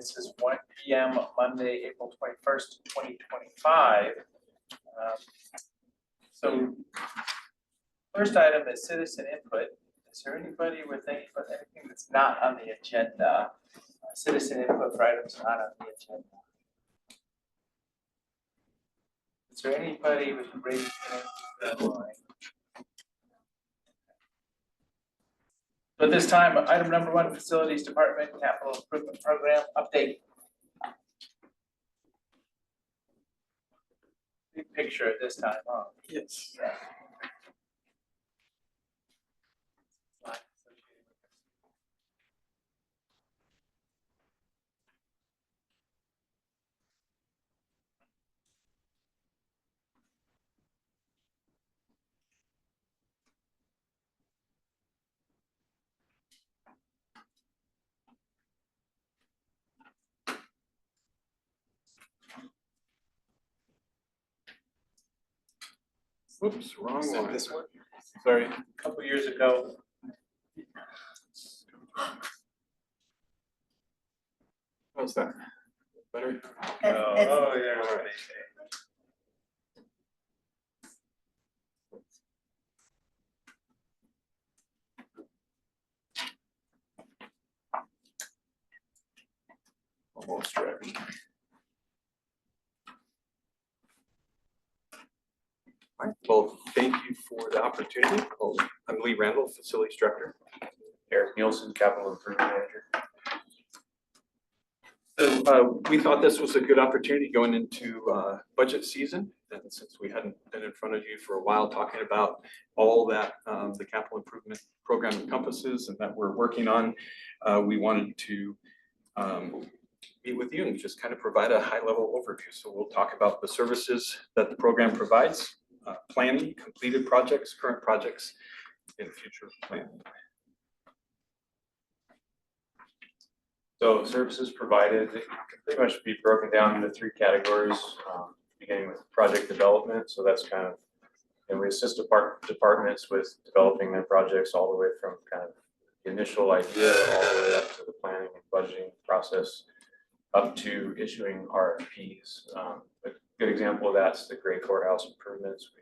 This is 1 p.m. Monday, April 21st, 2025. So first item is citizen input. Is there anybody with anything that's not on the agenda? Citizen input for items not on the agenda. Is there anybody with raised hand line? So at this time, item number 1, Facilities Department Capital Improvement Program update. Big picture at this time, huh? Yes. Yeah. Whoops, wrong one. This one? Sorry. A couple years ago. How's that? Better? Oh, yeah. All right. Almost ready. All right. Well, thank you for the opportunity. I'm Lee Randall, Facilities Director. Eric Nielsen, Capital Improvement Manager. So we thought this was a good opportunity going into budget season. And since we hadn't been in front of you for a while talking about all that the capital improvement program encompasses and that we're working on, we wanted to meet with you and just kind of provide a high-level overview. So we'll talk about the services that the program provides, planning, completed projects, current projects, and future planning. So services provided can pretty much be broken down into 3 categories, beginning with project development. So that's kind of, we assist departments with developing their projects all the way from kind of the initial idea all the way up to the planning and budgeting process, up to issuing RFPs. A good example of that's the Gray Courthouse improvements. We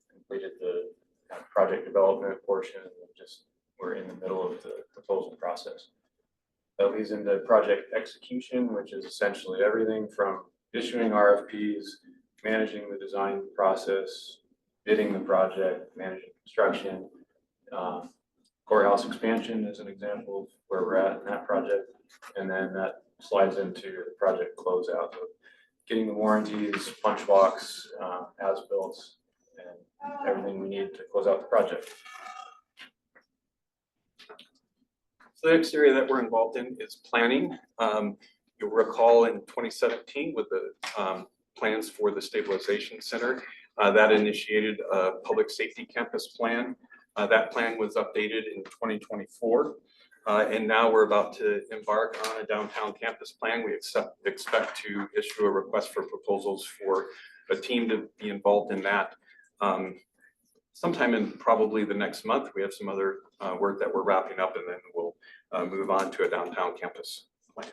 completed the kind of project development portion and we're in the middle of the proposal process. That leads into project execution, which is essentially everything from issuing RFPs, managing the design process, bidding the project, managing construction. Courthouse expansion is an example of where we're at in that project. And then that slides into the project closeout, so getting the warranties, punch walks, as-built, and everything we need to close out the project. So the next area that we're involved in is planning. You'll recall in 2017 with the plans for the stabilization center, that initiated a public safety campus plan. That plan was updated in 2024. And now we're about to embark on a downtown campus plan. We expect to issue a request for proposals for a team to be involved in that. Sometime in probably the next month. We have some other work that we're wrapping up, and then we'll move on to a downtown campus plan.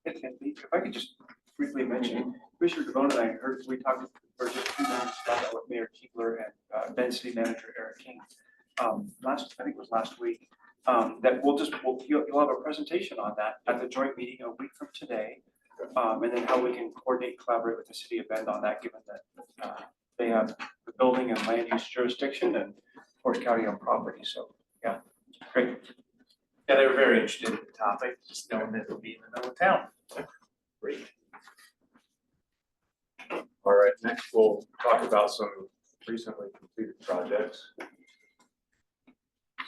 If I could just briefly mention, Commissioner Gavone and I heard, we talked for just 2 minutes about that with Mayor Keebler and then City Manager Eric King. I think it was last week, that you'll have a presentation on that at the joint meeting a week from today. And then how we can coordinate, collaborate with the City of Bend on that, given that they have the building and land use jurisdiction and Forest County owned property. So yeah, great. Yeah, they were very interested in the topic, just knowing that it'll be in the middle of town. Great. All right, next we'll talk about some recently completed projects.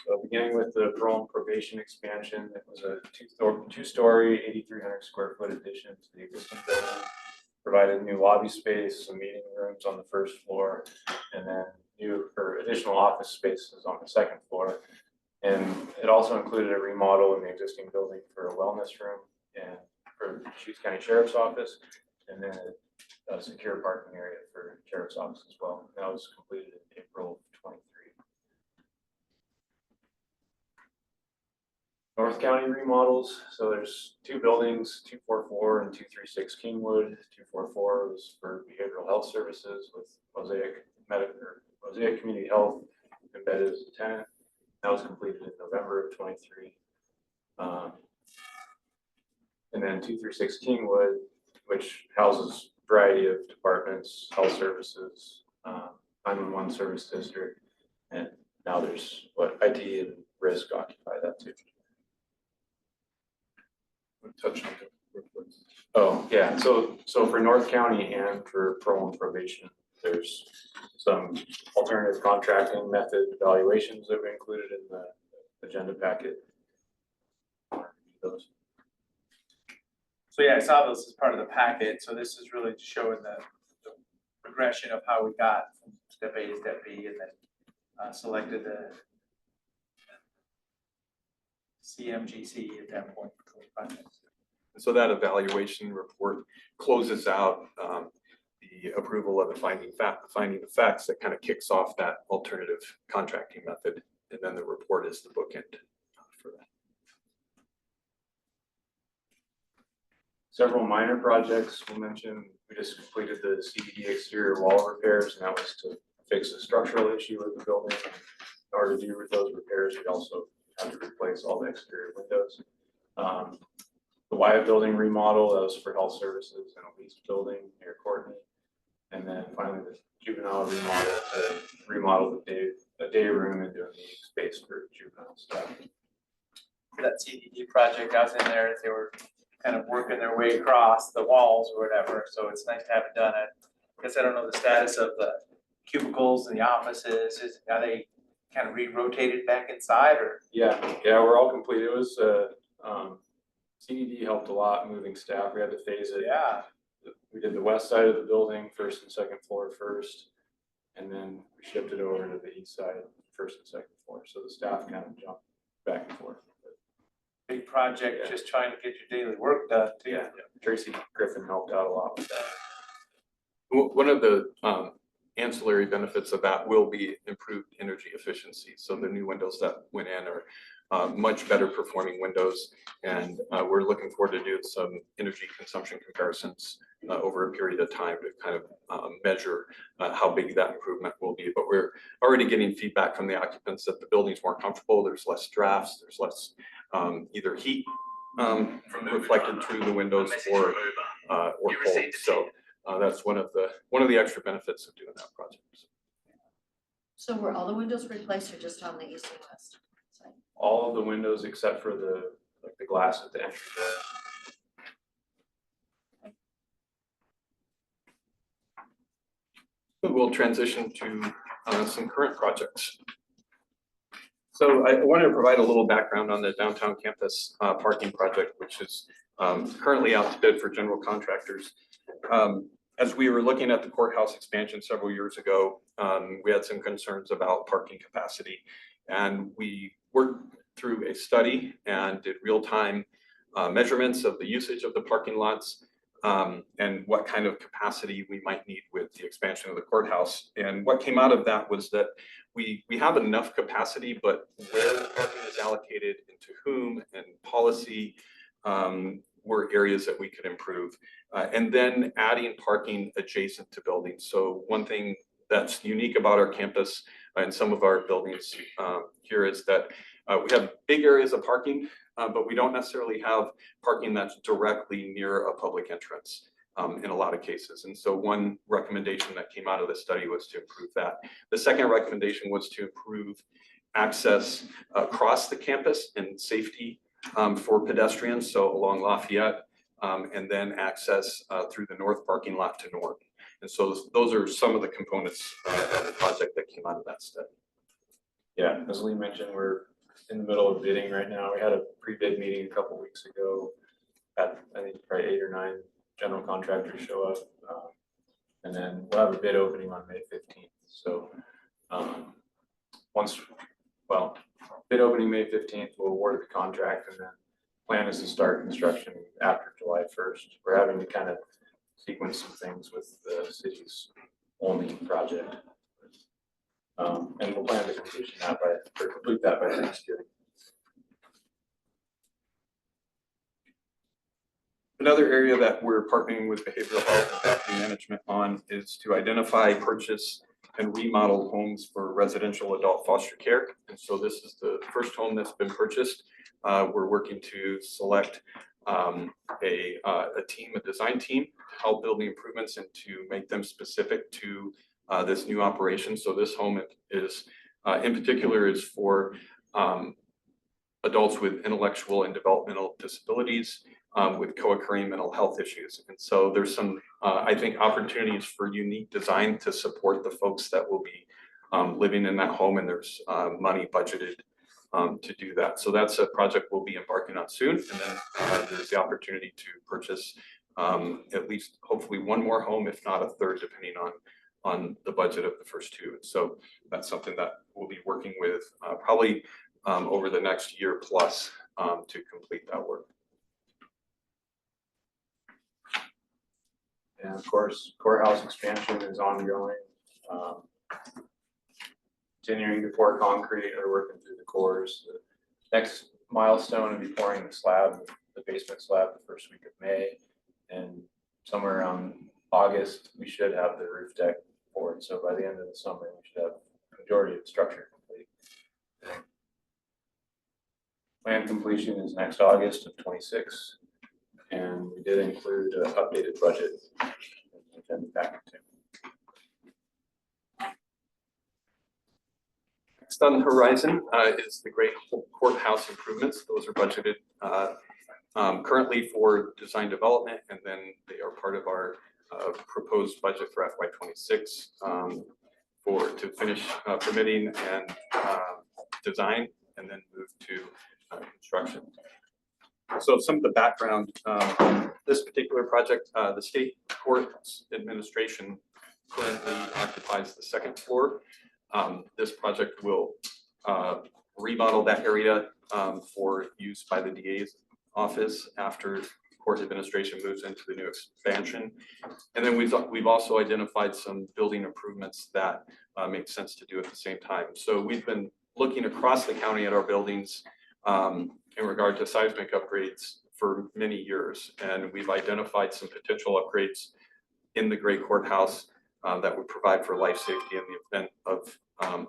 So beginning with the parole and probation expansion, it was a two-story, 8,300 square foot addition to the existing building. Provided new lobby space, some meeting rooms on the first floor, and then new or additional office spaces on the second floor. And it also included a remodel in the existing building for a wellness room and for the Deschutes County Sheriff's Office, and then a secure parking area for Sheriff's Office as well. That was completed in April of 23. North County remodels, so there's two buildings, 244 and 236 Kingwood. 244 was for behavioral health services with Mosaic Mosaic Community Health embedded as a tenant. That was completed in November of 23. And then 236 Kingwood, which houses a variety of departments, health services, 911 service district, and now there's IT and risk occupy that too. Touch on it. Oh, yeah, so for North County and for parole and probation, there's some alternative contracting method evaluations that we included in the agenda packet. Those. So yeah, I saw this as part of the packet, so this is really showing the progression of how we got from step A to step B, and then selected the CMGC at that point for the project. So that evaluation report closes out the approval of the finding of facts that kind of kicks off that alternative contracting method. And then the report is the bookend for that. Several minor projects we'll mention. We just completed the CBD exterior wall repairs, and that was to fix a structural issue with the building. In order to do those repairs, we also had to replace all the exterior windows. The Wyatt building remodel, that was for health services and a leased building near Courtney. And then finally the juvenile remodel, the day room into a meeting space for juvenile staff. That CDD project, I was in there as they were kind of working their way across the walls or whatever, so it's nice to have it done. I guess I don't know the status of the cubicles and the offices. Are they kind of re-rotated back inside, or? Yeah, we're all complete. It was CDD helped a lot moving staff. We had to phase it. Yeah. We did the west side of the building, first and second floor first, and then we shifted it over to the east side, first and second floor. So the staff kind of jumped back and forth. Big project, Yeah. just trying to get your daily work done too. Yeah, Tracy Griffin helped out a lot with that. One of the ancillary benefits of that will be improved energy efficiency. So the new windows that went in are much better performing windows, and we're looking forward to doing some energy consumption comparisons over a period of time to kind of measure how big that improvement will be. But we're already getting feedback from the occupants that the building's more comfortable. There's less drafts, there's less either heat reflected through the windows or cold. So that's one of the extra benefits of doing that project. So were all the windows replaced or just on the east and west side? All of the windows except for the glass at the entry door. We'll transition to some current projects. So I wanted to provide a little background on the downtown campus parking project, which is currently out to bid for general contractors. As we were looking at the courthouse expansion several years ago, we had some concerns about parking capacity, and we worked through a study and did real-time measurements of the usage of the parking lots and what kind of capacity we might need with the expansion of the courthouse. And what came out of that was that we have enough capacity, but where the parking is allocated and to whom and policy were areas that we could improve. And then adding parking adjacent to buildings. So one thing that's unique about our campus and some of our buildings here is that we have big areas of parking, but we don't necessarily have parking that's directly near a public entrance in a lot of cases. And so one recommendation that came out of the study was to improve that. The second recommendation was to improve access across the campus and safety for pedestrians, so along Lafayette, and then access through the north parking lot to Norton. And so those are some of the components of the project that came out of that study. Yeah, as Lee mentioned, we're in the middle of bidding right now. We had a pre-bid meeting a couple weeks ago. Had, I think, probably 8 or 9 general contractors show up. And then we'll have a bid opening on May 15th. So bid opening May 15th, we'll award the contract, and then plan is to start construction after July 1st. We're having to kind of sequence some things with the city's only project. And we'll plan to complete that by Thanksgiving. Another area that we're partnering with behavioral health and property management on is to identify, purchase, and remodel homes for residential adult foster care. And so this is the first home that's been purchased. We're working to select a team, a design team, to help build the improvements and to make them specific to this new operation. So this home is, in particular, is for adults with intellectual and developmental disabilities, with co-occurring mental health issues. And so there's some, I think, opportunities for unique design to support the folks that will be living in that home, and there's money budgeted to do that. So that's a project we'll be embarking on soon. And then there's the opportunity to purchase at least hopefully one more home, if not a third, depending on the budget of the first two. So that's something that we'll be working with probably over the next year plus to complete that work. And of course, courthouse expansion is ongoing. Continuing to pour concrete or working through the cores. The next milestone will be pouring the slab, the basement slab, the first week of May. And somewhere around August, we should have the roof deck poured. So by the end of the summer, we should have the majority of the structure complete. Plan completion is next August of 26. And we did include an updated budget in the packet too. Next on the horizon is the great courthouse improvements. Those are budgeted currently for design development, and then they are part of our proposed budget for FY26 to finish permitting and design, and then move to construction. So some of the background, this particular project, the state courts administration currently occupies the second floor. This project will remodel that area for use by the DA's office after court administration moves into the new expansion. And then we've also identified some building improvements that make sense to do at the same time. So we've been looking across the county at our buildings in regard to seismic upgrades for many years. And we've identified some potential upgrades in the Gray Courthouse that would provide for life safety in the event of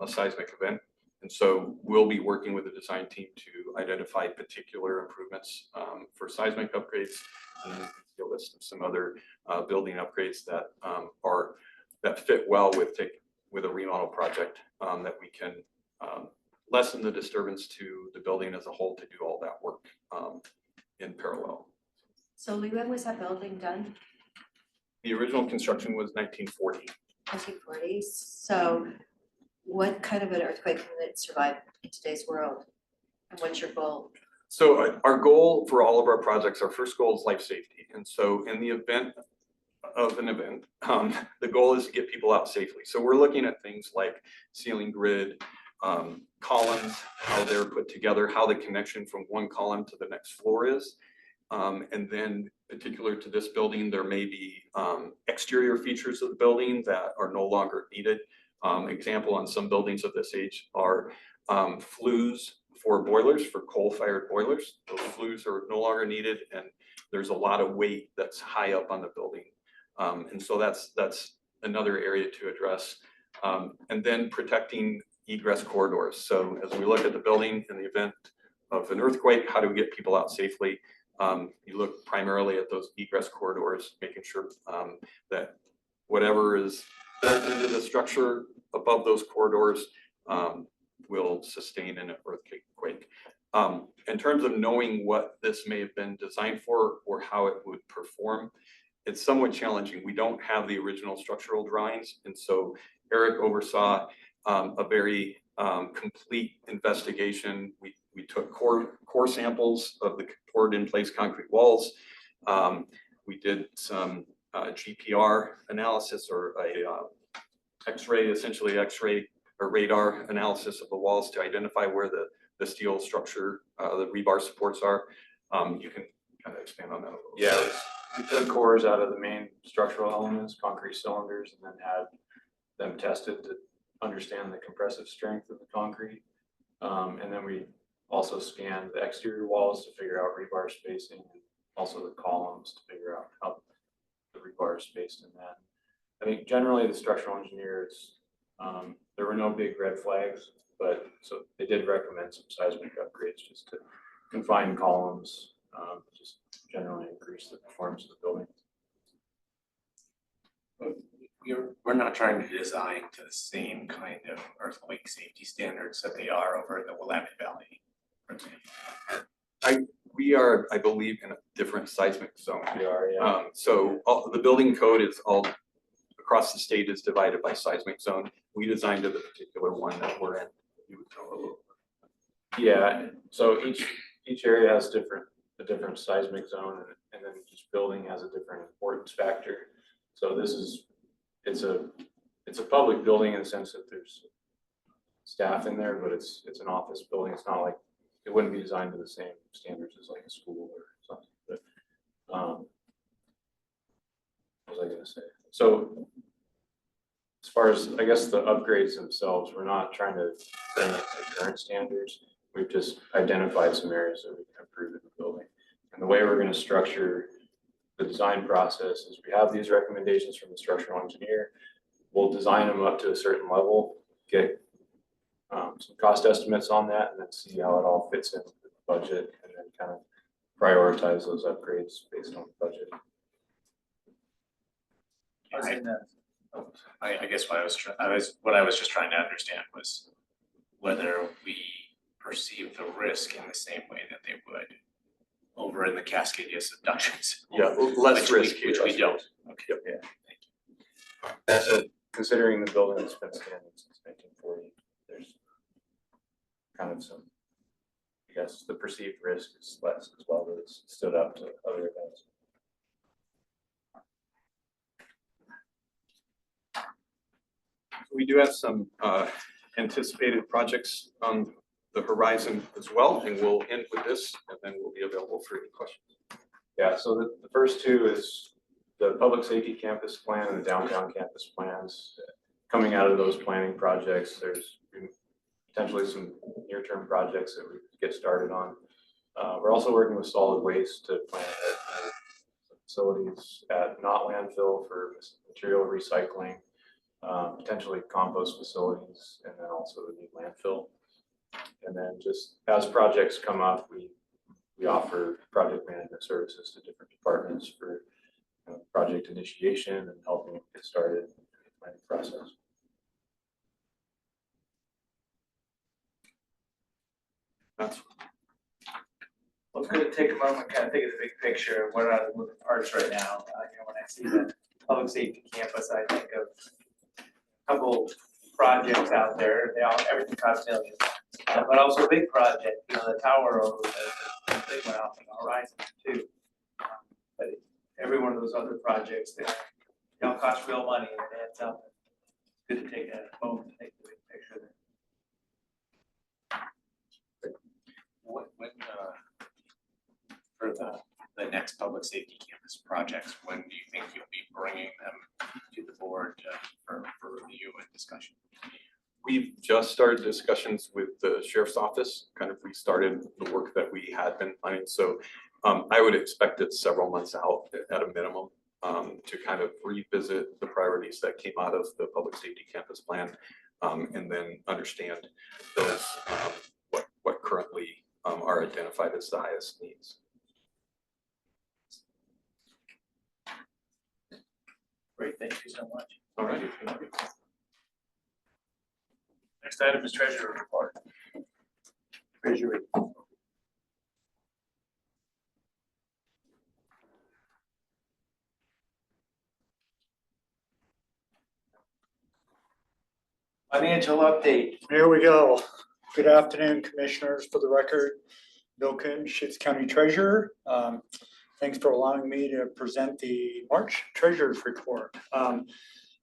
a seismic event. And so we'll be working with the design team to identify particular improvements for seismic upgrades, and then a list of some other building upgrades that that fit well with a remodel project that we can lessen the disturbance to the building as a whole to do all that work in parallel. So Lee, when was that building done? The original construction was 1940. 1940s. So what kind of an earthquake can it survive in today's world? And what's your goal? So our goal for all of our projects, our first goal is life safety. And so in the event of an event, the goal is to get people out safely. So we're looking at things like ceiling grid, columns, how they're put together, how the connection from one column to the next floor is. And then particular to this building, there may be exterior features of the building that are no longer needed. Example on some buildings of this age are flues for boilers, for coal-fired boilers. Those flues are no longer needed, and there's a lot of weight that's high up on the building. And so that's another area to address. And then protecting egress corridors. So as we look at the building in the event of an earthquake, how do we get people out safely? You look primarily at those egress corridors, making sure that whatever is built into the structure above those corridors will sustain an earthquake. In terms of knowing what this may have been designed for or how it would perform, it's somewhat challenging. We don't have the original structural drawings, and so Eric oversaw a very complete investigation. We took core samples of the poured in place concrete walls. We did some GPR analysis, or a X-ray, essentially X-ray or radar analysis of the walls to identify where the steel structure, the rebar supports are. You can kind of expand on that a little. Yeah, we took cores out of the main structural elements, concrete cylinders, and then had them tested to understand the compressive strength of the concrete. And then we also scanned the exterior walls to figure out rebar spacing also the columns to figure out how the rebar is spaced in that. I think generally the structural engineers, there were no big red flags, but so they did recommend some seismic upgrades just to confine columns, just generally increase the performance of the building. We're not trying to design to the same kind of earthquake safety standards that they are over in the Willamette Valley. for example. We are, I believe, in a different seismic zone. We are, yeah. So the building code is all across the state is divided by seismic zone. We designed to the particular one that we're in. You would know a little. Yeah, so each area has a different seismic zone, and then each building has a different importance factor. So it's a public building in the sense that there's staff in there, but it's an office building. It's not like, it wouldn't be designed to the same standards as like a school or something, but, what was I gonna say? So as far as, I guess, the upgrades themselves, we're not trying to bring it to current standards. We've just identified some areas that we can improve in the building. And the way we're gonna structure the design process is we have these recommendations from the structural engineer. We'll design them up to a certain level, get some cost estimates on that, and then see how it all fits in with the budget, and then kind of prioritize those upgrades based on the budget. I guess what I was just trying to understand was whether we perceive the risk in the same way that they would over in the Cascadia subductions. Yeah, less risky. Which we don't. Okay. Yep. Yeah. So considering the building has been standing since 1940, there's kind of some, I guess, the perceived risk is less as well, but it's stood up to other events. We do have some anticipated projects on the horizon as well, and we'll end with this, and then we'll be available for any questions. Yeah, so the first two is the public safety campus plan and the downtown campus plans. Coming out of those planning projects, there's potentially some near-term projects that we could get started on. We're also working with solid waste to plan facilities at not landfill for material recycling, potentially compost facilities, and then also the new landfill. And then just as projects come up, we offer project management services to different departments for project initiation and helping get started in the planning process. That's I was gonna take a moment, kind of think of the big picture, what are the moving parts right now? When I see the public safety campus, I think of a couple projects out there, everything costs millions. But also a big project, the tower over the big one out on the horizon too. But every one of those other projects, they don't cost real money, and it adds up. Good to take a moment to take the big picture there. For the next public safety campus projects, when do you think you'll be bringing them to the board for review and discussion? We've just started discussions with the sheriff's office, kind of restarted the work that we had been planning. So I would expect it several months out at a minimum to kind of revisit the priorities that came out of the public safety campus plan, and then understand those what currently are identified as the highest needs. Great, thank you so much. All right. Next item is treasurer report. Treasury. Financial update. Here we go. Good afternoon, commissioners. For the record, Bill Coon, Shitts County Treasurer. Thanks for allowing me to present the March Treasurer's Report.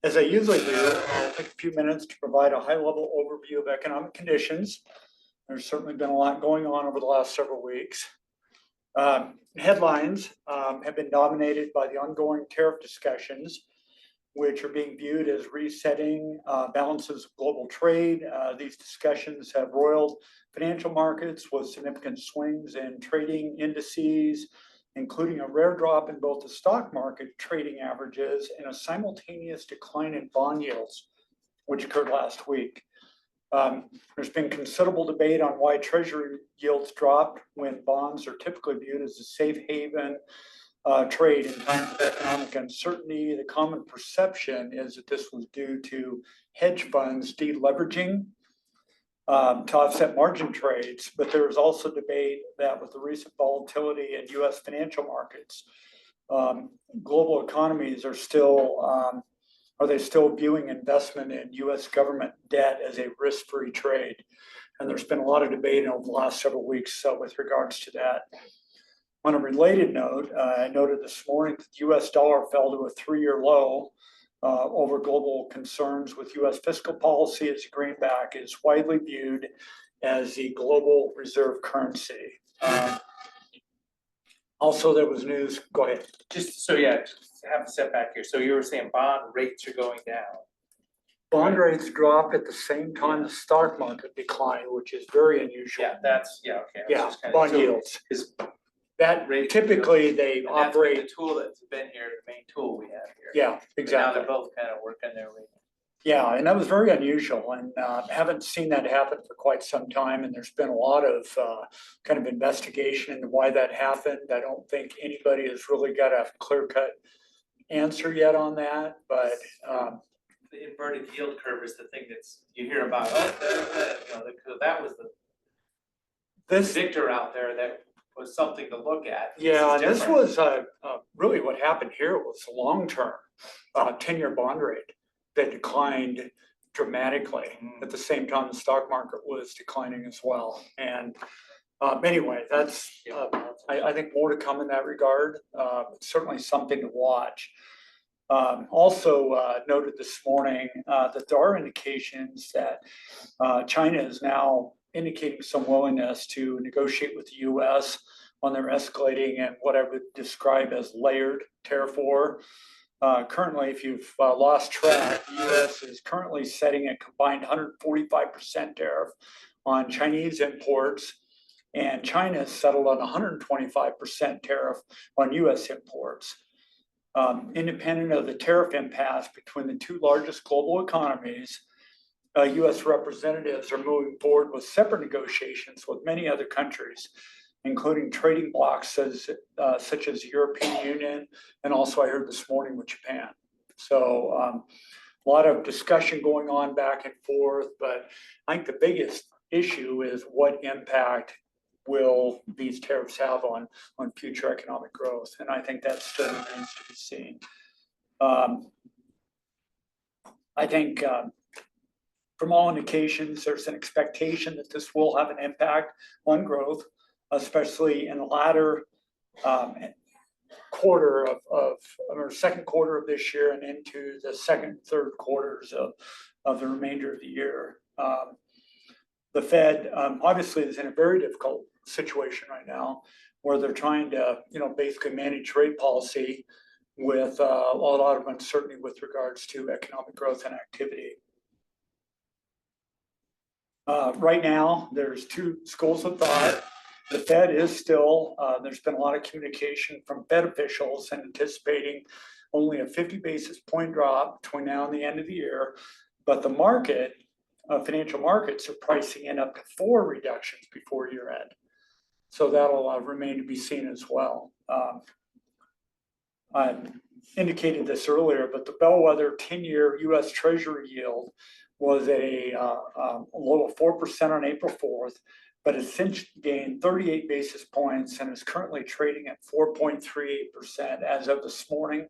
As I usually do, I'll take a few minutes to provide a high-level overview of economic conditions. There's certainly been a lot going on over the last several weeks. Headlines have been dominated by the ongoing tariff discussions, which are being viewed as resetting balances of global trade. These discussions have roiled financial markets with significant swings in trading indices, including a rare drop in both the stock market trading averages and a simultaneous decline in bond yields, which occurred last week. There's been considerable debate on why Treasury yields dropped when bonds are typically viewed as a safe haven trade in times of economic uncertainty. The common perception is that this was due to hedge funds deleveraging to offset margin trades, but there was also debate that with the recent volatility in U.S. financial markets, global economies are they still viewing investment in U.S. government debt as a risk-free trade? And there's been a lot of debate over the last several weeks with regards to that. On a related note, I noted this morning that the U.S. dollar fell to a 3-year low over global concerns with U.S. fiscal policy, as the greenback is widely viewed as the global reserve currency. Also, there was news, go ahead. Just so, yeah, just have a step back here. So you were saying bond rates are going down. Bond rates dropped at the same time the stock market declined, which is very unusual. Yeah, that's, yeah, okay. I was Yeah, just kinda- bond so yields. is- That Rate- typically they And that's been operate, the tool that's been here, the main tool we have here. yeah, But now exactly. they're both kind of working their way. Yeah, and that was very unusual and haven't seen that happen for quite some time. And there's been a lot of kind of investigation into why that happened. I don't think anybody has really got a clear-cut answer yet on that, but The inverted yield curve is the thing that's, you hear about, that was the this, predictor out there that was something to look at. yeah, and is this different. was really what happened here was long-term 10-year bond rate that declined dramatically at the same time the stock market was declining as well. And anyway, that's I think more to come in that regard. Certainly something to watch. Also noted this morning that there are indications that China is now indicating some willingness to negotiate with the U.S. on their escalating and what I would describe as layered tariff war. Currently, if you've lost track, the U.S. is currently setting a combined 145% tariff on Chinese imports, and China settled on 125% tariff on U.S. imports. Independent of the tariff impasse between the two largest global economies, U.S. representatives are moving forward with separate negotiations with many other countries, including trading blocs such as the European Union, and also I heard this morning with Japan. So a lot of discussion going on back and forth, but I think the biggest issue is what impact will these tariffs have on future economic growth, and I think that still remains to be seen. I think from all indications, there's an expectation that this will have an impact on growth, especially in the latter quarter or second quarter of this year and into the second, third quarters of the remainder of the year. The Fed obviously is in a very difficult situation right now, where they're trying to, basically manage rate policy with a lot of uncertainty with regards to economic growth and activity. Right now, there's two schools of thought. The Fed is still, there's been a lot of communication from Fed officials anticipating only a 50 basis point drop between now and the end of the year, but the market, financial markets are pricing in up to 4 reductions before year end. So that'll remain to be seen as well. I indicated this earlier, but the bellwether 10-year U.S. Treasury yield was a low of 4% on April 4th, but has since gained 38 basis points and is currently trading at 4.38% as of this morning.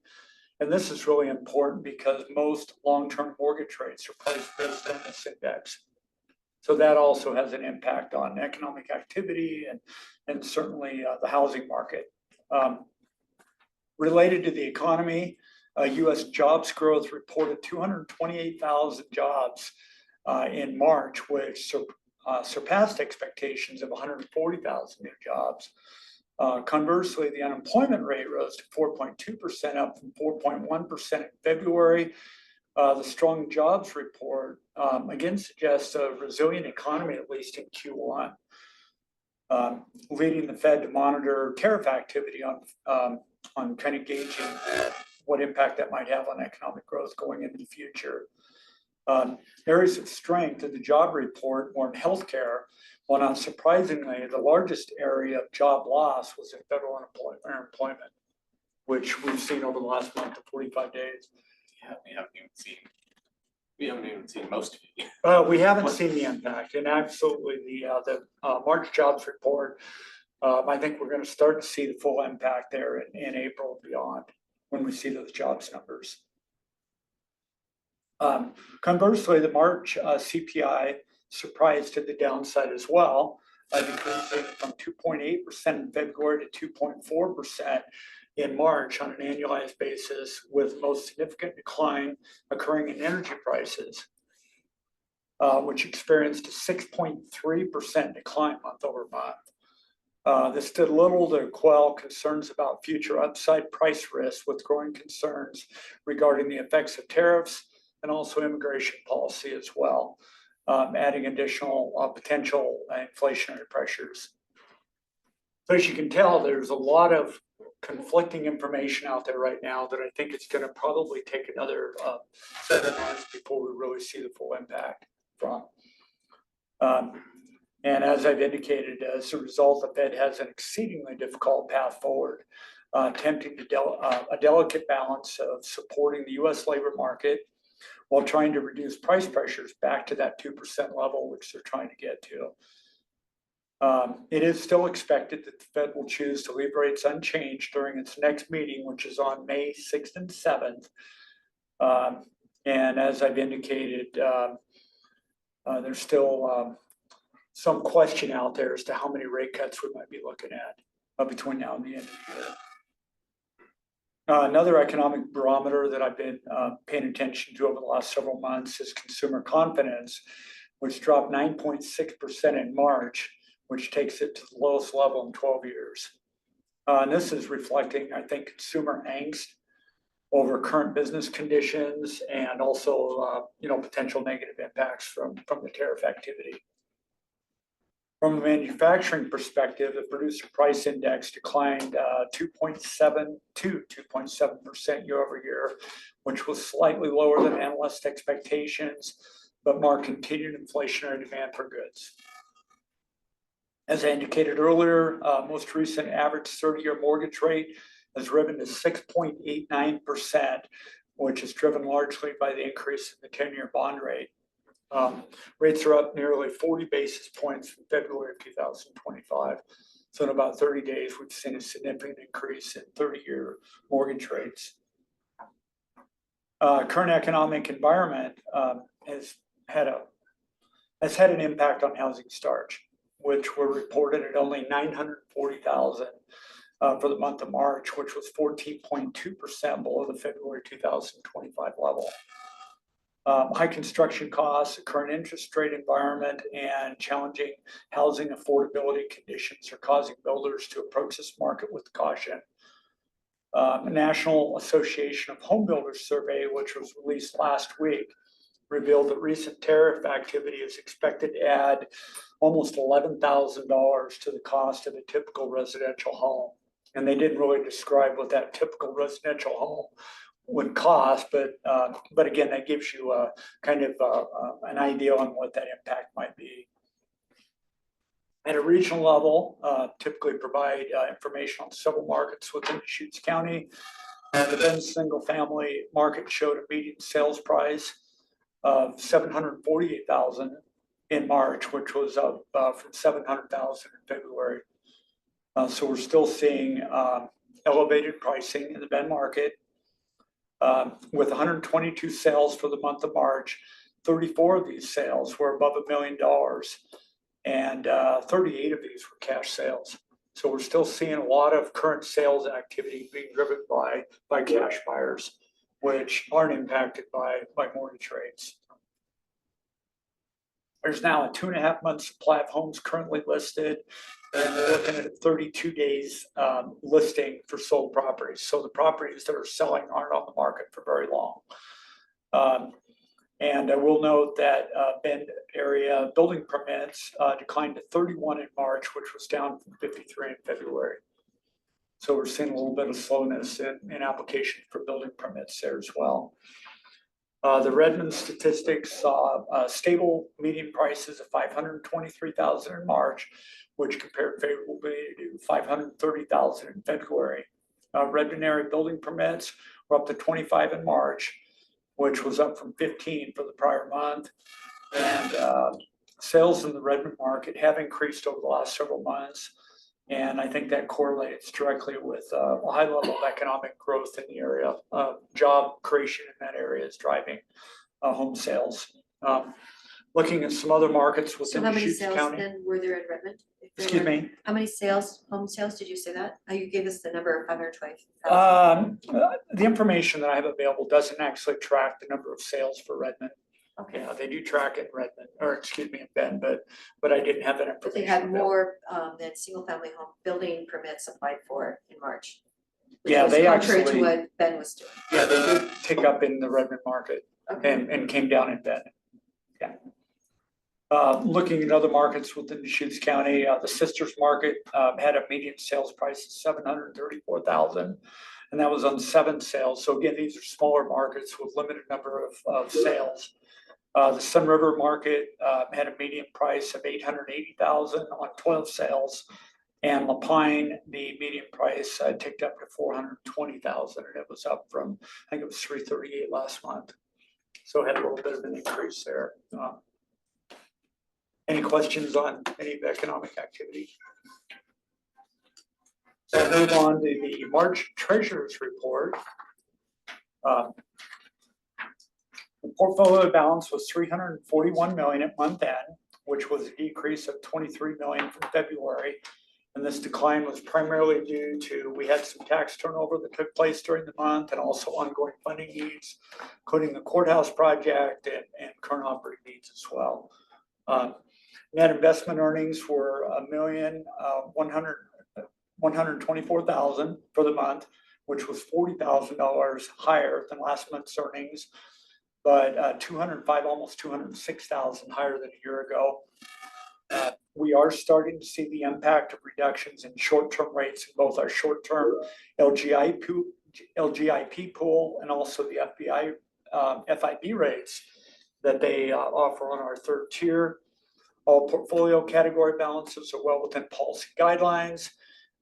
And this is really important because most long-term mortgage rates are priced based on this index. So that also has an impact on economic activity and certainly the housing market. Related to the economy, U.S. jobs growth reported 228,000 jobs in March, which surpassed expectations of 140,000 new jobs. Conversely, the unemployment rate rose to 4.2%, up from 4.1% in February. The strong jobs report again suggests a resilient economy, at least in Q1. leading the Fed to monitor tariff activity on kind of gauging what impact that might have on economic growth going into the future. Areas of strength in the job report were in healthcare. Well, not surprisingly, the largest area of job loss was in federal unemployment, which we've seen over the last month to 45 days. Yeah, we haven't even seen most of it. We haven't seen the impact, and absolutely the March jobs report. I think we're going to start to see the full impact there in April and beyond when we see those jobs numbers. Conversely, the March CPI surprised to the downside as well, decreasing from 2.8% in February to 2.4% in March on an annualized basis, with most significant decline occurring in energy prices, which experienced a 6.3% decline month over month. This did little to quell concerns about future upside price risks, with growing concerns regarding the effects of tariffs and also immigration policy as well, adding additional potential inflationary pressures. So as you can tell, there's a lot of conflicting information out there right now that I think it's going to probably take another 7 months before we really see the full impact from. And as I've indicated, as a result, the Fed has an exceedingly difficult path forward, attempting to a delicate balance of supporting the U.S. labor market while trying to reduce price pressures back to that 2% level, which they're trying to get to. It is still expected that the Fed will choose to leave rates unchanged during its next meeting, which is on May 6th and 7th. And as I've indicated, there's still some question out there as to how many rate cuts we might be looking at between now and the end of the year. Another economic barometer that I've been paying attention to over the last several months is consumer confidence, which dropped 9.6% in March, which takes it to the lowest level in 12 years. And this is reflecting, I think, consumer angst over current business conditions and also, potential negative impacts from the tariff activity. From a manufacturing perspective, the producer price index declined 2.7% year over year, which was slightly lower than analyst expectations, but marked continued inflationary demand for goods. As I indicated earlier, most recent average 30-year mortgage rate has risen to 6.89%, which is driven largely by the increase in the 10-year bond rate. Rates are up nearly 40 basis points from February of 2025. So in about 30 days, we've seen a significant increase in 30-year mortgage rates. Current economic environment has had an impact on housing starts, which were reported at only 940,000 for the month of March, which was 14.2% below the February 2025 level. High construction costs, the current interest rate environment, and challenging housing affordability conditions are causing builders to approach this market with caution. The National Association of Home Builders survey, which was released last week, revealed that recent tariff activity is expected to add almost $11,000 to the cost of a typical residential home. And they didn't really describe what that typical residential home would cost, but again, that gives you a kind of an idea on what that impact might be. At a regional level, typically provide information on several markets within Deschutes County. The Bend single-family market showed a median sales price of $748,000 in March, which was up from $700,000 in February. So we're still seeing elevated pricing in the Bend market. With 122 sales for the month of March, 34 of these sales were above $1 million, and 38 of these were cash sales. So we're still seeing a lot of current sales activity being driven by cash buyers, which aren't impacted by mortgage rates. There's now a 2.5-month supply of homes currently listed, and we're looking at 32 days listing for sold properties. So the properties that are selling aren't on the market for very long. And I will note that Bend area building permits declined to 31 in March, which was down from 53 in February. So we're seeing a little bit of slowness in application for building permits there as well. The Redmond statistics saw stable median prices of $523,000 in March, which compared favorably to $530,000 in February. Redmond area building permits were up to 25 in March, which was up from 15 for the prior month. And sales in the Redmond market have increased over the last several months. And I think that correlates directly with a high level of economic growth in the area. Job creation in that area is driving home sales. Looking at some other markets So within how many Deschutes sales County. then were there in Redmond? If there Excuse were- me. How many sales, home sales, did you say that? You gave us the number of 520,000. The information that I have available doesn't actually track the number of sales for Redmond. Okay, Yeah, they do track it in Redmond, or excuse me, in Bend, but I didn't have that information. but they had available. more than single family home building permits applied for in March. which Yeah, was they contrary to actually- what Ben was doing. Yeah, they did tick up in the Redmond market Okay, and came down in Bend. Yeah. Looking at other markets within Deschutes County, the Sisters Market had a median sales price of $734,000, and that was on 7 sales. So again, these are smaller markets with limited number of sales. The Sun River Market had a median price of $880,000 on 12 sales. And La Pine, the median price ticked up to $420,000, and it was up from, I think it was $338 last month. So it had a little bit of an increase there. Any questions on any of the economic activity? So I'll move on to the March Treasurer's Report. The portfolio balance was $341 million at month end, which was a decrease of $23 million from February. And this decline was primarily due to, we had some tax turnover that took place during the month and also ongoing funding needs, including the courthouse project and current operating needs as well. Net investment earnings were $1,124,000 for the month, which was $40,000 higher than last month's earnings, but 205, almost 206,000 higher than a year ago. We are starting to see the impact of reductions in short-term rates in both our short-term LGIP pool and also the FIB rates that they offer on our third tier. All portfolio category balances are well within policy guidelines.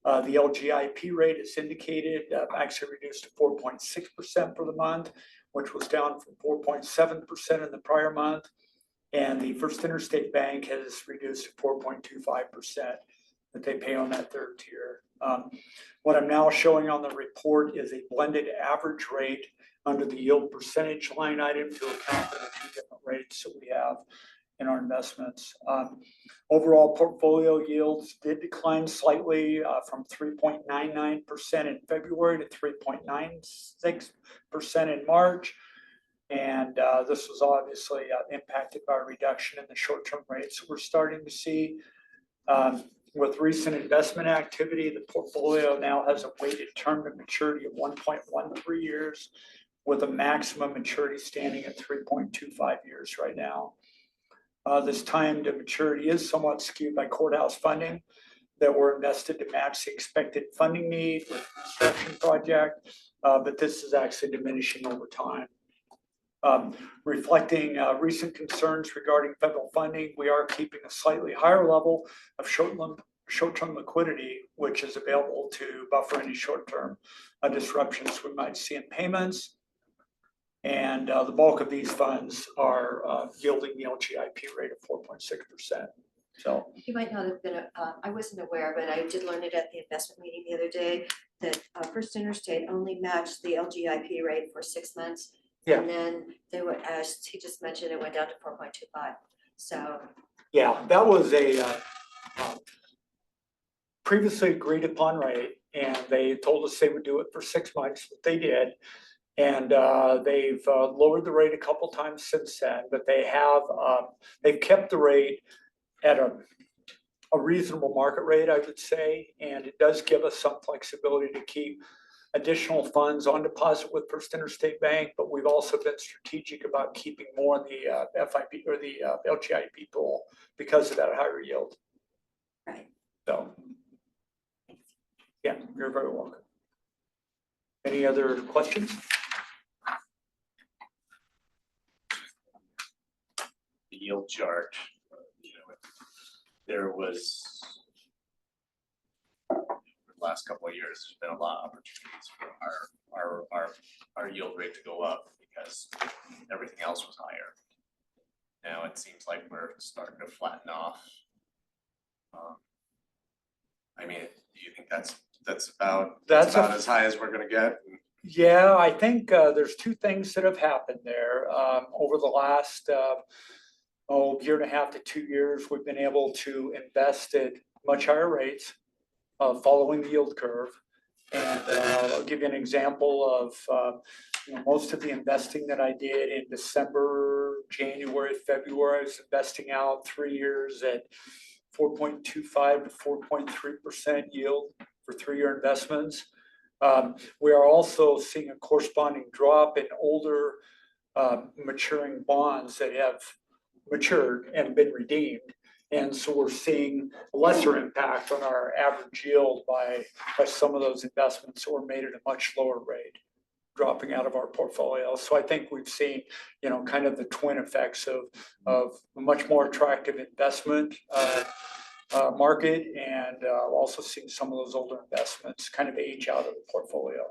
The LGIP rate is indicated, actually reduced to 4.6% for the month, which was down from 4.7% in the prior month. And the First Interstate Bank has reduced to 4.25% that they pay on that third tier. What I'm now showing on the report is a blended average rate under the yield percentage line item to account for the 2 different rates that we have in our investments. Overall portfolio yields did decline slightly from 3.99% in February to 3.96% in March. And this was obviously impacted by a reduction in the short-term rates we're starting to see. With recent investment activity, the portfolio now has a weighted term to maturity of 1.13 years, with a maximum maturity standing at 3.25 years right now. This time to maturity is somewhat skewed by courthouse funding that were invested to match the expected funding need with the construction project, but this is actually diminishing over time. Reflecting recent concerns regarding federal funding, we are keeping a slightly higher level of short-term liquidity, which is available to buffer any short-term disruptions we might see in payments. And the bulk of these funds are yielding the LGIP rate of 4.6%. So You might not have been, I wasn't aware, but I did learn it at the investment meeting the other day, that First Interstate only matched the LGIP rate for 6 months. Yeah. And then they were, as he just mentioned, it went down to 4.25. So, yeah, that was a previously agreed upon rate, and they told us they would do it for 6 months, but they did. And they've lowered the rate a couple times since then, but they've kept the rate at a reasonable market rate, I would say, and it does give us some flexibility to keep additional funds on deposit with First Interstate Bank, but we've also been strategic about keeping more in the FIP or the LGIP pool because of that higher yield. Right. So, yeah, you're very welcome. Any other questions? The yield chart, you know, there was for the last couple of years, there's been a lot of opportunities for our yield rate to go up because everything else was higher. Now it seems like we're starting to flatten off. I mean, do you think that's about as high as we're gonna get? Yeah, I think there's two things that have happened there. Over the last year and a half to 2 years, we've been able to invest at much higher rates following the yield curve. And I'll give you an example of most of the investing that I did in December, January, February. I was investing out 3 years at 4.25 to 4.3% yield for 3-year investments. We are also seeing a corresponding drop in older maturing bonds that have matured and been redeemed. And so we're seeing a lesser impact on our average yield by some of those investments that were made at a much lower rate, dropping out of our portfolio. So I think we've seen, kind of the twin effects of a much more attractive investment market, and also seeing some of those older investments kind of age out of the portfolio.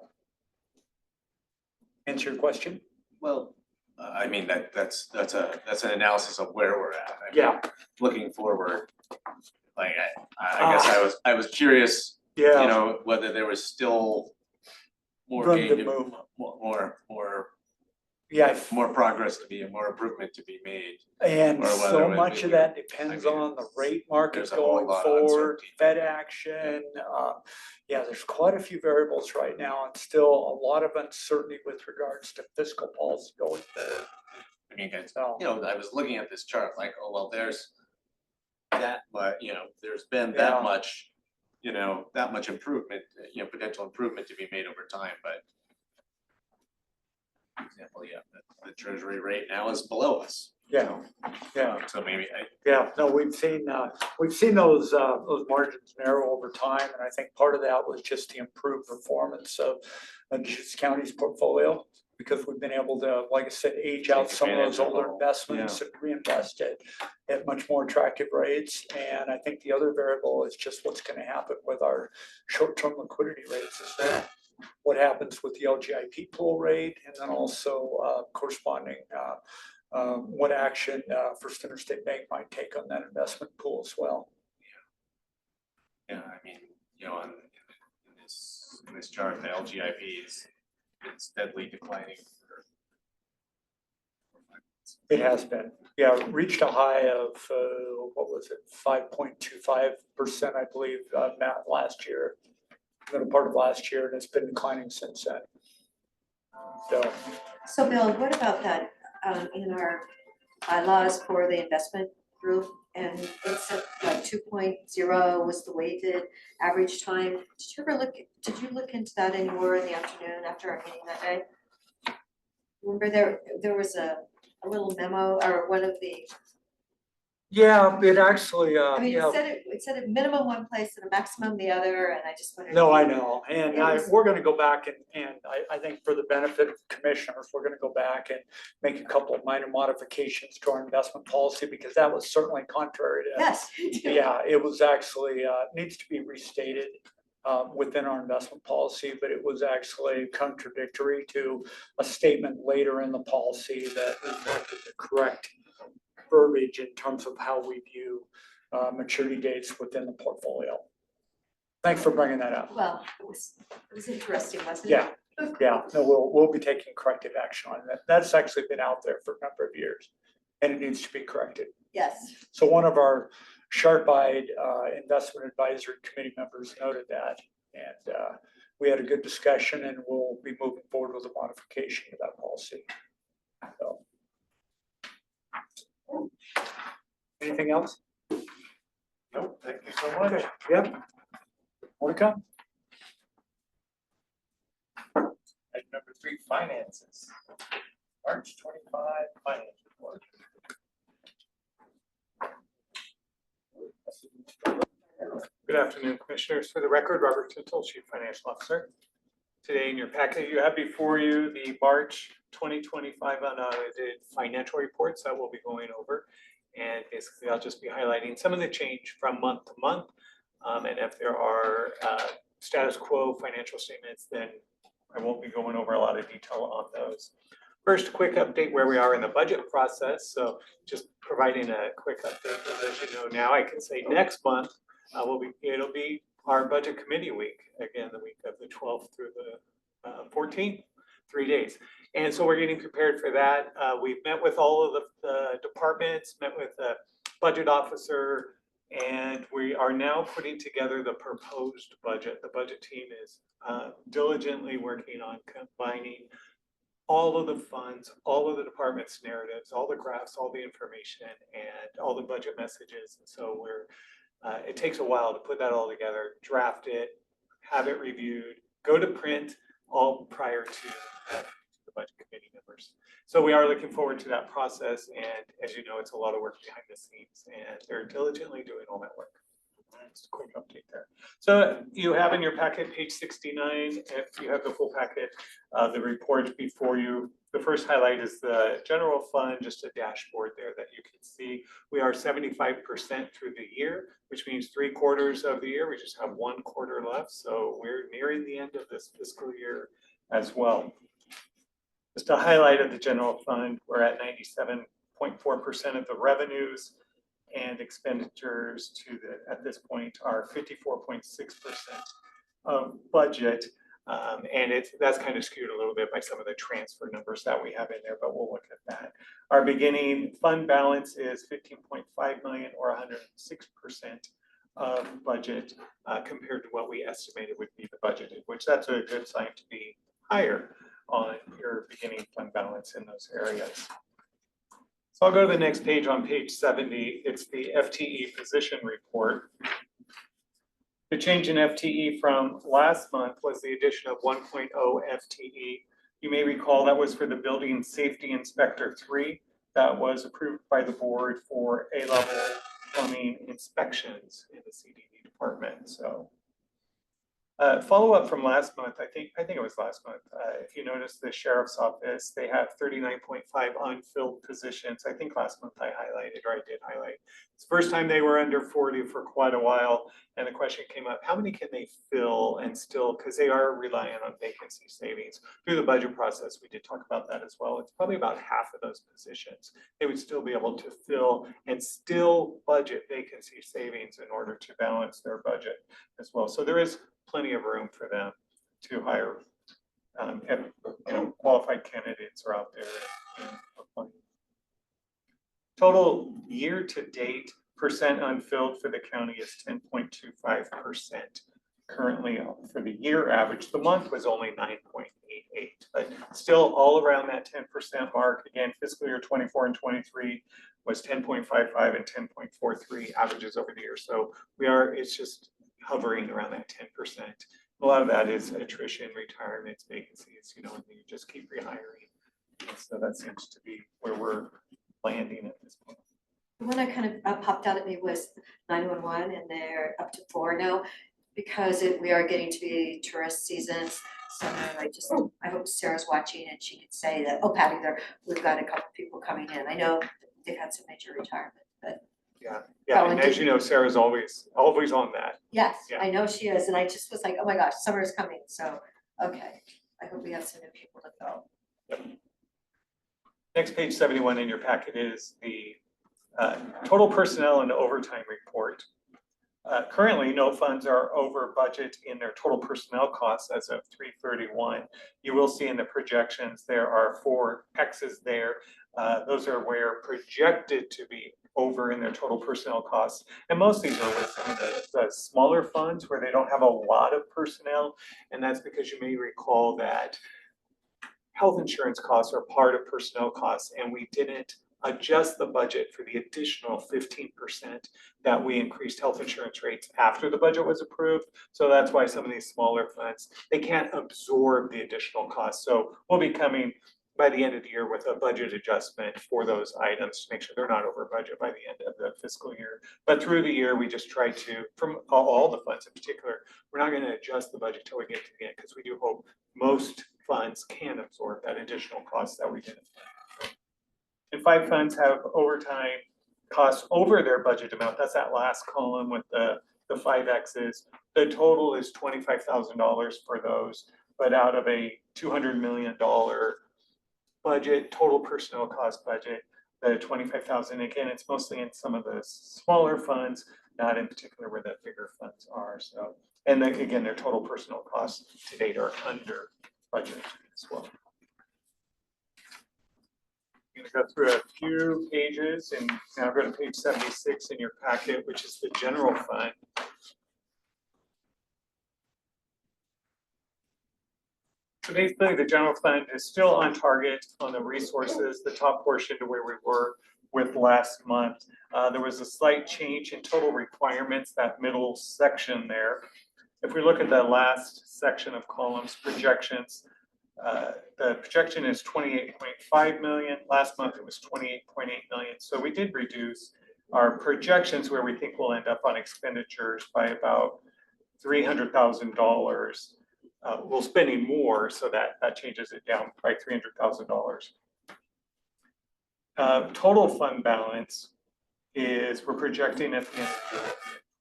Answer your question? Well, I mean, that's an analysis of where we're at. I mean, Yeah. Looking forward, like I guess I was curious, Yeah. whether there was still more Room gain to to move. more Yeah. progress to be, more improvement to be made. And Or whether so we- much of that depends I mean, on the rate market there's a whole going lot of forward, uncertainty. Fed action. Yeah, there's quite a few variables right now, and still a lot of uncertainty with regards to fiscal policy going forward. I mean, guys, So, I was looking at this chart like, oh, well, there's that, but there's been Yeah. that much, that much improvement, potential improvement to be made over time, but for example, the treasury rate now is below us. yeah, yeah. So maybe Yeah, no, we've seen those margins narrow over time, and I think part of that was just the improved performance of Deschutes County's portfolio, because we've been able to, like I said, age out Take some of those advantage of older all- investments and reinvest it at much more attractive rates. And I think the other variable is just what's going to happen with our short-term liquidity rates as well. What happens with the LGIP pool rate, and then also corresponding what action First Interstate Bank might take on that investment pool as well. Yeah, I mean, in this chart, the LGIP is steadily declining. It has been, yeah, it reached a high of, 5.25%, I believe, Matt, last year, middle part of last year, and it's been declining since then. So Bill, what about that, in our bylaws for the investment group? And it's like 2.0 was the weighted average time. Did you look into that anymore in the afternoon after our meeting that day? Remember there was a little memo, or one of the, Yeah, it actually, I mean, it said a minimum one place and a maximum the other, and I just wondered. no, I know, and It was- we're gonna go back and I think for the benefit of commissioners, we're gonna go back and make a couple of minor modifications to our investment policy, because that was certainly contrary to. Yes. Yeah, it was actually, needs to be restated within our investment policy, but it was actually contradictory to a statement later in the policy that reflected the correct verbiage in terms of how we view maturity dates within the portfolio. Thanks for bringing that up. Well, it was interesting, wasn't it? Yeah, yeah, no, we'll be taking corrective action on that. That's actually been out there for a number of years, and it needs to be corrected. Yes. So one of our sharp-eyed investment advisory committee members noted that, and we had a good discussion, and we'll be moving forward with a modification of that policy. So. Anything else? Nope, thank you so much. Yeah. More to come. number 3, finances. March 25 finance report. Good afternoon, Commissioners. For the record, Robert Tintel, Chief Financial Officer. Today in your packet, you have before you the March 2025 unaudited financial reports that we'll be going over. And basically, I'll just be highlighting some of the change from month to month. And if there are status quo financial statements, then I won't be going over a lot of detail on those. First, a quick update where we are in the budget process. So just providing a quick update, as you know now, I can say next month, it'll be our budget committee week, again, the week of the 12th through the 14th, 3 days. And so we're getting prepared for that. We've met with all of the departments, met with the budget officer, and we are now putting together the proposed budget. The budget team is diligently working on combining all of the funds, all of the department's narratives, all the graphs, all the information, and all the budget messages. And so it takes a while to put that all together, draft it, have it reviewed, go to print, all prior to the budget committee members. So we are looking forward to that process. And as you know, it's a lot of work behind the scenes, and they're diligently doing all that work. Just a quick update there. So you have in your packet, page 69, if you have the full packet, the report before you. The first highlight is the general fund, just a dashboard there that you can see. We are 75% through the year, which means 3/4 of the year. We just have 1 quarter left. So we're nearing the end of this fiscal year as well. Just a highlight of the general fund, we're at 97.4% of the revenues, and expenditures at this point are 54.6% of budget. And that's kind of skewed a little bit by some of the transfer numbers that we have in there, but we'll look at that. Our beginning fund balance is 15.5 million, or 106% of budget, compared to what we estimated would be the budgeted, which that's a good sign to be higher on your beginning fund balance in those areas. So I'll go to the next page on page 70. It's the FTE position report. The change in FTE from last month was the addition of 1.0 FTE. You may recall that was for the Building Safety Inspector 3 that was approved by the board for A-level plumbing inspections in the CDD department. So follow up from last month, I think it was last month. If you notice the sheriff's office, they have 39.5 unfilled positions. I think last month I highlighted, or I did highlight. It's the first time they were under 40 for quite a while. And the question came up, how many can they fill and still, because they are reliant on vacancy savings. Through the budget process, we did talk about that as well. It's probably about half of those positions they would still be able to fill and still budget vacancy savings in order to balance their budget as well. So there is plenty of room for them to hire qualified candidates are out there. Total year-to-date percent unfilled for the county is 10.25%. Currently, for the year average, the month was only 9.88, but still all around that 10% mark. Again, fiscal year 24 and 23 was 10.55 and 10.43 averages over the year. So it's just hovering around that 10%. A lot of that is attrition, retirements, vacancies, and you just keep rehiring. And so that seems to be where we're landing at this point. The one that kind of popped out at me was 911, and they're up to 4 now, because we are getting to be tourist seasons. So I hope Sarah's watching and she could say that, oh, Patty, we've got a couple people coming in. I know they've had some major retirement, but. Yeah, and as you know, Sarah's always on that. Yes, Yeah. I know she is, and I just was like, oh my gosh, summer's coming, so, okay. I hope we have some new people to go. Yep. Next, page 71 in your packet is the total personnel and overtime report. Currently, no funds are over budget in their total personnel costs as of 3/31. You will see in the projections, there are 4 X's there. Those are where projected to be over in their total personnel costs. And most of these are with some of the smaller funds where they don't have a lot of personnel. And that's because you may recall that health insurance costs are part of personnel costs, and we didn't adjust the budget for the additional 15% that we increased health insurance rates after the budget was approved. So that's why some of these smaller funds, they can't absorb the additional costs. So we'll be coming by the end of the year with a budget adjustment for those items to make sure they're not over budget by the end of the fiscal year. But through the year, we just try to, from all the funds in particular, we're not going to adjust the budget till we get to the end because we do hope most funds can absorb that additional cost that we did. And 5 funds have overtime costs over their budget amount. That's that last column with the 5 X's. The total is $25,000 for those, but out of a $200 million budget, total personnel cost budget, the 25,000, again, it's mostly in some of the smaller funds, not in particular where the bigger funds are. So, and then again, their total personnel costs to date are under budget as well. I'm going to go through a few pages and now go to page 76 in your packet, which is the general fund. So basically, the general fund is still on target on the resources, the top portion to where we were with last month. There was a slight change in total requirements, that middle section there. If we look at the last section of columns, projections, the projection is 28.5 million. Last month it was 28.8 million. So we did reduce our projections where we think we'll end up on expenditures by about $300,000. We're spending more, so that changes it down by $300,000. Total fund balance is, we're projecting at the end of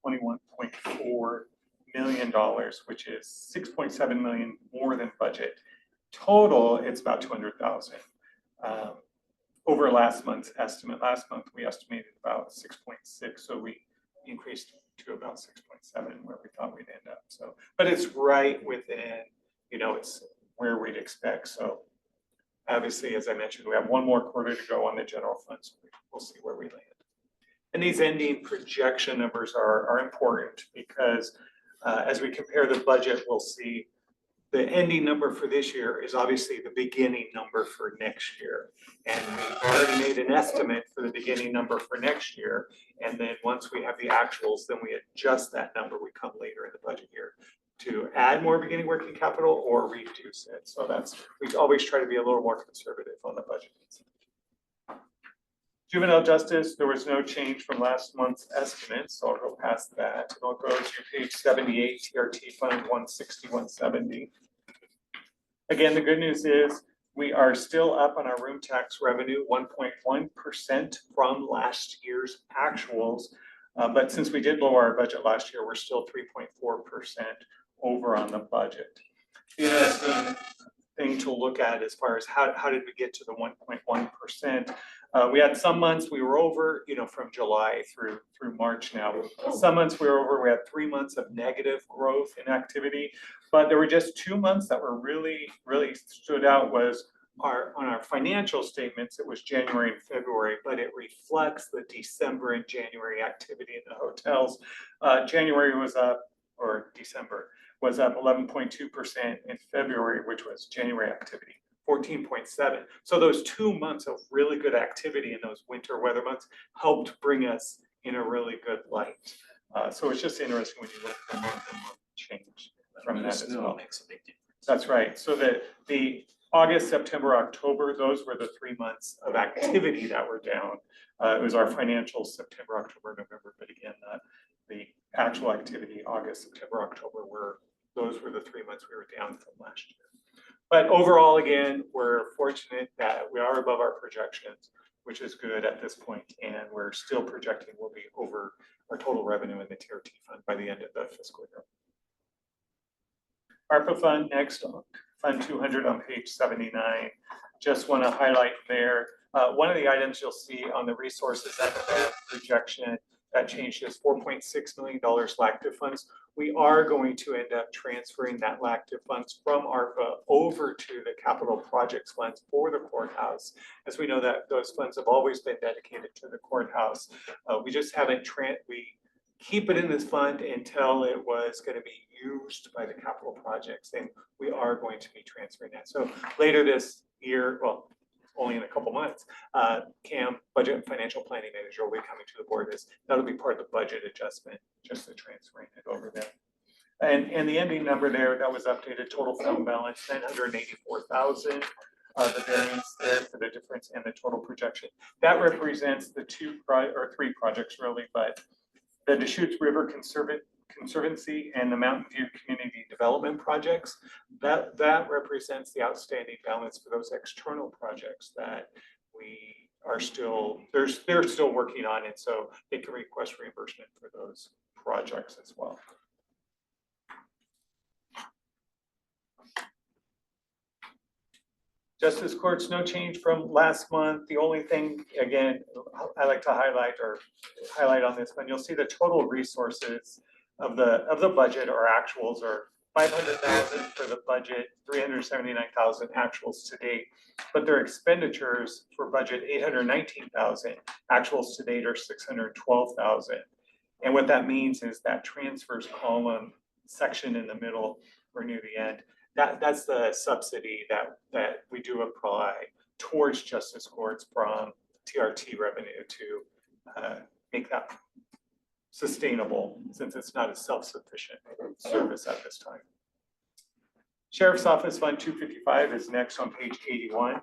the year $21.4 million, which is 6.7 million more than budget. Total, it's about 200,000 over last month's estimate. Last month we estimated about 6.6, so we increased to about 6.7 where we thought we'd end up. So, but it's right within, it's where we'd expect. So obviously, as I mentioned, we have one more quarter to go on the general fund, so we'll see where we land. And these ending projection numbers are important because as we compare the budget, we'll see the ending number for this year is obviously the beginning number for next year. And we already made an estimate for the beginning number for next year. And then once we have the actuals, then we adjust that number. We come later in the budget year to add more beginning working capital or reduce it. So we always try to be a little more conservative on the budget. Juvenile justice, there was no change from last month's estimate, so I'll go past that. I'll go to page 78, TRT Fund 160, 170. Again, the good news is we are still up on our room tax revenue, 1.1% from last year's actuals. But since we did lower our budget last year, we're still 3.4% over on the budget. The interesting thing to look at as far as how did we get to the 1.1%? We had some months we were over, from July through March now. Some months we were over, we had 3 months of negative growth in activity, but there were just 2 months that were really stood out was on our financial statements, it was January and February, but it reflects the December and January activity in the hotels. January was up, or December was up 11.2%, in February, which was January activity, 14.7. So those 2 months of really good activity in those winter weather months helped bring us in a really good light. So it's just interesting when you look at the month-to-month change from that as well. Makes a big difference. That's right. So the August, September, October, those were the 3 months of activity that were down. It was our financial September, October, November, but again, the actual activity, August, September, October, those were the 3 months we were down from last year. But overall, again, we're fortunate that we are above our projections, which is good at this point, and we're still projecting we'll be over our total revenue in the TRT fund by the end of the fiscal year. ARPA fund next, Fund 200 on page 79. Just want to highlight there, one of the items you'll see on the resources at the projection that changed is $4.6 million LACTIV funds. We are going to end up transferring that LACTIV funds from ARPA over to the capital projects funds for the courthouse. As we know that those funds have always been dedicated to the courthouse. We just haven't, we keep it in this fund until it was going to be used by the capital projects, and we are going to be transferring that. So later this year, well, only in a couple months. Cam, Budget and Financial Planning Manager, will be coming to the board. That'll be part of the budget adjustment, just the transferring it over there. And the ending number there, that was updated, total fund balance, 984,000. The variance there for the difference in the total projection. That represents the three projects really, but the Deschutes River Conservancy and the Mountain View Community Development projects. That represents the outstanding balance for those external projects that we are still, they're still working on, and so they can request reimbursement for those projects as well. Justice Courts, no change from last month. The only thing, again, I like to highlight on this one, you'll see the total resources of the budget or actuals are 500,000 for the budget, 379,000 actuals to date. But their expenditures for budget 819,000, actuals to date are 612,000. And what that means is that transfers column section in the middle or near the end, that's the subsidy that we do apply towards justice courts from TRT revenue to make that sustainable, since it's not a self-sufficient service at this time. Sheriff's Office Fund 255 is next on page 81.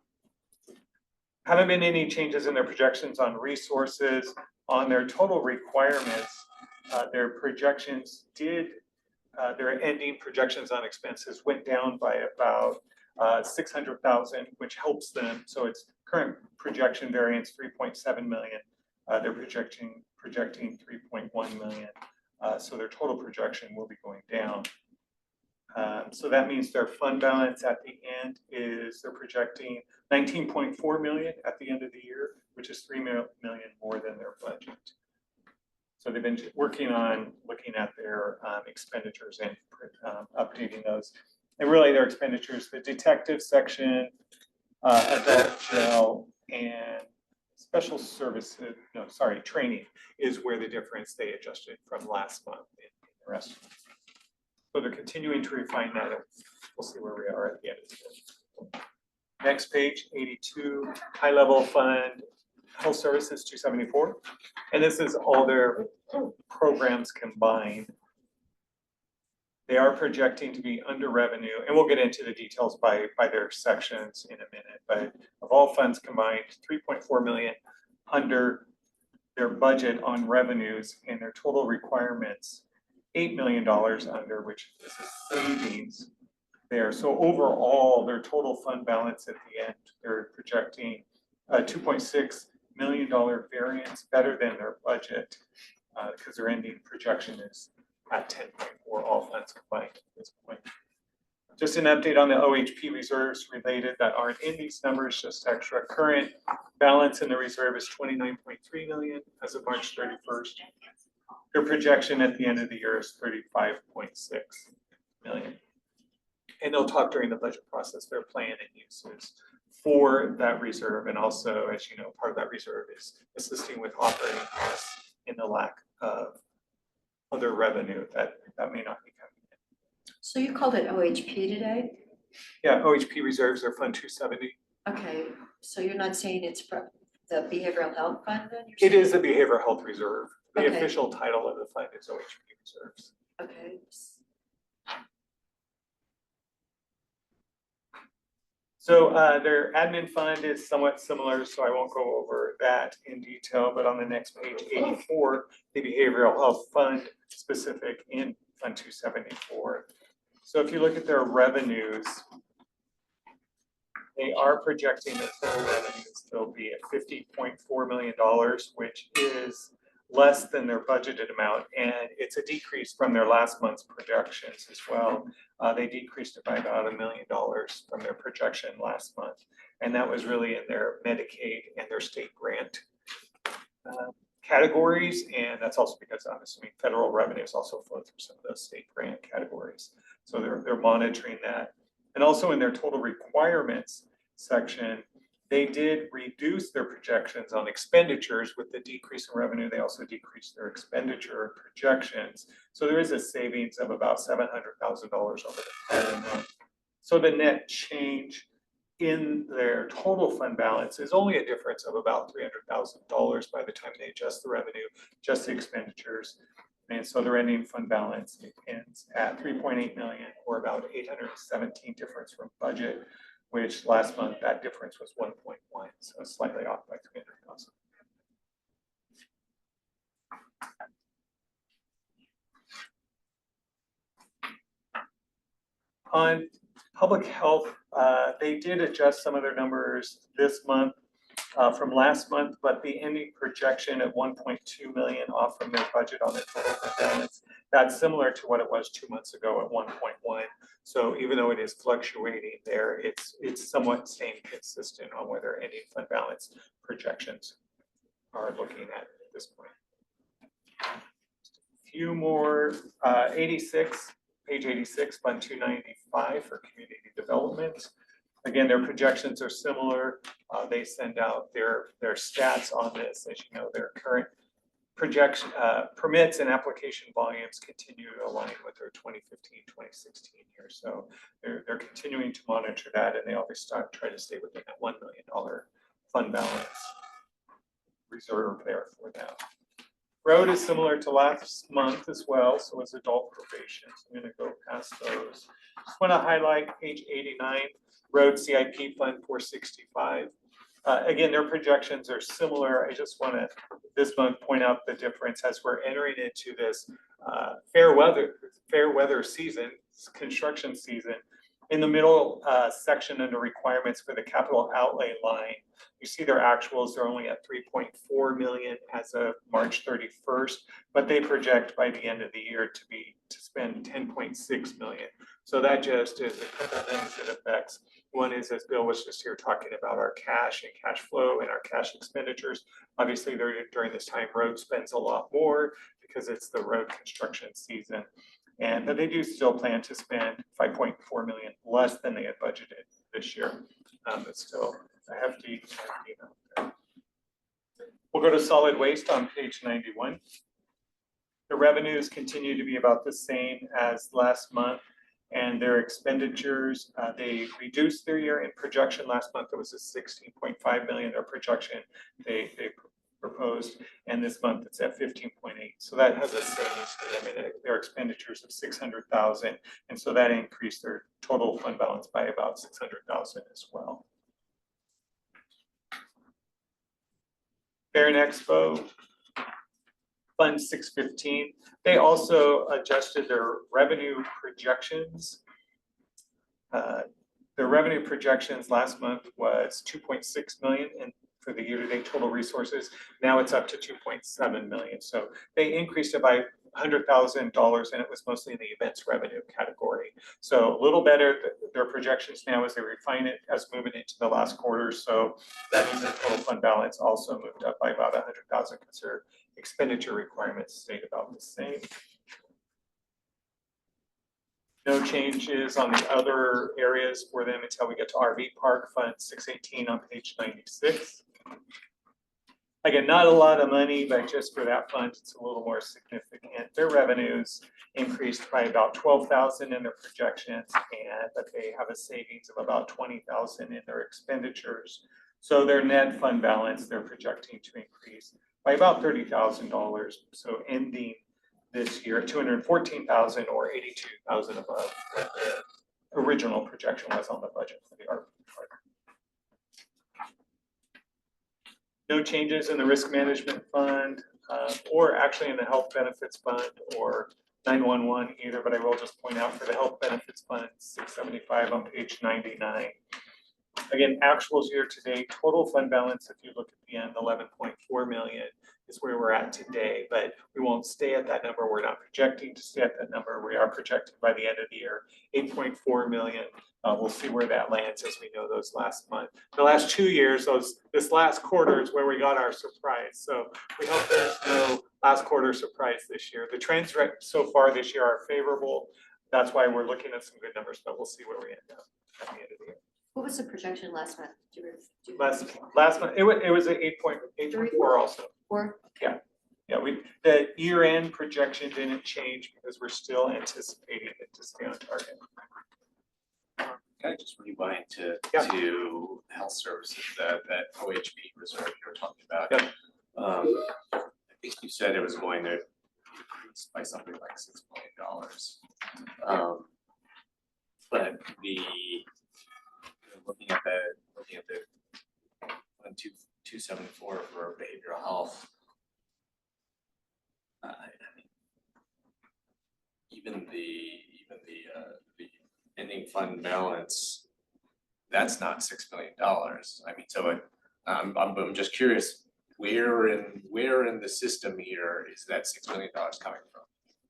Haven't been any changes in their projections on resources. On their total requirements, their projections their ending projections on expenses went down by about 600,000, which helps them. So it's current projection variance 3.7 million. They're projecting 3.1 million. So their total projection will be going down. So that means their fund balance at the end is they're projecting 19.4 million at the end of the year, which is 3 million more than their budget. So they've been working on looking at their expenditures and updating those. And really their expenditures, the detective section, adult jail, and special services, training is where the difference they adjusted from last month in the rest. So they're continuing to refine that. We'll see where we are at the end of the year. Next page, 82, high level fund, health services 274. And this is all their programs combined. They are projecting to be under revenue, and we'll get into the details by their sections in a minute, but of all funds combined, 3.4 million under their budget on revenues, and their total requirements, $8 million under, which is a savings there. So overall, their total fund balance at the end, they're projecting a $2.6 million variance, better than their budget, because their ending projection is at 10.4, all funds combined at this point. Just an update on the OHP reserves related that aren't in these numbers, just extra. Current balance in the reserve is 29.3 million as of March 31st. Their projection at the end of the year is 35.6 million. And they'll talk during the budget process, their plan and uses for that reserve. And also, as you know, part of that reserve is assisting with operating costs in the lack of other revenue that may not be coming in. So you called it OHP today? Yeah, OHP reserves are Fund 270. Okay, so you're not saying it's from the behavioral health fund then? It is a behavioral health reserve. The Okay. official title of the fund is OHP reserves. Okay. So their admin fund is somewhat similar, so I won't go over that in detail, but on the next page, 84, the behavioral health fund specific in Fund 274. So if you look at their revenues, they are projecting that total revenues will be at $50.4 million, which is less than their budgeted amount, and it's a decrease from their last month's projections as well. They decreased it by about $1 million from their projection last month, and that was really in their Medicaid and their state grant categories, and that's also because I'm assuming federal revenues also flow through some of those state grant categories. So they're monitoring that. And also in their total requirements section, they did reduce their projections on expenditures with the decrease in revenue. They also decreased their expenditure projections. So there is a savings of about $700,000 over the prior month. So the net change in their total fund balance is only a difference of about $300,000 by the time they adjust the revenue, just the expenditures. And so their ending fund balance ends at 3.8 million, or about 817 difference from budget, which last month that difference was 1.1, so slightly off by 300,000. On public health, they did adjust some of their numbers this month from last month, but the ending projection at 1.2 million off from their budget on their total fund balance, that's similar to what it was 2 months ago at 1.1. So even though it is fluctuating there, it's somewhat staying consistent on where their ending fund balance projections are looking at this point. A few more, 86. Page 86, Fund 295 for community development. Again, their projections are similar. They send out their stats on this. As you know, their current projection, permits and application volumes continue to align with their 2015, 2016 year. So they're continuing to monitor that, and they always try to stay within that $1 million fund balance reserve there for that. Road is similar to last month as well, so is adult probation. So I'm going to go past those. Just want to highlight page 89, Road CIP Fund 465. Again, their projections are similar. I just want to this month point out the difference as we're entering into this fair weather season, construction season. In the middle section under requirements for the capital outlay line, you see their actuals, they're only at 3.4 million as of March 31st, but they project by the end of the year to spend 10.6 million. So that just is a couple of things that affects. One is, as Bill was just here talking about, our cash and cash flow and our cash expenditures. Obviously, during this time, road spends a lot more because it's the road construction season. But they do still plan to spend 5.4 million less than they had budgeted this year. It's still a hefty amount. We'll go to solid waste on page 91. The revenues continue to be about the same as last month, and their expenditures, they reduced their year-end projection. Last month it was a 16.5 million, their projection they proposed, and this month it's at 15.8. So that has a savings to them in their expenditures of 600,000, and so that increased their total fund balance by about 600,000 as well. Barron Expo, Fund 615, they also adjusted their revenue projections. Their revenue projections last month was 2.6 million, and for the year-to-date total resources, now it's up to 2.7 million. So they increased it by $100,000, and it was mostly in the events revenue category. So a little better, their projections now as they refine it as moving into the last quarter. So that means the total fund balance also moved up by about 100,000 because their expenditure requirements stayed about the same. No changes on the other areas for them until we get to RV Park Fund 618 on page 96. Again, not a lot of money, but just for that fund, it's a little more significant. Their revenues increased by about 12,000 in their projections, but they have a savings of about 20,000 in their expenditures. So their net fund balance, they're projecting to increase by about $30,000. So ending this year at 214,000 or 82,000 above what the original projection was on the budget for the RV Park. No changes in the risk management fund, or actually in the health benefits fund or 911 either, but I will just point out for the health benefits fund 675 on page 99. Again, actuals year to date, total fund balance, if you look at the end, 11.4 million is where we're at today, but we won't stay at that number. We're not projecting to stay at that number. We are projecting by the end of the year, 8.4 million. We'll see where that lands as we know those last month. The last 2 years, this last quarter is where we got our surprise. So we hope there's no last quarter surprise this year. The trends so far this year are favorable. That's why we're looking at some good numbers, but we'll see where we end up at the end of the year. What was the projection last month? Last month, it was an 8.4 also. Or? Yeah, the year-end projection didn't change because we're still anticipating it to stay on target. Can I just rewind Yeah. to health services, that OHP reserve you were talking about? Yeah. I think you said it was going to increase by something like $6 million. But looking at the 274 for behavioral health. I mean, even the ending fund balance, that's not $6 million. I mean, so I'm just curious, where in the system here is that $6 million coming from?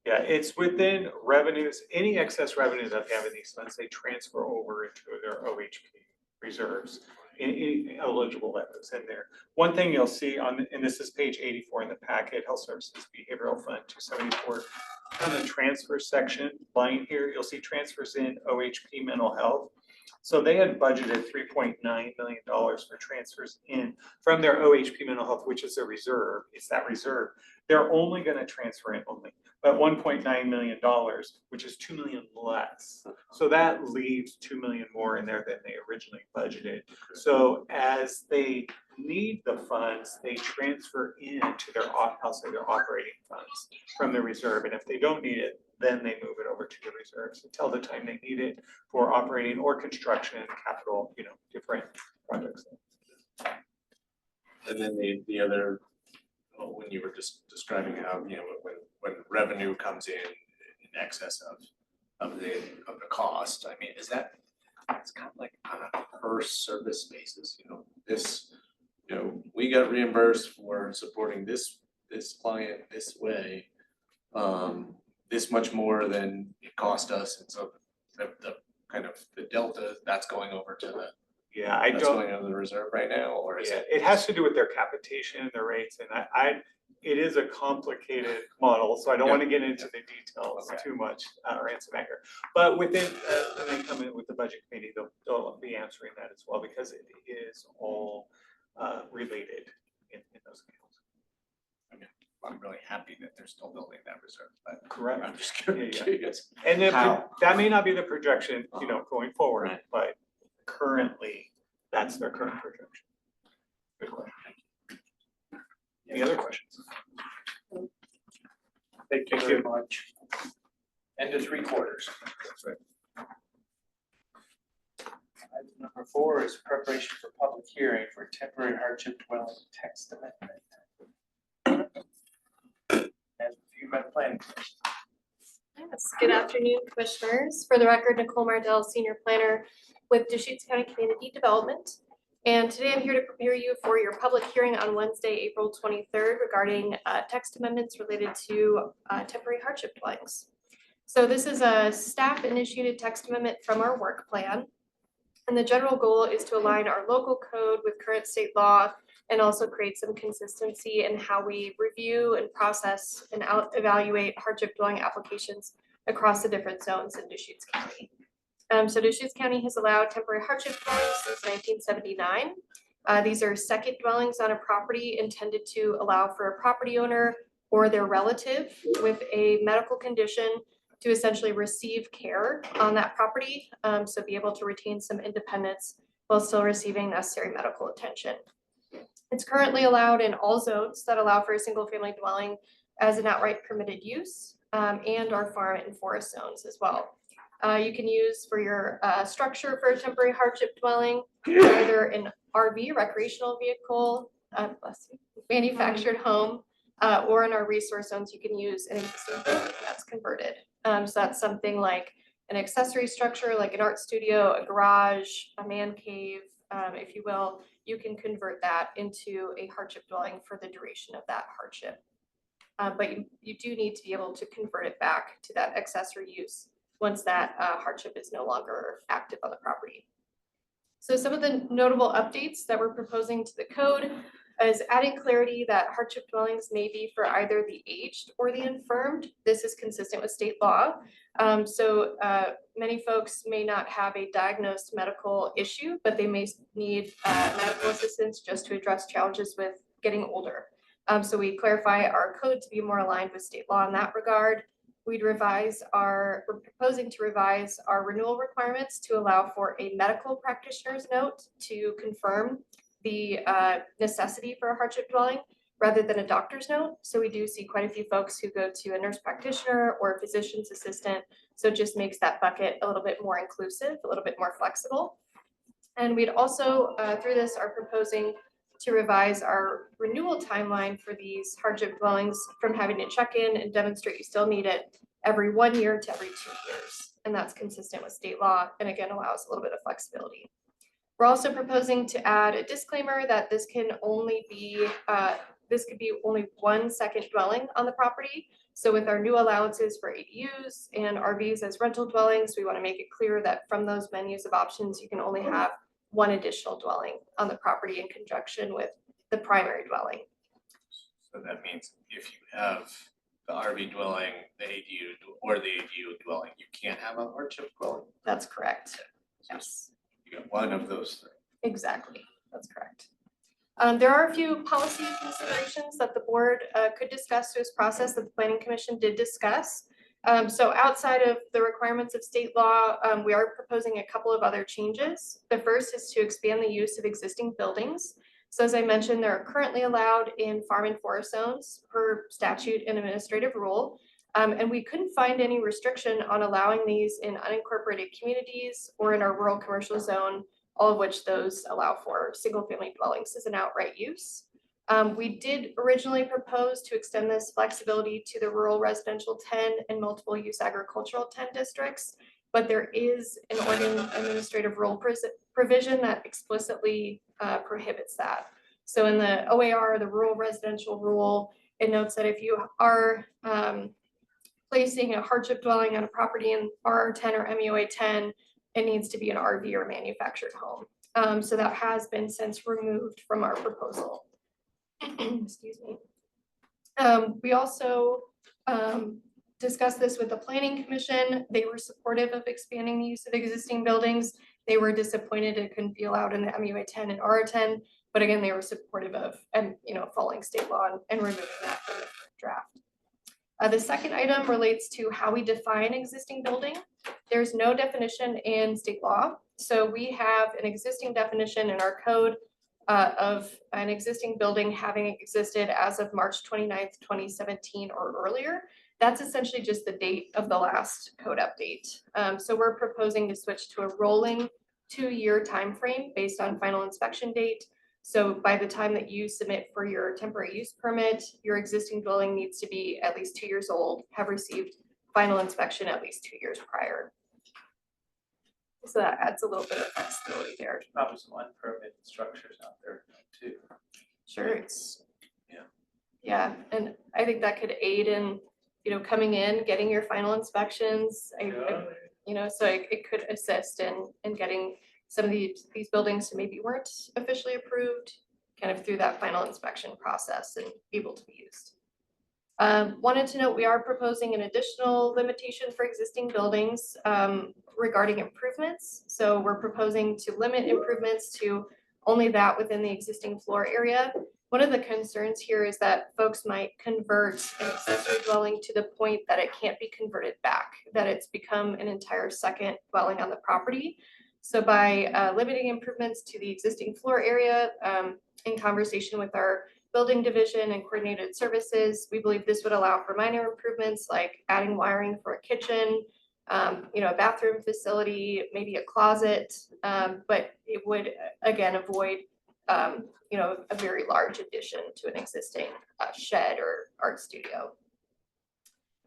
Yeah, it's within revenues, any excess revenue that they have in these funds, they transfer over into their OHP reserves. Any eligible revenues in there. One thing you'll see on, and this is page 84 in the packet, Health Services Behavioral Fund 274. On the transfer section line here, you'll see transfers in OHP Mental Health. So they had budgeted $3.9 million for transfers in from their OHP Mental Health, which is a reserve. It's that reserve. They're only going to transfer in but $1.9 million, which is $2 million less. So that leaves $2 million more in there than they originally budgeted. So as they need the funds, they transfer into their, I'll say their operating funds from the reserve. And if they don't need it, then they move it over to the reserves until the time they need it for operating or construction, capital, different projects. And then the other, when you were just describing how, when revenue comes in excess of the cost, I mean, is that, it's kind of like on a per service basis, we got reimbursed for supporting this client this way, this much more than it cost us, and so the kind of the delta, that's going over to the, Yeah, I that's don't. going over the reserve right now, or is Yeah, it? it has to do with their capitation and their rates, and it is a complicated model, so I don't want to get into the details Okay. too much, or answer that here. But within, when they come in with the budget committee, they'll be answering that as well, because it is all related in those accounts. I'm really happy that they're still building that reserve, but Correct. I'm just Yeah. curious. And then How? that may not be the projection, going forward, Right. but currently, that's their current projection. Good question. Any other questions? Thank you very much. End of 3/4. That's right. Item number 4 is preparation for public hearing for temporary hardship dwelling text amendment. And you've been planning. Yes, good afternoon, commissioners. For the record, Nicole Mardell, Senior Planner with Deschutes County Community Development. And today I'm here to prepare you for your public hearing on Wednesday, April 23rd regarding text amendments related to temporary hardship dwellings. So this is a staff-initiated text amendment from our work plan. And the general goal is to align our local code with current state law and also create some consistency in how we review and process and evaluate hardship dwelling applications across the different zones in Deschutes County. So Deschutes County has allowed temporary hardship dwellings since 1979. These are second dwellings on a property intended to allow for a property owner or their relative with a medical condition to essentially receive care on that property, so be able to retain some independence while still receiving necessary medical attention. It's currently allowed in all zones that allow for a single family dwelling as an outright permitted use, and our farm and forest zones as well. You can use for your structure for a temporary hardship dwelling, either an RV, recreational vehicle, manufactured home, or in our resource zones, you can use an existing building that's converted. So that's something like an accessory structure, like an art studio, a garage, a man cave, if you will. You can convert that into a hardship dwelling for the duration of that hardship. But you do need to be able to convert it back to that accessory use once that hardship is no longer active on the property. So some of the notable updates that we're proposing to the code is adding clarity that hardship dwellings may be for either the aged or the infirmed. This is consistent with state law. So many folks may not have a diagnosed medical issue, but they may need medical assistance just to address challenges with getting older. So we clarify our code to be more aligned with state law in that regard. we're proposing to revise our renewal requirements to allow for a medical practitioner's note to confirm the necessity for a hardship dwelling rather than a doctor's note. So we do see quite a few folks who go to a nurse practitioner or a physician's assistant. So it just makes that bucket a little bit more inclusive, a little bit more flexible. And we'd also, through this, are proposing to revise our renewal timeline for these hardship dwellings from having to check in and demonstrate you still need it every 1 year to every 2 years. And that's consistent with state law and again allows a little bit of flexibility. We're also proposing to add a disclaimer that this can only be, this could be only 1 second dwelling on the property. So with our new allowances for ADUs and RVs as rental dwellings, we want to make it clear that from those menus of options, you can only have 1 additional dwelling on the property in conjunction with the primary dwelling. So that means if you have the RV dwelling, the ADU, or the ADU dwelling, you can't have a hardship dwelling? That's correct. Yes, You got one of those three. exactly. That's correct. There are a few policy considerations that the board could discuss through this process that the Planning Commission did discuss. So outside of the requirements of state law, we are proposing a couple of other changes. The first is to expand the use of existing buildings. So as I mentioned, they're currently allowed in farm and forest zones per statute and administrative rule. And we couldn't find any restriction on allowing these in unincorporated communities or in our rural commercial zone, all of which those allow for single-family dwellings as an outright use. We did originally propose to extend this flexibility to the rural residential 10 and multiple use agricultural 10 districts, but there is an Oregon administrative rule provision that explicitly prohibits that. So in the OAR, the rural residential rule, it notes that if you are placing a hardship dwelling on a property in RR10 or MUA 10, it needs to be an RV or manufactured home. So that has been since removed from our proposal. Excuse me. We also discussed this with the Planning Commission. They were supportive of expanding the use of existing buildings. They were disappointed it couldn't be allowed in the MUA 10 and RR10, but again, they were supportive of following state law and removing that from the draft. The second item relates to how we define existing building. There's no definition in state law. So we have an existing definition in our code of an existing building having existed as of March 29th, 2017 or earlier. That's essentially just the date of the last code update. So we're proposing to switch to a rolling 2-year timeframe based on final inspection date. So by the time that you submit for your temporary use permit, your existing dwelling needs to be at least 2 years old, have received final inspection at least 2 years prior. So that adds a little bit of flexibility there. There's probably some unpermitted structures out there too. Sure. Yeah, and I think that could aid in, coming in, getting your final inspections. So it could assist in getting some of these buildings who maybe weren't officially approved, kind of through that final inspection process and able to be used. Wanted to note we are proposing an additional limitation for existing buildings regarding improvements. So we're proposing to limit improvements to only that within the existing floor area. One of the concerns here is that folks might convert an accessory dwelling to the point that it can't be converted back, that it's become an entire second dwelling on the property. So by limiting improvements to the existing floor area, in conversation with our building division and coordinated services, we believe this would allow for minor improvements like adding wiring for a kitchen, a bathroom facility, maybe a closet, but it would again avoid a very large addition to an existing shed or art studio.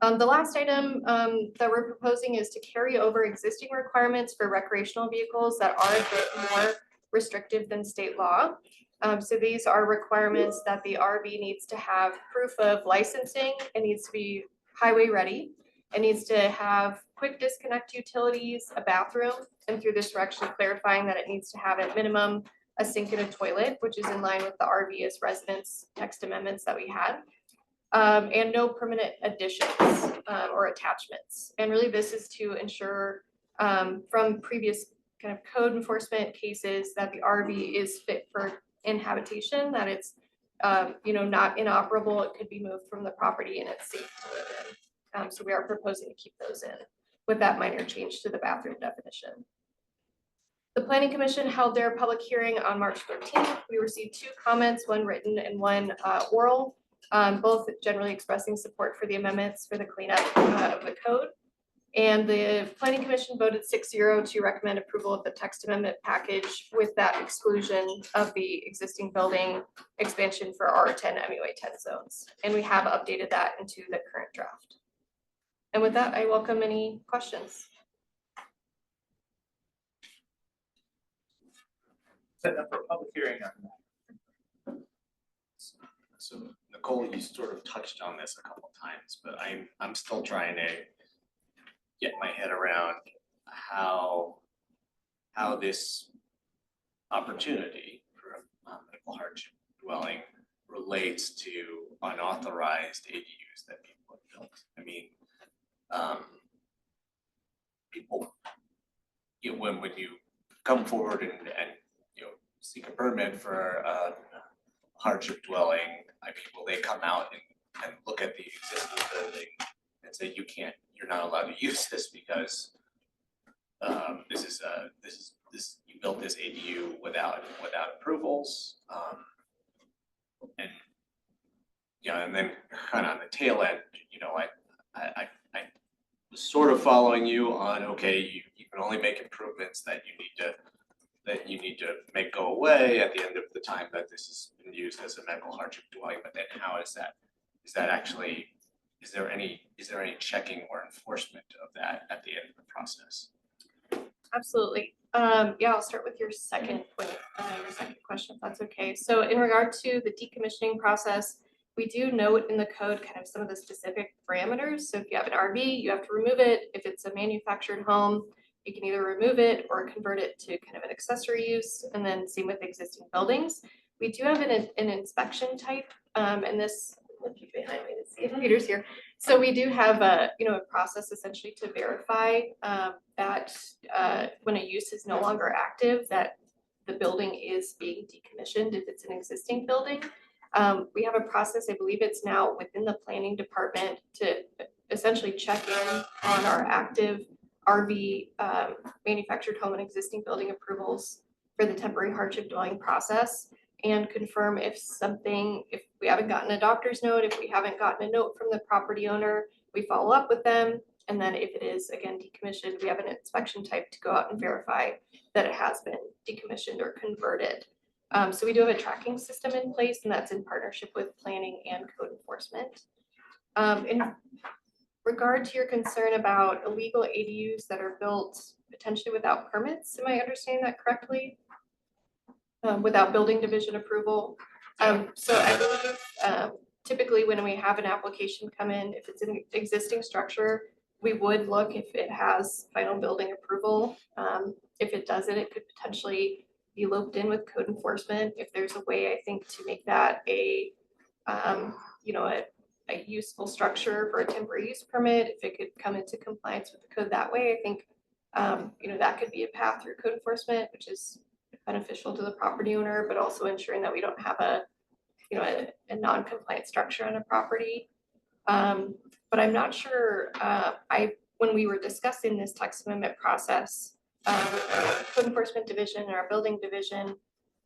The last item that we're proposing is to carry over existing requirements for recreational vehicles that are a bit more restrictive than state law. So these are requirements that the RV needs to have proof of licensing. It needs to be highway ready. It needs to have quick disconnect utilities, a bathroom, and through this we're actually clarifying that it needs to have at minimum a sink and a toilet, which is in line with the RV as residence text amendments that we had. And no permanent additions or attachments. And really this is to ensure from previous kind of code enforcement cases that the RV is fit for inhabitation, that it's not inoperable, it could be moved from the property and it's safe to live in. So we are proposing to keep those in with that minor change to the bathroom definition. The Planning Commission held their public hearing on March 13th. We received 2 comments, one written and one oral, both generally expressing support for the amendments for the cleanup of the code. And the Planning Commission voted 6-0 to recommend approval of the text amendment package with that exclusion of the existing building expansion for R10 MUA 10 zones. And we have updated that into the current draft. And with that, I welcome any questions. Setting up for a public hearing on that. So Nicole, you sort of touched on this a couple times, but I'm still trying to get my head around how this opportunity for medical hardship dwelling relates to unauthorized ADUs that people have built. I mean, people, when you come forward and seek a permit for a hardship dwelling, people, they come out and look at the existing building and say, you're not allowed to use this because you built this ADU without approvals. And then kind of on the tail end, I was sort of following you on, okay, you can only make improvements that you need to make go away at the end of the time that this has been used as a medical hardship dwelling. But then how is that actually, is there any checking or enforcement of that at the end of the process? Absolutely. Yeah, I'll start with your second point, your second question, if that's okay. So in regard to the decommissioning process, we do note in the code kind of some of the specific parameters. So if you have an RV, you have to remove it. If it's a manufactured home, you can either remove it or convert it to kind of an accessory use, and then same with existing buildings. We do have an inspection type, and this, look behind me to see if Peter's here. So we do have a process essentially to verify that when a use is no longer active, that the building is being decommissioned if it's an existing building. We have a process, I believe it's now within the planning department, to essentially check in on our active RV manufactured home and existing building approvals for the temporary hardship dwelling process, and confirm if we haven't gotten a doctor's note, if we haven't gotten a note from the property owner, we follow up with them. And then if it is again decommissioned, we have an inspection type to go out and verify that it has been decommissioned or converted. So we do have a tracking system in place, and that's in partnership with planning and code enforcement. In regard to your concern about illegal ADUs that are built potentially without permits, am I understanding that correctly? Without building division approval. So I believe typically when we have an application come in, if it's an existing structure, we would look if it has final building approval. If it doesn't, it could potentially be looped in with code enforcement. If there's a way, I think, to make that a useful structure for a temporary use permit, if it could come into compliance with the code that way, I think that could be a path through code enforcement, which is beneficial to the property owner, but also ensuring that we don't have a non-compliant structure on a property. But I'm not sure, when we were discussing this text amendment process, with our code enforcement division and our building division,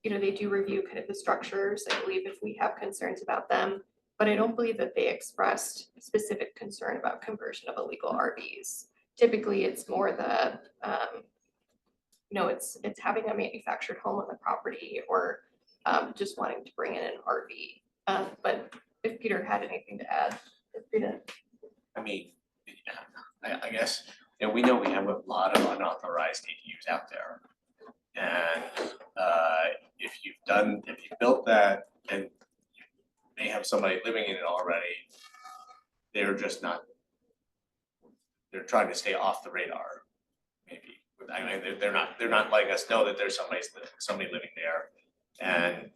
they do review kind of the structures, I believe, if we have concerns about them, but I don't believe that they expressed specific concern about conversion of illegal RVs. Typically, it's more the, it's having a manufactured home on the property, or just wanting to bring in an RV. But if Peter had anything to add, feel free to. I mean, I guess, we know we have a lot of unauthorized ADUs out there. And if you built that and you may have somebody living in it already, they're trying to stay off the radar, maybe. I mean, they're not letting us know that there's somebody living there. And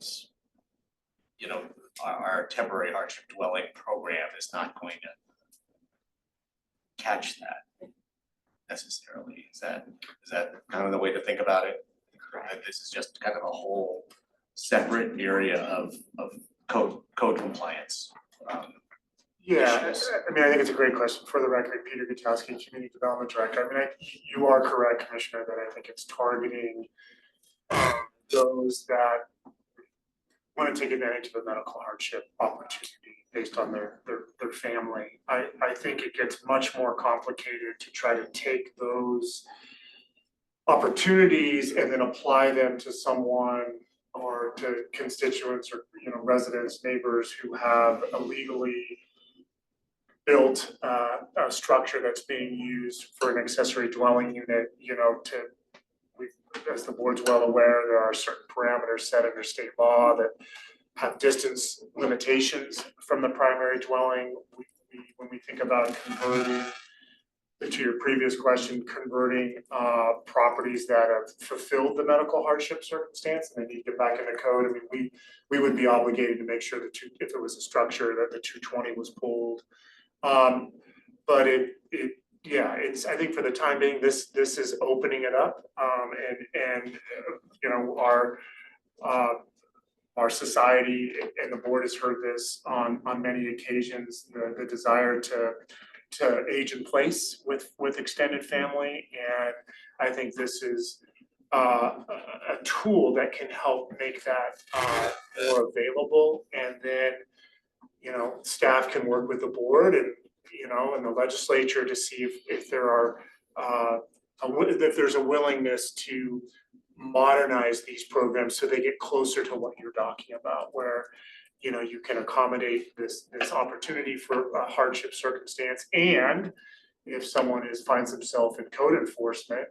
our temporary hardship dwelling program is not going to catch that necessarily. Is that kind of the way to think about it? That this is just kind of a whole separate area of code compliance. Yeah, issues? I mean, I think it's a great question. For the record, Peter Gutowski, Community Development Director. I mean, you are correct, Commissioner, that I think it's targeting those that want to take advantage of a medical hardship opportunity based on their family. I think it gets much more complicated to try to take those opportunities and then apply them to someone or to constituents or, residents, neighbors who have a legally built a structure that's being used for an accessory dwelling unit, as the board's well aware, there are certain parameters set under state law that have distance limitations from the primary dwelling. When we think about converting, to your previous question, converting properties that have fulfilled the medical hardship circumstance and they need to get back in the code, I mean, we would be obligated to make sure that if it was a structure that the 220 was pulled. But I think for the time being, this is opening it up, and our society and the board has heard this on many occasions, the desire to age in place with extended family, and I think this is a tool that can help make that more available, and then staff can work with the board and the legislature to see if there are if there's a willingness to modernize these programs so they get closer to what you're talking about, where you can accommodate this opportunity for a hardship circumstance, and if someone finds themselves in code enforcement,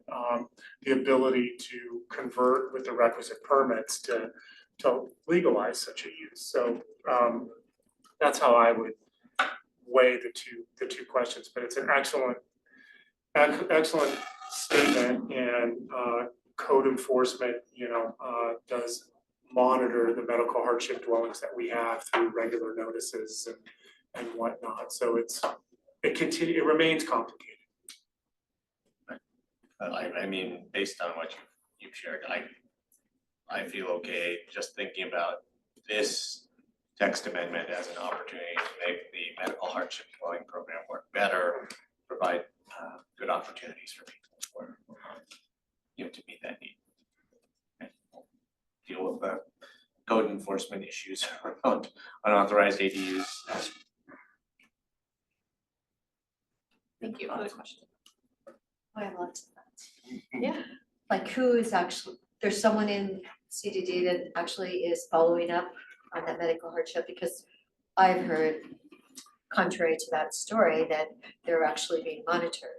the ability to convert with the requisite permits to legalize such a use. So that's how I would weigh the two questions, but it's an excellent statement, and code enforcement, does monitor the medical hardship dwellings that we have through regular notices and whatnot. So it remains complicated. I mean, based on what you've shared, I feel okay just thinking about this text amendment as an opportunity to make the medical hardship dwelling program work better, provide good opportunities for people to meet that need. And deal with the code enforcement issues around unauthorized ADUs. Thank you for the question. I have lots of that. Yeah. Like who is actually, there's someone in CDD that actually is following up on that medical hardship, because I've heard, contrary to that story, that they're actually being monitored.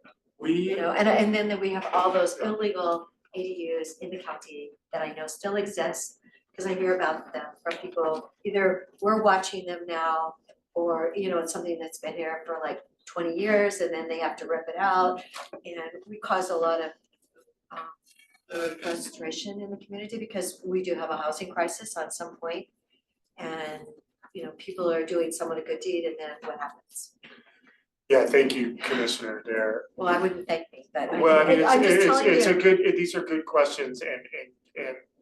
And then we have all those illegal ADUs in the county that I know still exist, because I hear about them from people, either we're watching them now, or, it's something that's been here for like 20 years and then they have to rip it out. And we cause a lot of frustration in the community, because we do have a housing crisis on some point. And, people are doing someone a good deed, and then what happens? Yeah, thank you, Commissioner Dare. Well, I wouldn't thank me, but Well, I mean, I'm just telling it's a you. good, these are good questions, and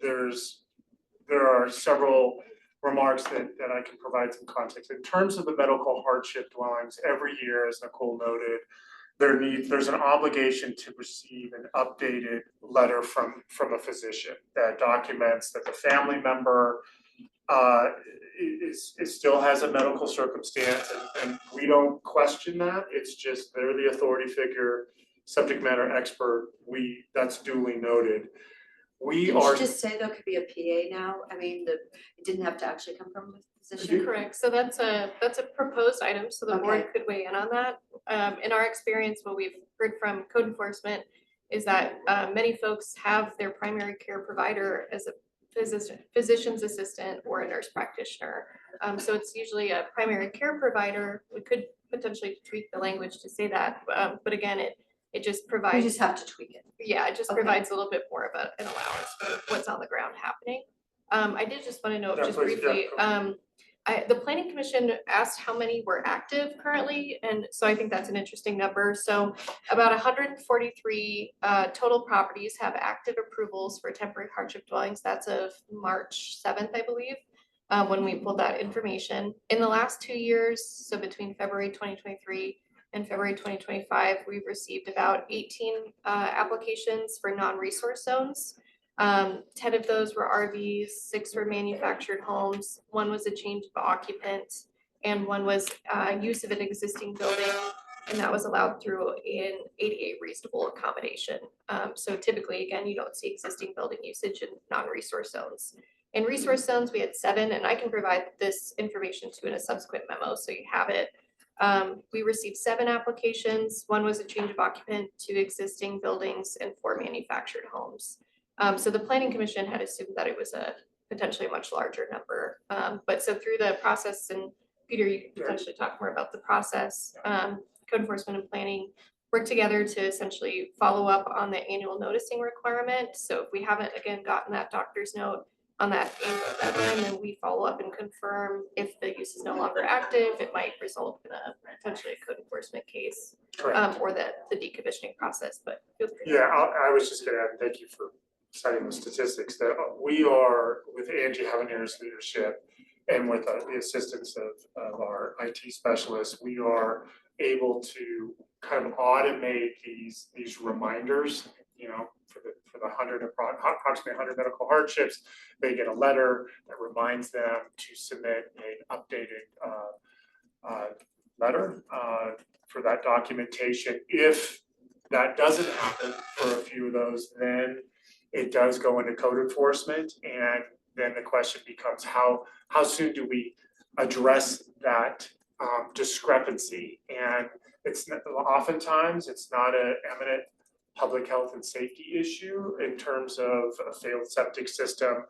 there are several remarks that I can provide some context. In terms of the medical hardship dwellings, every year, as Nicole noted, there's an obligation to receive an updated letter from a physician that documents that the family member still has a medical circumstance, and we don't question that. It's just they're the authority figure, subject matter expert. That's duly noted. Did you just say there could be a PA now? I mean, it didn't have to actually come from a physician? Correct, so that's a proposed item, so the board could weigh in on that. In our experience, what we've heard from code enforcement is that many folks have their primary care provider as a physician's assistant or a nurse practitioner. So it's usually a primary care provider. We could potentially tweak the language to say that, but again, it just provides. We just have to tweak it. Yeah, it just provides a little bit more of an allowance for what's on the ground happening. I did just want to note just briefly, the planning commission asked how many were active currently, and so I think that's an interesting number. So about 143 total properties have active approvals for temporary hardship dwellings. That's of March 7th, I believe. when we pulled that information. In the last 2 years, so between February 2023 and February 2025, we've received about 18 applications for non-resource zones. 10 of those were RVs, 6 were manufactured homes, 1 was a change of occupant, and 1 was use of an existing building, and that was allowed through an ADA reasonable accommodation. So typically, again, you don't see existing building usage in non-resource zones. In resource zones, we had 7, and I can provide this information to in a subsequent memo, so you have it. We received 7 applications. 1 was a change of occupant, 2 existing buildings, and 4 manufactured homes. So the planning commission had assumed that it was a potentially much larger number. But so through the process, and Peter, you can potentially talk more about the process, code enforcement and planning work together to essentially follow up on the annual noticing requirement. So if we haven't, again, gotten that doctor's note on that annual deadline, then we follow up and confirm if the use is no longer active, it might result in a potentially a code enforcement case, Correct. or the decommissioning process, but feel free. Yeah, I was just gonna add, thank you for citing the statistics, that we are, with Angie Havanier's leadership and with the assistance of our IT specialists, we are able to kind of automate these reminders, you know, for the approximately 100 medical hardships. They get a letter that reminds them to submit an updated letter for that documentation. If that doesn't happen for a few of those, then it does go into code enforcement, and then the question becomes how soon do we address that discrepancy? And oftentimes it's not an eminent public health and safety issue in terms of a failed septic system,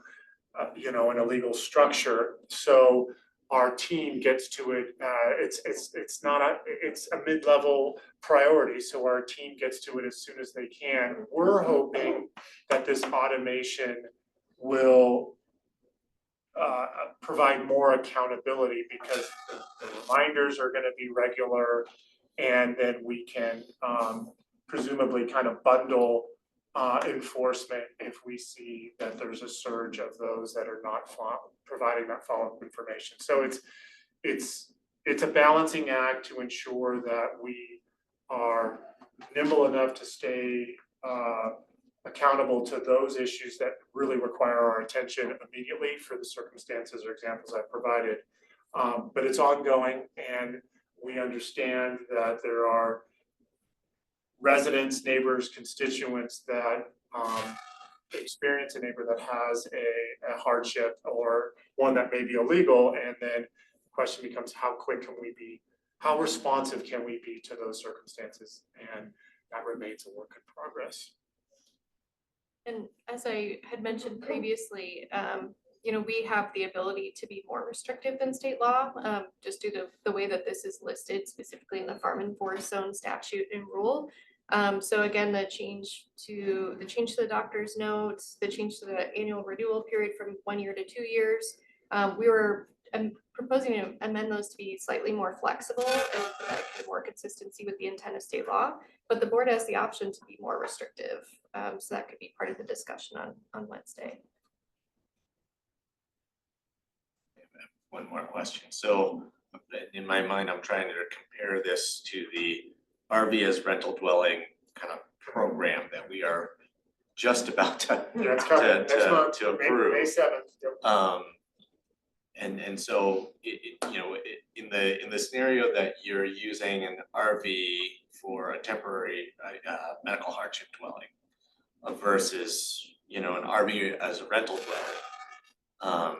you know, an illegal structure. So our team gets to it. It's a mid-level priority. So our team gets to it as soon as they can. We're hoping that this automation will provide more accountability, because the reminders are going to be regular, and then we can presumably kind of bundle enforcement if we see that there's a surge of those that are not providing that follow-up information. So it's a balancing act to ensure that we are nimble enough to stay accountable to those issues that really require our attention immediately for the circumstances or examples I've provided. But it's ongoing, and we understand that there are residents, neighbors, constituents that experience a neighbor that has a hardship or one that may be illegal, and then the question becomes how responsive can we be to those circumstances, and that remains a work in progress. And as I had mentioned previously, you know, we have the ability to be more restrictive than state law, just due to the way that this is listed specifically in the farm and forest zone statute and rule. So again, the change to the doctor's notes, the change to the annual renewal period from 1 year to 2 years, we were proposing to amend those to be slightly more flexible and provide more consistency with the intent of state law. But the board has the option to be more restrictive, so that could be part of the discussion on Wednesday. One more question. So in my mind, I'm trying to compare this to the RV as rental dwelling kind of program that we are just about to approve. May 7th. And so in the scenario that you're using an RV for a temporary medical hardship dwelling versus an RV as a rental dwelling.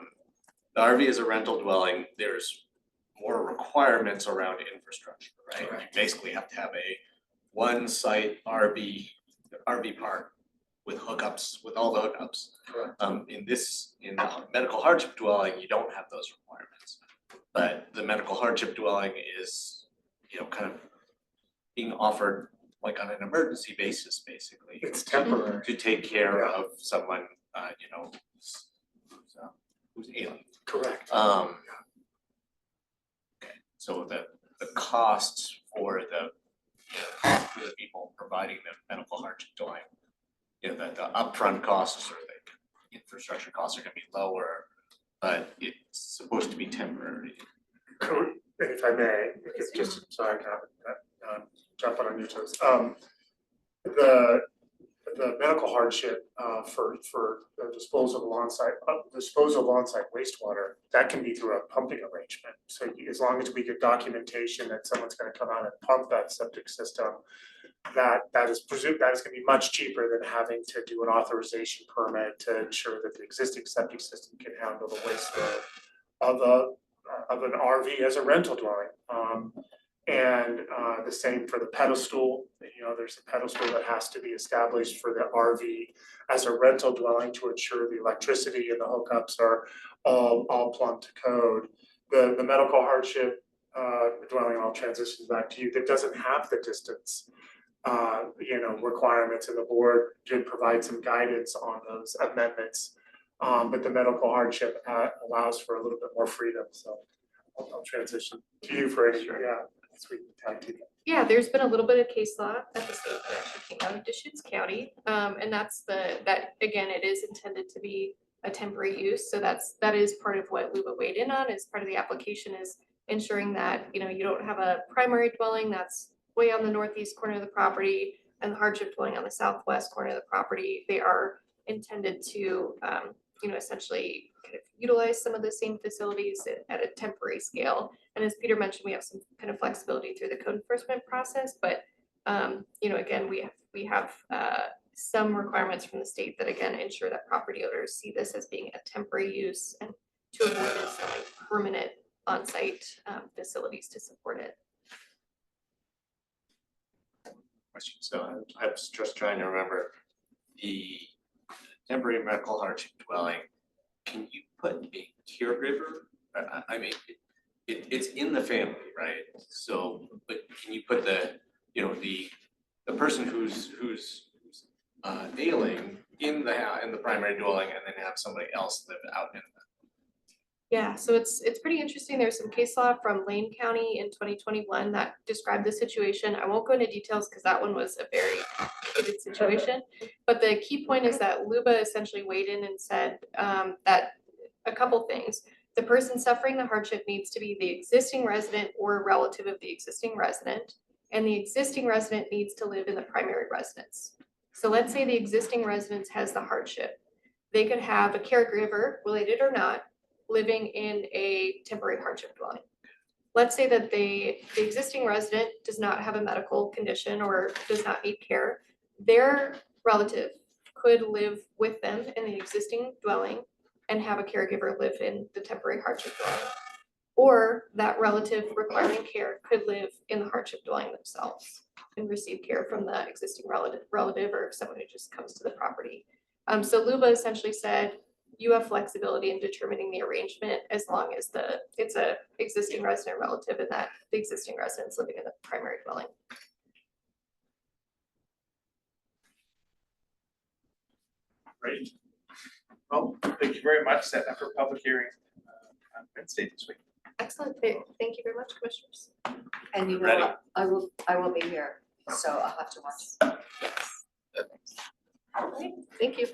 The RV as a rental dwelling, there's more requirements around infrastructure, right? You basically have to have a one site RV park with hookups, with all the hookups. Correct. In the medical hardship dwelling, you don't have those requirements. But the medical hardship dwelling is, kind of being offered like on an emergency basis, basically. It's temporary. To take care of someone, who's ailing. Correct. Okay, so the costs for the people providing the medical hardship dwelling, the upfront costs or the infrastructure costs are gonna be lower but it's supposed to be temporary. If I may, just so I can jump on your toes. The medical hardship for the disposal of on-site wastewater, that can be through a pumping arrangement. So as long as we get documentation that someone's gonna come out and pump that septic system, that is presumed, that is gonna be much cheaper than having to do an authorization permit to ensure that the existing septic system can handle the wastewater of an RV as a rental dwelling. And the same for the pedestal, there's a pedestal that has to be established for the RV as a rental dwelling to ensure the electricity and the hookups are all plumbed to code. The medical hardship dwelling, I'll transition back to you, that doesn't have the distance requirements, and the board did provide some guidance on those amendments. But the medical hardship allows for a little bit more freedom, so I'll transition to you for any, sweet tag team. Yeah, there's been a little bit of case law at the state that actually came out of Deschutes County. And that's that again, it is intended to be a temporary use. So that is part of what LUBA weighed in on, as part of the application, is ensuring that, you don't have a primary dwelling that's way on the northeast corner of the property and the hardship dwelling on the southwest corner of the property. They are intended to, essentially kind of utilize some of the same facilities at a temporary scale. And as Peter mentioned, we have some kind of flexibility through the code enforcement process, but again, we have some requirements from the state that again ensure that property owners see this as being a temporary use and to avoid installing permanent on-site facilities to support it. Question, so I was just trying to remember the temporary medical hardship dwelling. Can you put a caregiver? I mean, it's in the family, right? So, but can you put the person who's ailing in the primary dwelling and then have somebody else live out in that? Yeah, so it's pretty interesting. There's some case law from Lane County in 2021 that described the situation. I won't go into details because that one was a very complicated situation. But the key point is that LUBA essentially weighed in and said that a couple things. The person suffering the hardship needs to be the existing resident or a relative of the existing resident, and the existing resident needs to live in the primary residence. So let's say the existing residence has the hardship. They could have a caregiver, related or not, living in a temporary hardship dwelling. Let's say that the existing resident does not have a medical condition or does not need care. Their relative could live with them in the existing dwelling and have a caregiver live in the temporary hardship dwelling. Or that relative requiring care could live in the hardship dwelling themselves and receive care from the existing relative or someone who just comes to the property. So LUBA essentially said, you have flexibility in determining the arrangement as long as it's a existing resident relative and that the existing resident's living in the primary dwelling. Great. Well, thank you very much. Set up for public hearing on Wednesday this week. Excellent. Thank you very much, commissioners. And you know Ready? what? I will be here, so I'll have to watch. Yes. All right, thank you.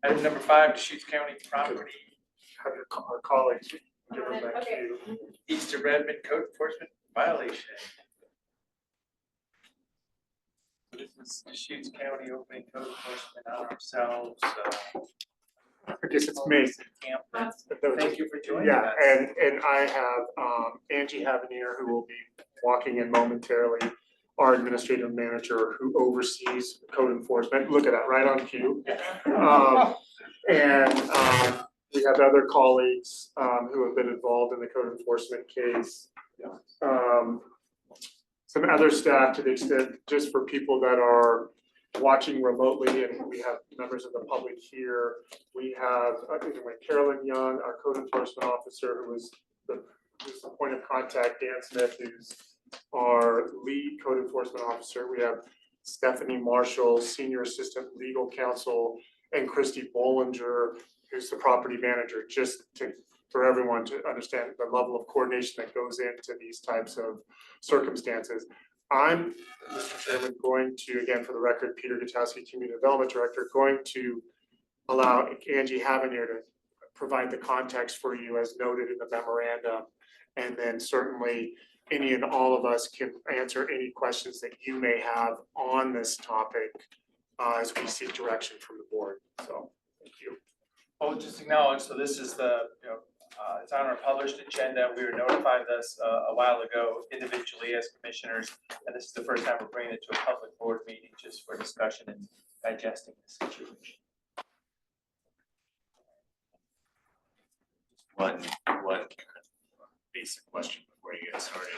Item number 5, Deschutes County property, Have our colleagues give them back to Okay. you. East of Redmond code enforcement violation. This is Deschutes County opening code enforcement on ourselves. I guess it's me. Camp. Thank you for joining Yeah, us. and I have Angie Havenier, who will be walking in momentarily, our administrative manager who oversees code enforcement. Look at that, right on cue. And we have other colleagues who have been involved in the code enforcement case. Some other staff, to the extent, just for people that are watching remotely, and we have members of the public here. We have Carolyn Young, our code enforcement officer, who's the point of contact. Dan Smith, who's our lead code enforcement officer. We have Stephanie Marshall, senior assistant legal counsel, and Christy Bollinger, who's the property manager, just for everyone to understand the level of coordination that goes into these types of circumstances. I'm, Mr. Chairman, going to, again, for the record, Peter Gutowski, Community Development Director, going to allow Angie Havenier to provide the context for you as noted in the memorandum. And then certainly any and all of us can answer any questions that you may have on this topic as we seek direction from the board. So, thank you. Oh, just acknowledge, so this is the, it's on our published agenda. We were notified of this a while ago individually as commissioners. And this is the first time we're bringing it to a public board meeting just for discussion and digesting the situation. One basic question before you get started.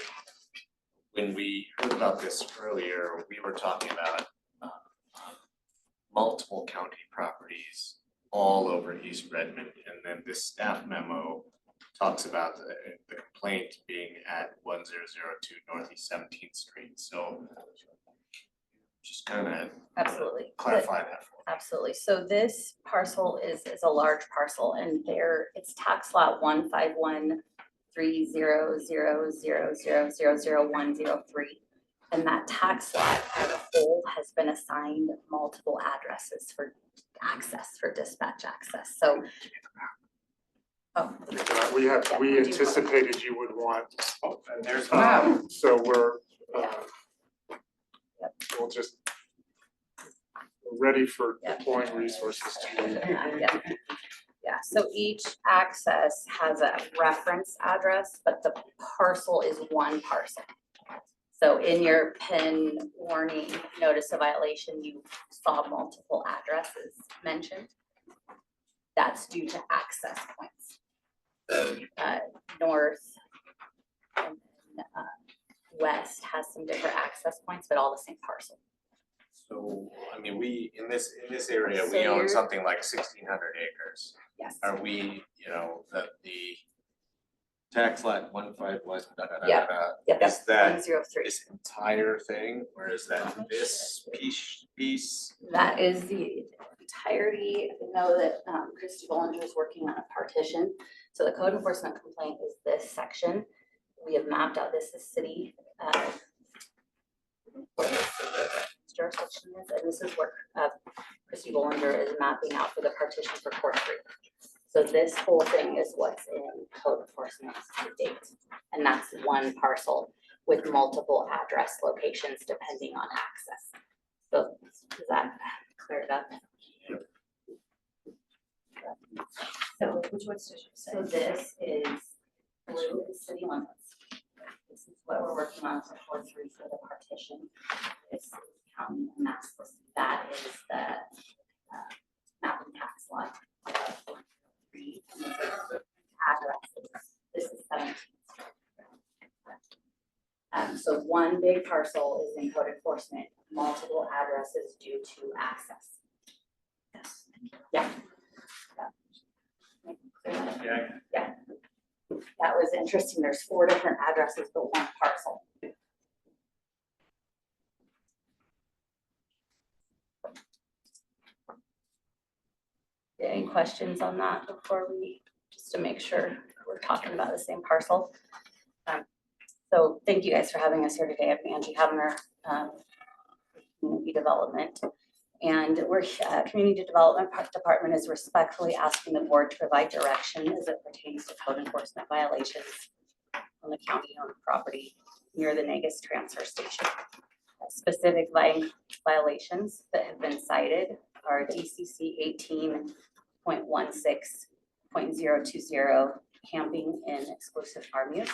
When we heard about this earlier, we were talking about multiple county properties all over East Redmond, and then this staff memo talks about the complaint being at 1002 Northeast 17th Street. So just kind of Absolutely. clarify that for me. Absolutely. So this parcel is a large parcel, and it's tax lot 1513000000103. And that tax lot as a whole has been assigned multiple addresses for access, for dispatch access. So We anticipated you would want, And there's. so we're, we'll just, we're ready for deploying resources to you. Yeah, so each access has a reference address, but the parcel is one parcel. So in your PIN warning notice of violation, you saw multiple addresses mentioned. That's due to access points. North and west has some different access points, but all the same parcel. So, I mean, we, in this area, So we own you're- something like 1,600 acres. Yes. Are we, the tax lot 151, da, da, da, Yeah. da, da, Yep, is that 103. this entire thing, or is that this piece? That is the entirety. I know that Christy Bollinger is working on a partition. So the code enforcement complaint is this section. We have mapped out this is city jurisdiction is, and this is where Christy Bollinger is mapping out for the partition for Court Street. So this whole thing is what's in code enforcement to date. And that's one parcel with multiple address locations depending on access. So does that clear it up? So which ones did you say? So this is blue is city limits. This is what we're working on for 4-3 for the partition. This is county and that is the map and tax lot. Addresses. This is 17th. So one big parcel is in code enforcement, multiple addresses due to access. Yes. Yeah. Yeah. That was interesting. There's 4 different addresses, but one parcel. Any questions on that before we, just to make sure we're talking about the same parcel? So thank you guys for having us here today. I'm Angie Havner, Community Development. And we're, Community Development Department is respectfully asking the board to provide direction as it pertains to code enforcement violations on the county-owned property near the Negus transfer station. Specific violations that have been cited are DCC 18.16.020 camping in exclusive farm use,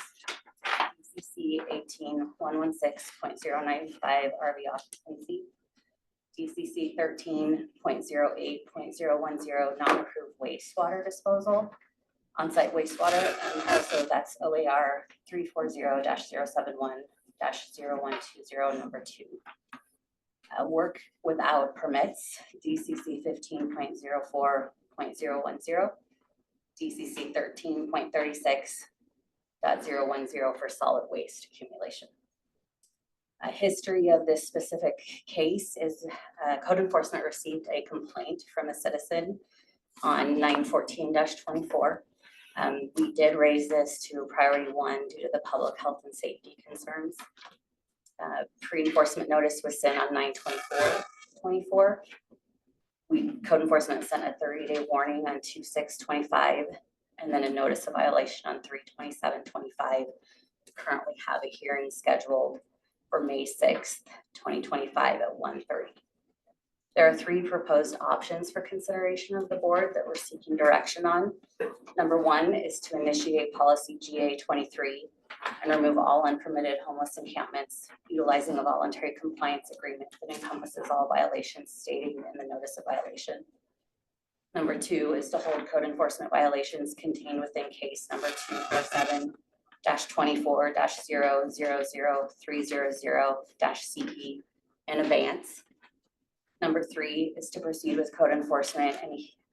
DCC 18.116.095 RV occupancy, DCC 13.08.010 non-approved wastewater disposal, on-site wastewater, and also that's OAR 340-071-0120 number 2. Work without permits, DCC 15.04.010, DCC 13.36.010 for solid waste accumulation. A history of this specific case is code enforcement received a complaint from a citizen on 914-24. We did raise this to priority 1 due to the public health and safety concerns. Pre-enforcement notice was sent on 9/24/24. Code enforcement sent a 30-day warning on 2/6/25, and then a notice of violation on 3/27/25. We currently have a hearing scheduled for May 6th, 2025 at 1:30. There are 3 proposed options for consideration of the board that we're seeking direction on. Number 1 is to initiate policy GA23 and remove all unpermitted homeless encampments, utilizing a voluntary compliance agreement that encompasses all violations stated in the notice of violation. Number 2 is to hold code enforcement violations contained within case number 247-24-000300-CE in abeyance. Number 3 is to proceed with code enforcement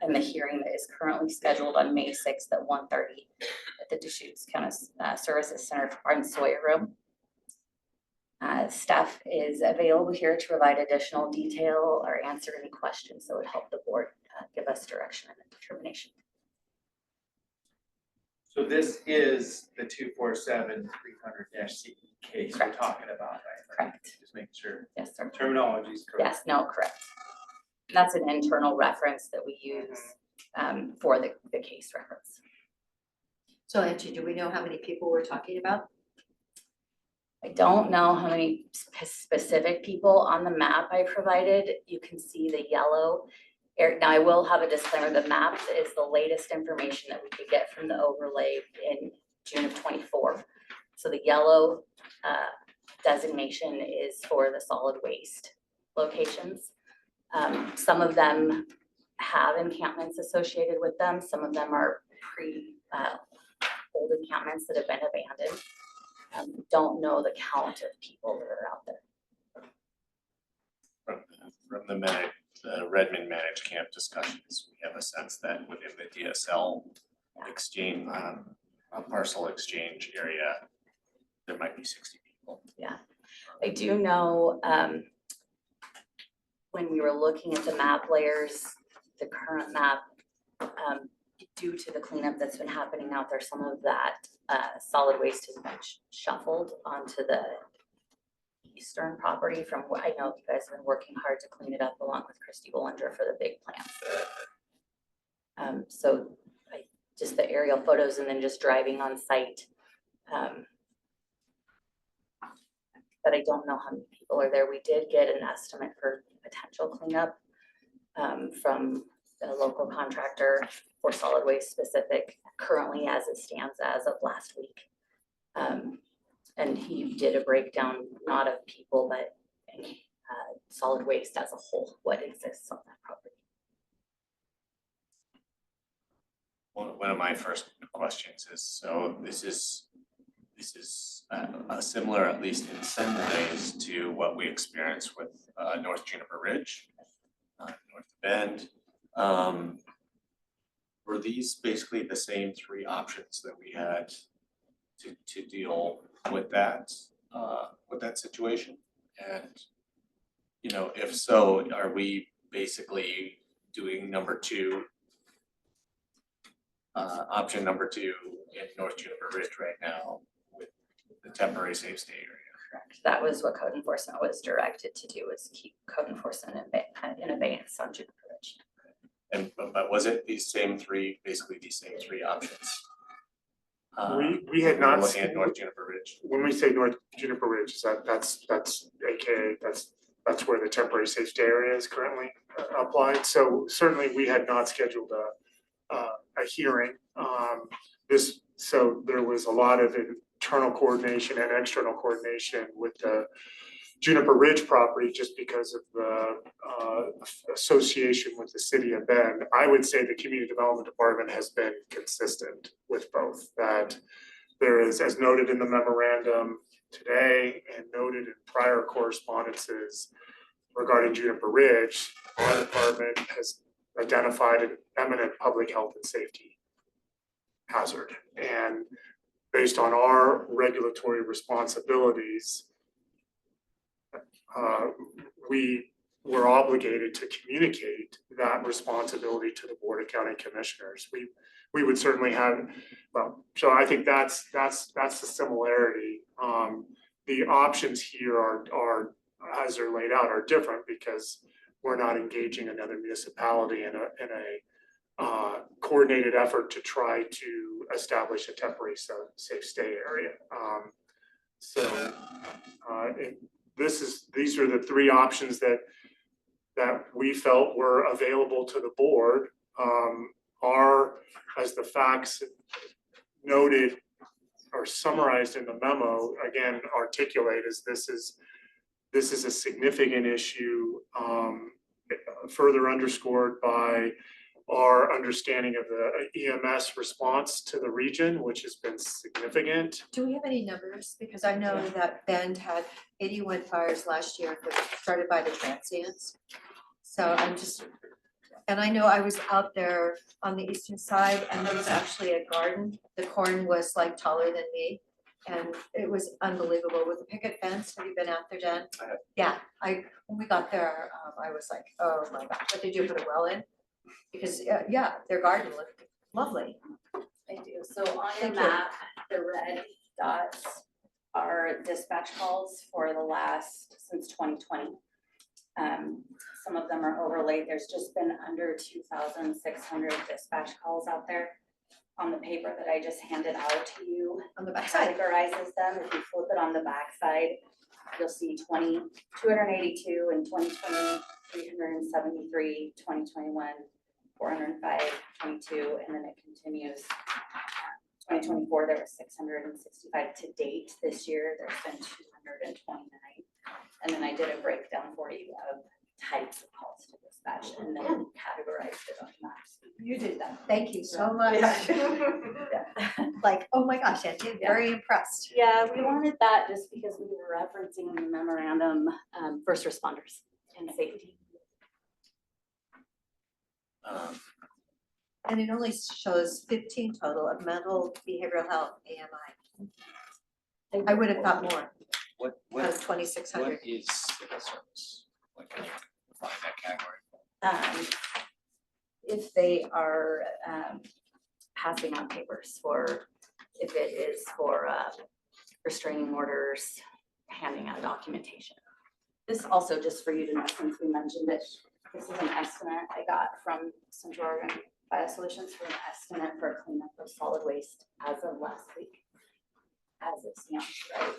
and the hearing that is currently scheduled on May 6th at 1:30 at the Deschutes County Services Center on Sawyer Room. Staff is available here to provide additional detail or answer any questions that would help the board give us direction and determination. So this is the 247-300-CE case we're Correct. talking about, right? Correct. Just making sure Yes, sir. terminology is correct. Yes, no, correct. That's an internal reference that we use for the case reference. So Angie, do we know how many people we're talking about? I don't know how many specific people on the map I provided. You can see the yellow. Now, I will have a disclaimer, the map is the latest information that we could get from the overlay in June of 24. So the yellow designation is for the solid waste locations. Some of them have encampments associated with them. Some of them are old encampments that have been abandoned. Don't know the count of people that are out there. From the Redmond managed camp discussions, we have a sense that within the DSL exchange, parcel exchange area, there might be 60 people. Yeah, I do know when we were looking at the map layers, the current map, due to the cleanup that's been happening out there, some of that solid waste has been shuffled onto the eastern property from what I know you guys have been working hard to clean it up along with Christy Bollinger for the big plants. So just the aerial photos and then just driving on site. But I don't know how many people are there. We did get an estimate for potential cleanup from the local contractor for solid waste specific currently as it stands as of last week. And he did a breakdown, not of people, but solid waste as a whole, what exists on that property. One of my first questions is, so this is similar, at least in some ways, to what we experienced with North Juniper Ridge, North Bend. Were these basically the same 3 options that we had to deal with that situation? And, you know, if so, are we basically doing number 2, option number 2 in North Juniper Ridge right now with the temporary safe stay area? Correct. That was what code enforcement was directed to do, was keep code enforcement in abeyance on Juniper Ridge. And but was it these same 3, basically these same 3 options? We had not Looking seen, at North Juniper Ridge. when we say North Juniper Ridge, is that's AKA, that's where the temporary safe stay area is currently applied. So certainly we had not scheduled a hearing. So there was a lot of internal coordination and external coordination with the Juniper Ridge property just because of the association with the city of Bend. I would say the community development department has been consistent with both, that there is, as noted in the memorandum today and noted in prior correspondences regarding Juniper Ridge, our department has identified an eminent public health and safety hazard. And based on our regulatory responsibilities, we were obligated to communicate that responsibility to the Board of County Commissioners. We would certainly have, well, so I think that's the similarity. The options here are, as they're laid out, are different because we're not engaging another municipality in a coordinated effort to try to establish a temporary safe stay area. These are the three options that we felt were available to the board. As the facts noted or summarized in the memo, again, articulate is this is a significant issue, further underscored by our understanding of the EMS response to the region, which has been significant. Do we have any numbers? Because I know that Bend had 81 fires last year, which started by the transients. So I'm just, and I know I was out there on the eastern side and there was actually a garden. The corn was like taller than me. And it was unbelievable with the picket fence. Have you been out there, Jen? I have. Yeah, when we got there, I was like, oh my God, what did you put a well in? Because, yeah, their garden looked lovely. I do. So on your Thank you. map, the red dots are dispatch calls for since 2020. Some of them are overlaid. There's just been under 2,600 dispatch calls out there. On the paper that I just handed out to you, On the backside. categorizes them. If you flip it on the backside, you'll see 282 in 2020, 373, 2021, 405, 22, and then it continues. 2024, there was 665 to date. This year, there's been 229. And then I did a breakdown for you of types of calls to dispatch and then categorized it on maps. You did that. Thank you so much. Like, oh my gosh, Auntie, very impressed. Yeah, we wanted that just because we were referencing in the memorandum, first responders and safety. And it only shows 15 total of mental behavioral health AMI. I would have thought more, What, out of 2,600. what is civil service? What can you define that category? If they are passing out papers if it is for restraining orders, handing out documentation. This also, just for you to know, since we mentioned it, this is an estimate I got from Central Oregon Biosolutions for an estimate for cleanup of solid waste as of last week. As it stands, right?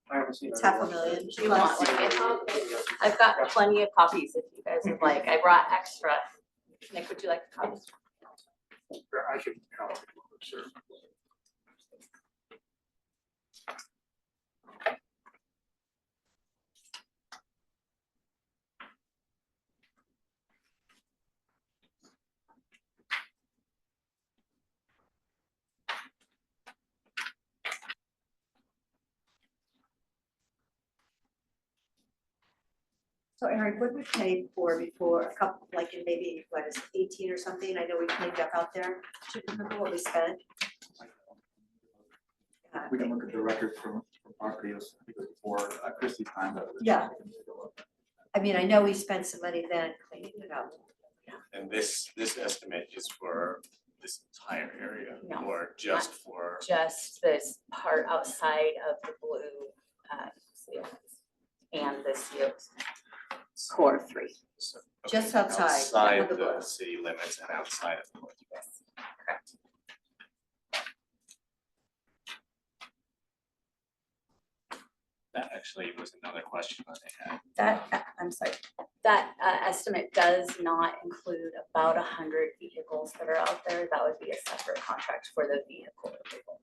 I haven't seen It's that. $500,000. Do you want one? I've got plenty of copies if you guys would like. I brought extra. Nick, would you like a copy? I can help, sure. So Eric, what we paid for before, a couple, like in maybe, what is it, 18 or something? I know we cleaned up out there. Do you remember what we spent? We can look at the record from property, I think it was before Christie's time. But Yeah. I mean, I know we spent some money then cleaning it up. And this estimate is for this entire area No, or just for? Just this part outside of the blue seals and the seals. Core 3. So, Just okay, outside of the the blue. city limits and outside of the core. Yes, correct. That actually was another question that I had. That, I'm sorry, that estimate does not include about 100 vehicles that are out there. That would be a separate contract for the vehicle approval.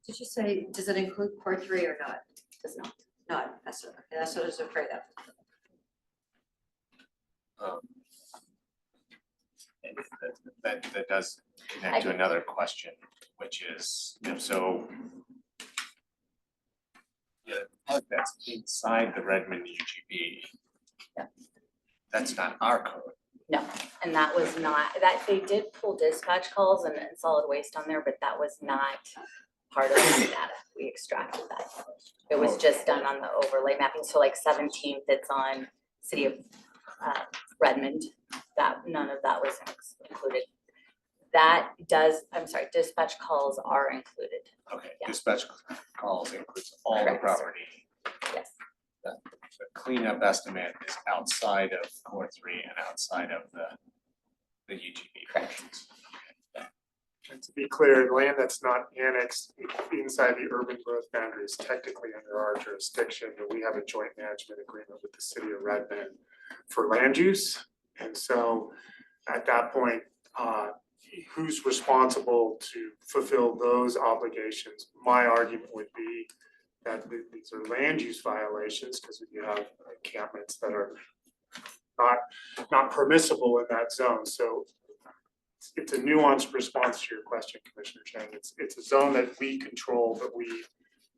Did you say, does it include core 3 or not? Does not. Not, that's what I was afraid of. And that does connect to another question, which is, so that's inside the Redmond UGB. Yeah. That's not our code. No, and that was not, that they did pull dispatch calls and solid waste on there, but that was not part of the data. We extracted that. It was just done on the overlay mapping. So like 17th, it's on City of Redmond. That none of that was included. That does, I'm sorry, dispatch calls are included. Okay, Yeah. dispatch calls includes all the Correct. property. Yes. The cleanup estimate is outside of core 3 and outside of the UGB portions. And to be clear, land that's not annexed inside the urban growth boundary is technically under our jurisdiction, but we have a joint management agreement with the city of Redmond for land use. And so at that point, who's responsible to fulfill those obligations? My argument would be that these are land use violations because you have encampments that are not permissible in that zone. So it's a nuanced response to your question, Commissioner Chang. It's a zone that we control, but we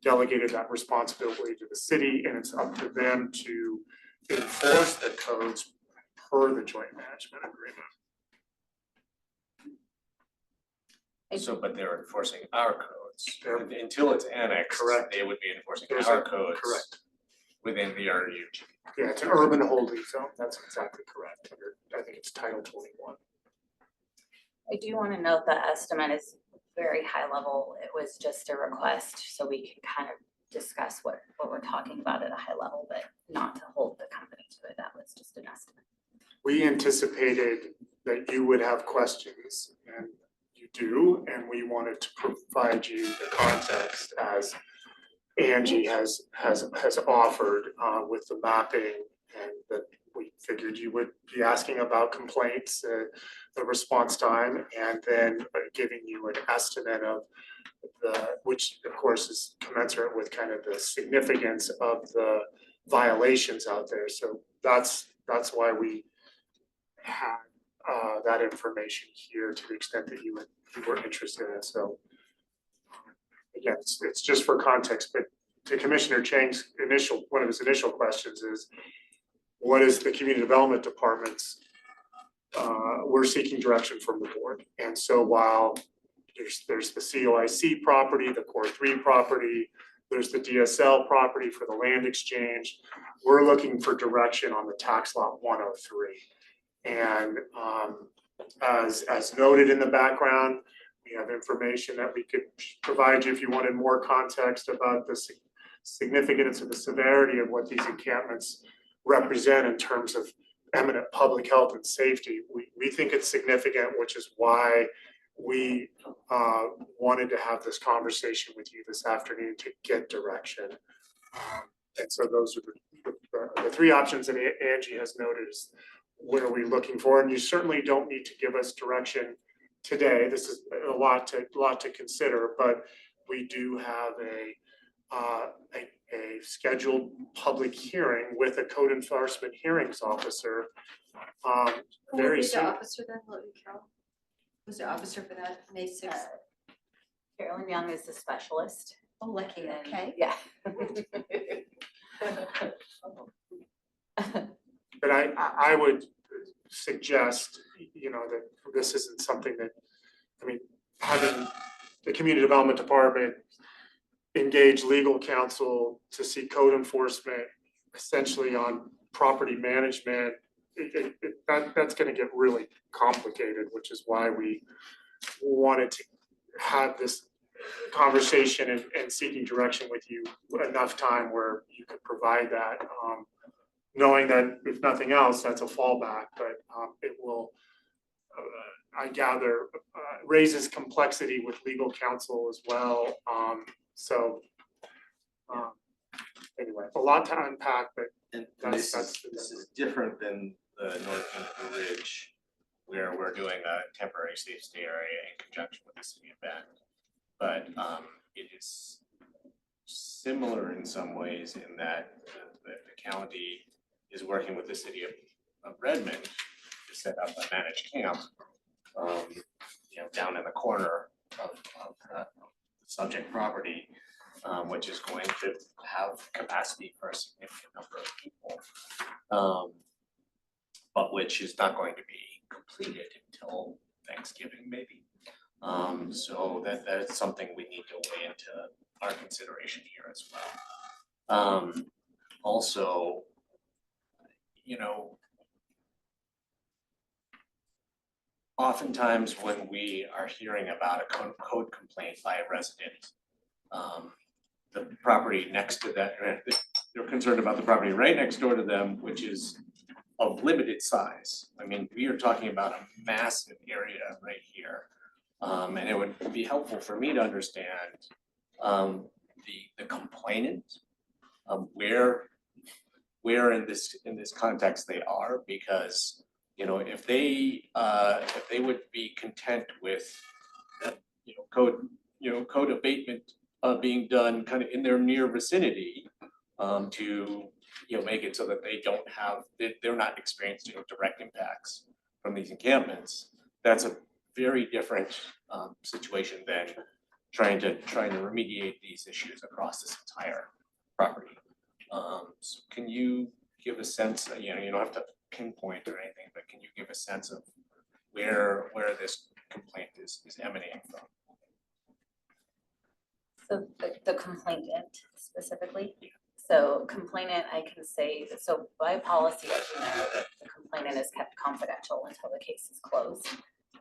delegated that responsibility to the city, and it's up to them to enforce the codes per the joint management agreement. So, but they're enforcing our codes. They're- Until it's annexed. Correct. They would be enforcing There's our a- codes. Correct. Within the RU. Yeah, it's an urban holding zone. That's exactly correct. Under, I think it's Title 21. I do want to note that estimate is very high level. It was just a request, so we can kind of discuss what we're talking about at a high level, but not to hold the company to it. That was just an estimate. We anticipated that you would have questions, and you do, and we wanted to provide you the context as Angie has offered with the mapping, and that we figured you would be asking about complaints, the response time, and then giving you an estimate of which of course is commensurate with kind of the significance of the violations out there. So that's why we had that information here to the extent that you were interested in it. So again, it's just for context, but to Commissioner Chang's one of his initial questions is, what is the community development department's, we're seeking direction from the board. And so while there's the COIC property, the Core 3 property, there's the DSL property for the land exchange, we're looking for direction on the tax lot 103. And as noted in the background, we have information that we could provide you if you wanted more context about the significance of the severity of what these encampments represent in terms of eminent public health and safety. We think it's significant, which is why we wanted to have this conversation with you this afternoon to get direction. And so those are the three options that Angie has noted is what are we looking for? And you certainly don't need to give us direction today. This is a lot to consider, but we do have a scheduled public hearing with a code enforcement hearings officer very soon. Who would be the officer then? Will it be Carol? Who's the officer for that, May 6th? Carolyn Young is the specialist. Oh, lucky, and- okay. Yeah. But I would suggest, that this isn't something that, having the community development department engage legal counsel to see code enforcement essentially on property management, that's gonna get really complicated, which is why we wanted to have this conversation and seeking direction with you enough time where you could provide that, knowing that if nothing else, that's a fallback, but it will, I gather, raises complexity with legal counsel as well. Anyway, a lot to unpack, but And That's- this is different than the North Pinnacle Ridge, where we're doing a temporary safe stay area in conjunction with the city of Bend. But it is similar in some ways in that the county is working with the city of Redmond to set up a managed camp, down in the corner of the subject property, which is going to have capacity for a significant number of people, but which is not going to be completed until Thanksgiving, maybe. So that's something we need to weigh into our consideration here as well. Also, you know, oftentimes when we are hearing about a code complaint by a resident, the property next to that, they're concerned about the property right next door to them, which is of limited size. I mean, we are talking about a massive area right here. And it would be helpful for me to understand the complainant, where in this context they are, because you know, if they would be content with code abatement being done kind of in their near vicinity, to make it so that they don't have, they're not experiencing direct impacts from these encampments, that's a very different situation than trying to remediate these issues across this entire property. So can you give a sense, you don't have to pinpoint or anything, but can you give a sense of where this complaint is emanating from? So the complainant specifically? So complainant, I can say, so by policy, as you know, the complainant is kept confidential until the case is closed.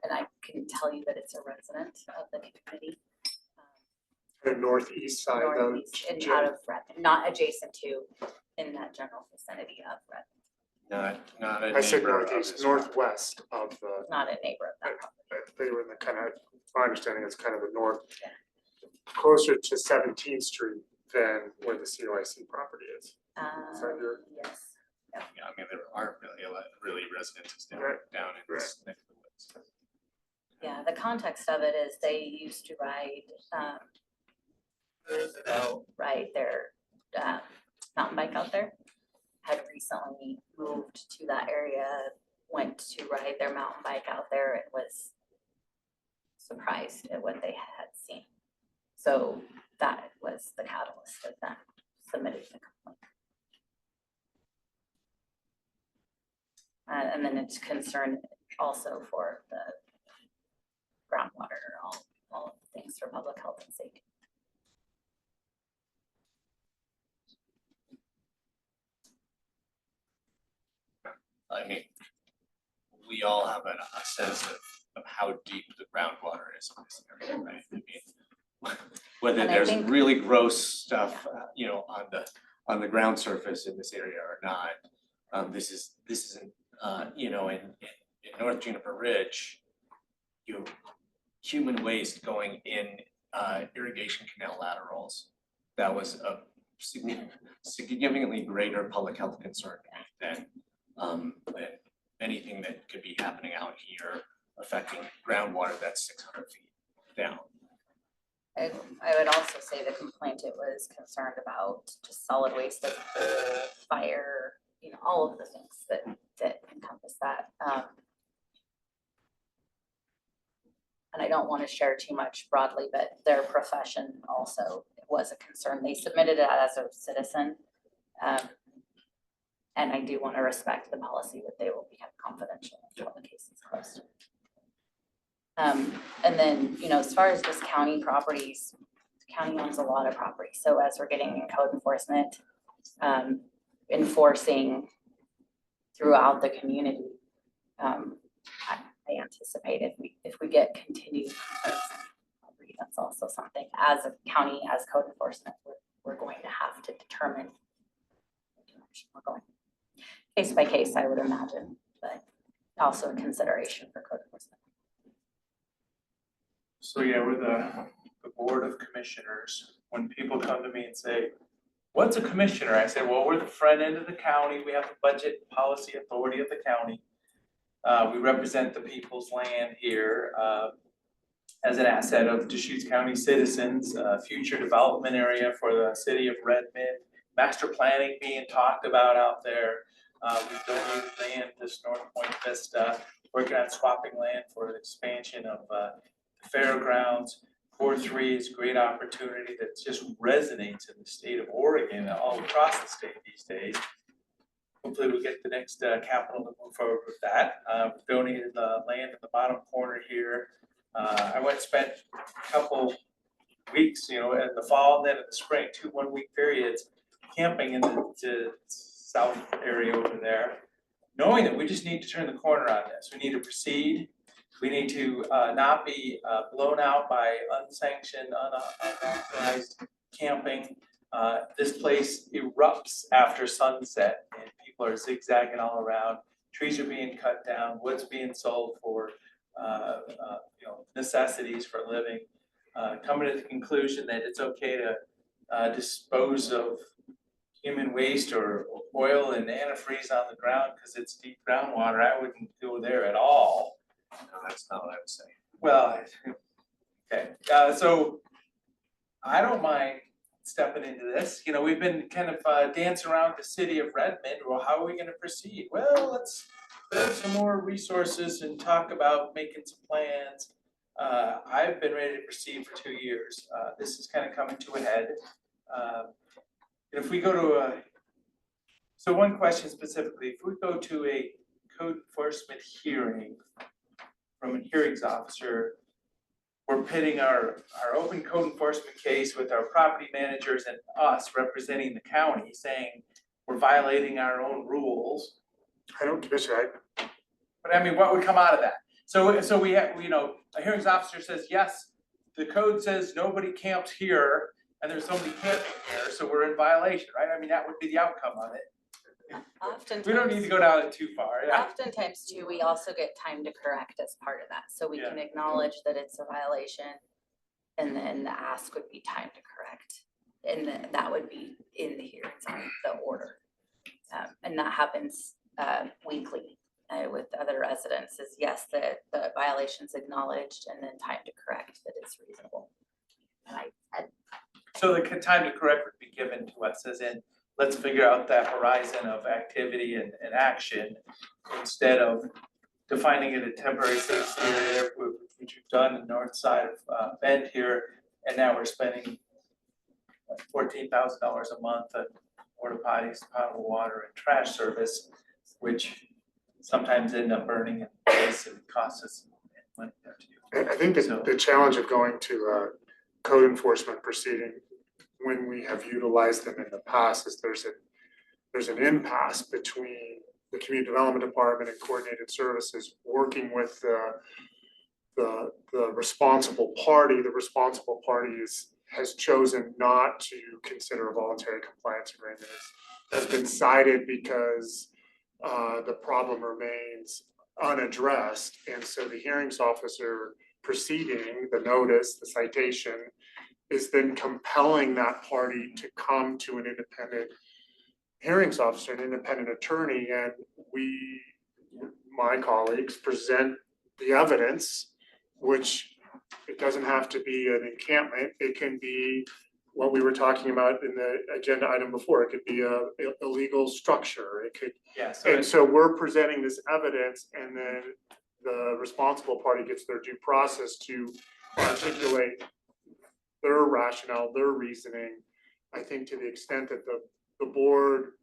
And I can tell you that it's a resident of the community. The northeast side of Northeast and out of Redmond, not adjacent to, in that general vicinity of Redmond. Not a I said neighbor of northeast, this property. northwest of the, Not a neighbor of that property. they were in the kind of, my understanding is kind of the north, closer to 17th Street than where the COIC property is. Is that your? Yes. Yeah, I mean, there aren't really residences down Right. in this neck of the woods. Yeah, the context of it is they used to ride, years ago, ride their mountain bike out there. Had recently moved to that area, went to ride their mountain bike out there and was surprised at what they had seen. So that was the catalyst of them submitting the complaint. And then it's concern also for the groundwater, all of the things for public health and safety. I mean, we all have a sense of how deep the groundwater is in this area, right? I mean, whether And I there's think- really gross stuff, on the ground surface in this area or not. This isn't, in North Juniper Ridge, human waste going in irrigation canal laterals, that was a significantly greater public health concern than anything that could be happening out here affecting groundwater that's 600 feet down. I would also say the complainant was concerned about just solid waste, like fire, all of the things that encompass that. And I don't want to share too much broadly, but their profession also was a concern. They submitted it as a citizen. And I do want to respect the policy that they will be kept confidential until the case is closed. And then, as far as just county properties, the county owns a lot of property. So as we're getting in code enforcement, enforcing throughout the community, I anticipate if we get continued complaints on property, that's also something as a county, as code enforcement, we're going to have to determine what direction we're going. Case by case, I would imagine, but also a consideration for code enforcement. So yeah, we're the Board of Commissioners. When people come to me and say, what's a commissioner? I say, well, we're the front end of the county. We have the budget policy authority of the county. We represent the people's land here as an asset of Deschutes County citizens, future development area for the city of Redmond, master planning being talked about out there. We've donated land to North Point Vista, working on swapping land for the expansion of the fairgrounds. Core 3 is a great opportunity that just resonates in the state of Oregon and all across the state these days. Hopefully we'll get the next capital to move forward with that. We've donated the land in the bottom corner here I went and spent a couple weeks, in the fall and then in the spring, 2 1-week periods, camping in the south area over there, knowing that we just need to turn the corner on this. We need to proceed. We need to not be blown out by unsanctioned, unauthorized camping. This place erupts after sunset and people are zigzagging all around. Trees are being cut down, woods being sold for necessities for living. Coming to the conclusion that it's okay to dispose of human waste or oil and antifreeze on the ground because it's deep groundwater. I wouldn't go there at all. No, that's not what I was saying. Well, okay, so I don't mind stepping into this. We've been kind of dancing around the city of Redmond. Well, how are we gonna proceed? Well, let's build some more resources and talk about making some plans. I've been ready to proceed for 2 years. This is kind of coming to a head. If we go to so one question specifically, if we go to a code enforcement hearing from a hearings officer, we're pitting our open code enforcement case with our property managers and us representing the county, saying we're violating our own rules. I don't, Commissioner, But I mean, what would come out of that? So we have, a hearings officer says, yes, the code says nobody camps here and there's somebody camping here, so we're in violation, right? I mean, that would be the outcome of it. Oftentimes. We don't need to go down it too far, yeah. Oftentimes too, we also get time to correct as part of that, so we can acknowledge that it's a violation. And then the ask would be time to correct, and that would be in the hearings on the order. And that happens weekly with other residents, is yes, the violation's acknowledged and then time to correct that it's reasonable. And So the time to correct would be given to us, as in, let's figure out that horizon of activity and action instead of defining it a temporary safe area, which we've done in the north side of Bend here. And now we're spending $14,000 a month on porta potties, potable water and trash service, which sometimes end up burning in place and costs us money there too. I think the challenge of going to a code enforcement proceeding when we have utilized them in the past is there's an impasse between the community development department and coordinated services working with the responsible party. The responsible party has chosen not to consider a voluntary compliance agreement. Has been cited because the problem remains unaddressed, and so the hearings officer proceeding, the notice, the citation, is then compelling that party to come to an independent hearings officer, an independent attorney, and we, my colleagues, present the evidence, which it doesn't have to be an encampment. It can be what we were talking about in the agenda item before. It could be a illegal structure. It could, and so we're presenting this evidence, and then the responsible party gets their due process to articulate their rationale, their reasoning. I think to the extent that the board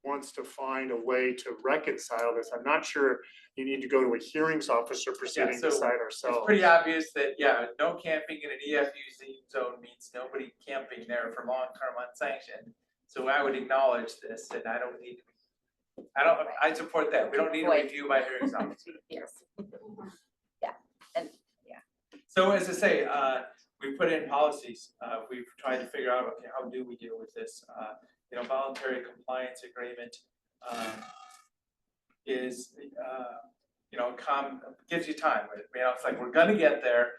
wants to find a way to reconcile this, I'm not sure you need to go to a hearings officer proceeding to decide ourselves. It's pretty obvious that, no camping in an EFU zone means nobody camping there for long-term unsanctioned. So I would acknowledge this, and I support that. We don't need a review by hearings officer. Yes. Yeah, and So as I say, we put in policies. We've tried to figure out, okay, how do we deal with this? Voluntary compliance agreement is, gives you time. It's like, we're gonna get there.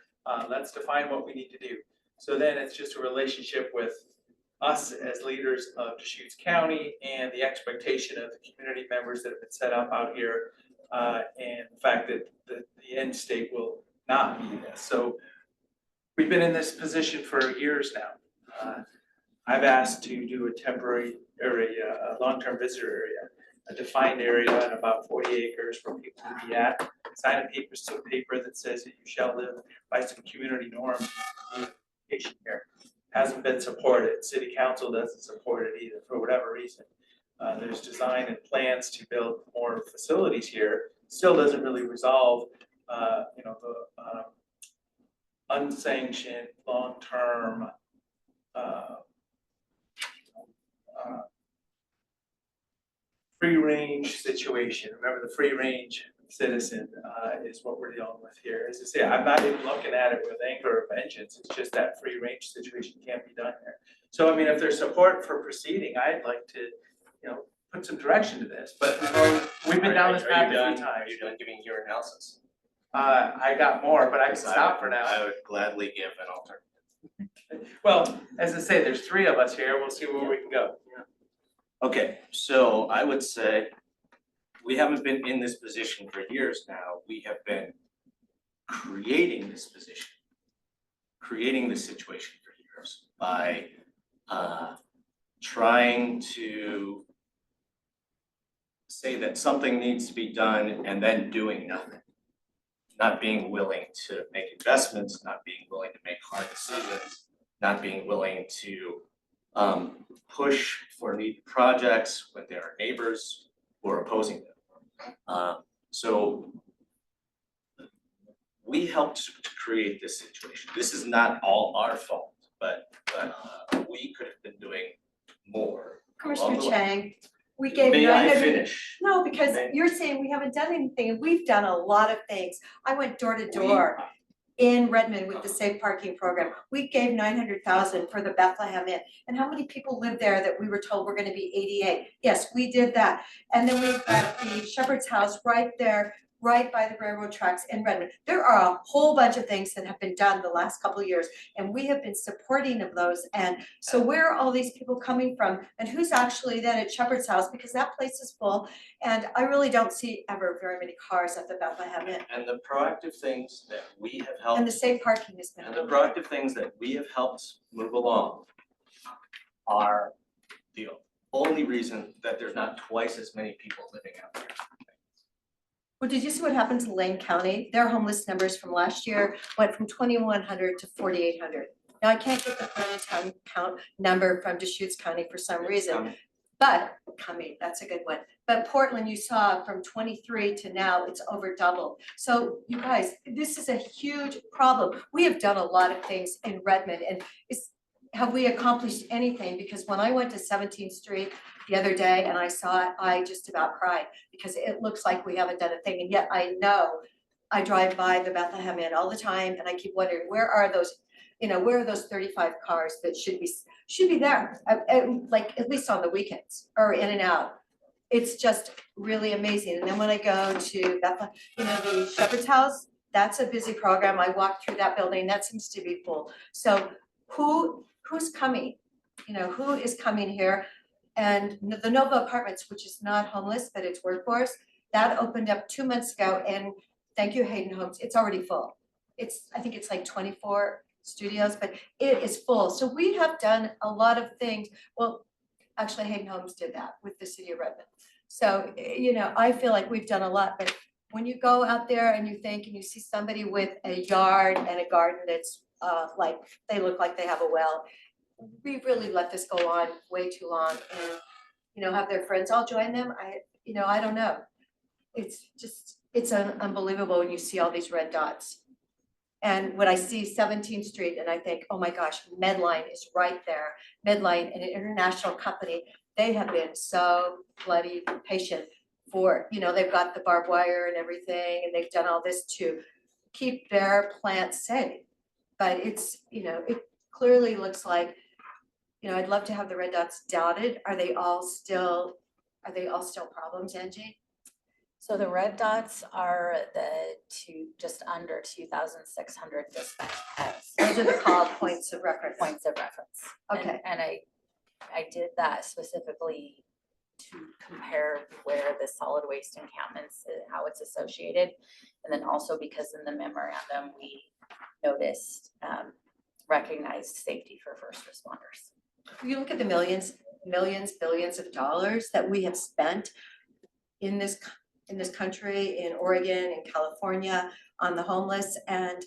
Let's define what we need to do. So then it's just a relationship with us as leaders of Deschutes County and the expectation of the community members that have been set up out here, and the fact that the end state will not be this. So we've been in this position for years now. I've asked to do a temporary area, a long-term visitor area, a defined area on about 40 acres for people to be at. Sign a paper that says that you shall live by some community norms here. Hasn't been supported. City council doesn't support it either for whatever reason. There's design and plans to build more facilities here. Still doesn't really resolve, unsanctioned, long-term, free range situation. Remember, the free range citizen is what we're dealing with here. As I say, I'm not even looking at it with anger or vengeance. It's just that free range situation can't be done here. So I mean, if there's support for proceeding, I'd like to, put some direction to this, but we've been down this path a few times. Are you done giving your analysis? I got more, but I can Because stop for now. I would gladly give an alternative. Well, as I say, there's three of us here. We'll see where we can go. Okay, so I would say we haven't been in this position for years now. We have been creating this position, creating this situation for years by trying to say that something needs to be done and then doing nothing. Not being willing to make investments, not being willing to make hard decisions, not being willing to push for needed projects when there are neighbors who are opposing them. So we helped to create this situation. This is not all our fault, but we could have been doing more. Commissioner along the way. Chang, we gave May I 900 finish? No, because May- you're saying we haven't done anything, and we've done a lot of things. I went door to door in Redmond with the safe parking program. We gave 900,000 for the Bethlehem Inn. And how many people live there that we were told were gonna be ADA? Yes, we did that. And then we've got the Shepherd's House right there, right by the railroad tracks in Redmond. There are a whole bunch of things that have been done the last couple of years, and we have been supporting of those. And so where are all these people coming from? And who's actually then at Shepherd's House? Because that place is full, and I really don't see ever very many cars at the Bethlehem Inn. And the proactive things that we have helped. And the safe parking has been. And the proactive things that we have helped move along are the only reason that there's not twice as many people living out there. Well, did you see what happened to Lane County? Their homeless numbers from last year went from 2,100 to 4,800. Now, I can't get the town count number from Deschutes County for some reason, but that's a good one. But Portland, you saw from 23 to now, it's over doubled. So you guys, this is a huge problem. We have done a lot of things in Redmond, and have we accomplished anything? Because when I went to 17th Street the other day and I saw it, I just about cried because it looks like we haven't done a thing. And yet I know I drive by the Bethlehem Inn all the time and I keep wondering, where are those 35 cars that should be there, like at least on the weekends or in and out. It's just really amazing. And then when I go to Bethlehem, the Shepherd's House, that's a busy program. I walk through that building, that seems to be full. So who's coming? Who is coming here? And the Nova Apartments, which is not homeless, but it's workforce, that opened up 2 months ago, and thank you, Hayden Homes, it's already full. I think it's like 24 studios, but it is full. So we have done a lot of things. Well, actually Hayden Homes did that with the city of Redmond. So, I feel like we've done a lot, but when you go out there and you think and you see somebody with a yard and a garden that's like they look like they have a well, we really let this go on way too long, and have their friends all join them. I don't know. It's unbelievable when you see all these red dots. And when I see 17th Street and I think, oh my gosh, Medline is right there. Medline, an international company, they have been so bloody patient for, they've got the barbed wire and everything, and they've done all this to keep their plants safe. But it clearly looks like, I'd love to have the red dots dotted. Are they all still problems, Angie? So the red dots are just under 2,600 dispatch heads. Those are the called points of reference. Points of reference. Okay. And I did that specifically to compare where the solid waste encampments, how it's associated. And then also because in the memorandum, we noticed recognized safety for first responders. You look at the millions, billions of dollars that we have spent in this country, in Oregon, in California, on the homeless, and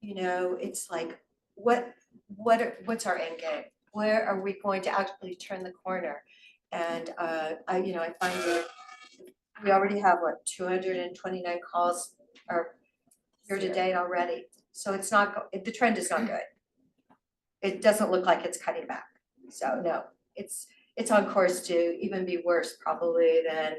it's like, what's our end game? Where are we going to actually turn the corner? And I find that we already have 229 calls or year to date already. So it's not, the trend is not good. It doesn't look like it's cutting back. So no, it's on course to even be worse probably than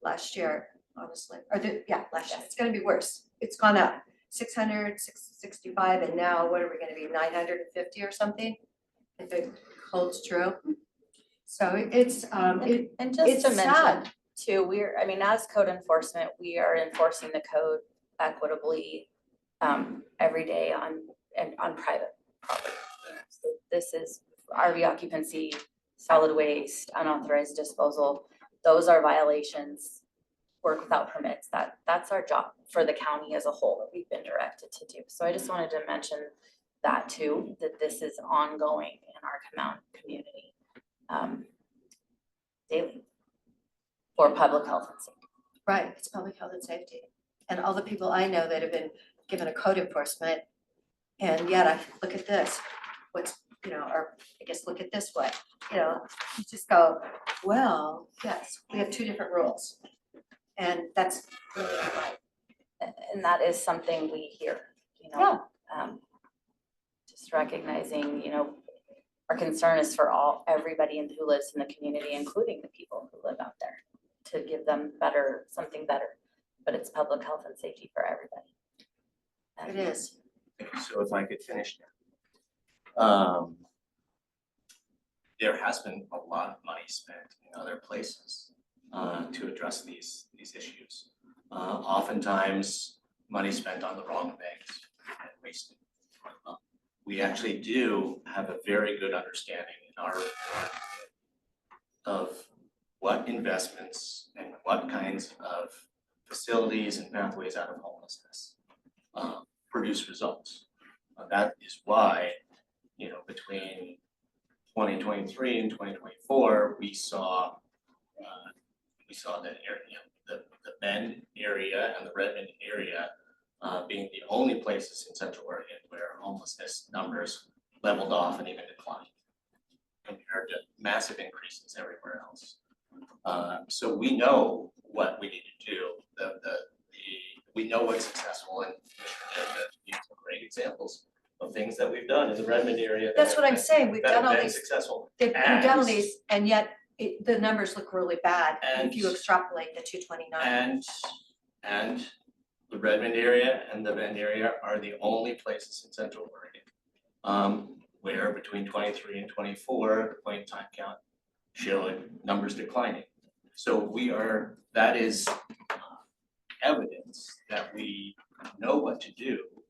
last year, honestly. Last year. It's gonna be worse. It's gone up 600, 665, and now what are we gonna be, 950 or something? If it holds true. So it's, And just it's to mention sad. too, as code enforcement, we are enforcing the code equitably every day on private property. So this is RV occupancy, solid waste, unauthorized disposal. Those are violations, work without permits. That's our job for the county as a whole that we've been directed to do. So I just wanted to mention that too, that this is ongoing in our community daily for public health and safety. Right, it's public health and safety. And all the people I know that have been given a code enforcement, and yet I look at this, what's, or I guess look at this way, you just go, well, yes, we have two different rules. And that's really not right. And that is something we hear, just recognizing, our concern is for everybody who lives in the community, including the people who live out there, to give them something better. But it's public health and safety for everybody. It is. So if I could finish now. There has been a lot of money spent in other places to address these issues. Oftentimes, money spent on the wrong things and wasted. We actually do have a very good understanding in our report of what investments and what kinds of facilities and pathways out of homelessness produce results. That is why, between 2023 and 2024, we saw that area, the Bend area and the Redmond area being the only places in Central Oregon where homelessness numbers leveled off and even declined compared to massive increases everywhere else. So we know what we need to do. We know what's successful, and these are great examples of things that we've done in the Redmond area. That's what I'm saying. We've done all these, Successful. we've done all these, and yet the numbers look really bad if you And- extrapolate the 229. And the Redmond area and the Bend area are the only places in Central Oregon where between 23 and 24, the point in time count showed numbers declining. So that is evidence that we know what to do,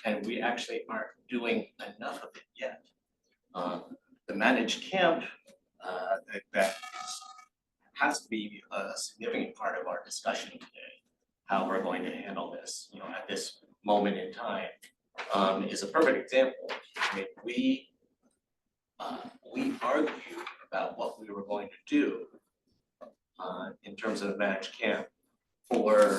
and we actually aren't doing enough of it yet. The managed camp, that has to be a significant part of our discussion today. How we're going to handle this, at this moment in time, is a perfect example. I mean, we argued about what we were going to do in terms of the managed camp for at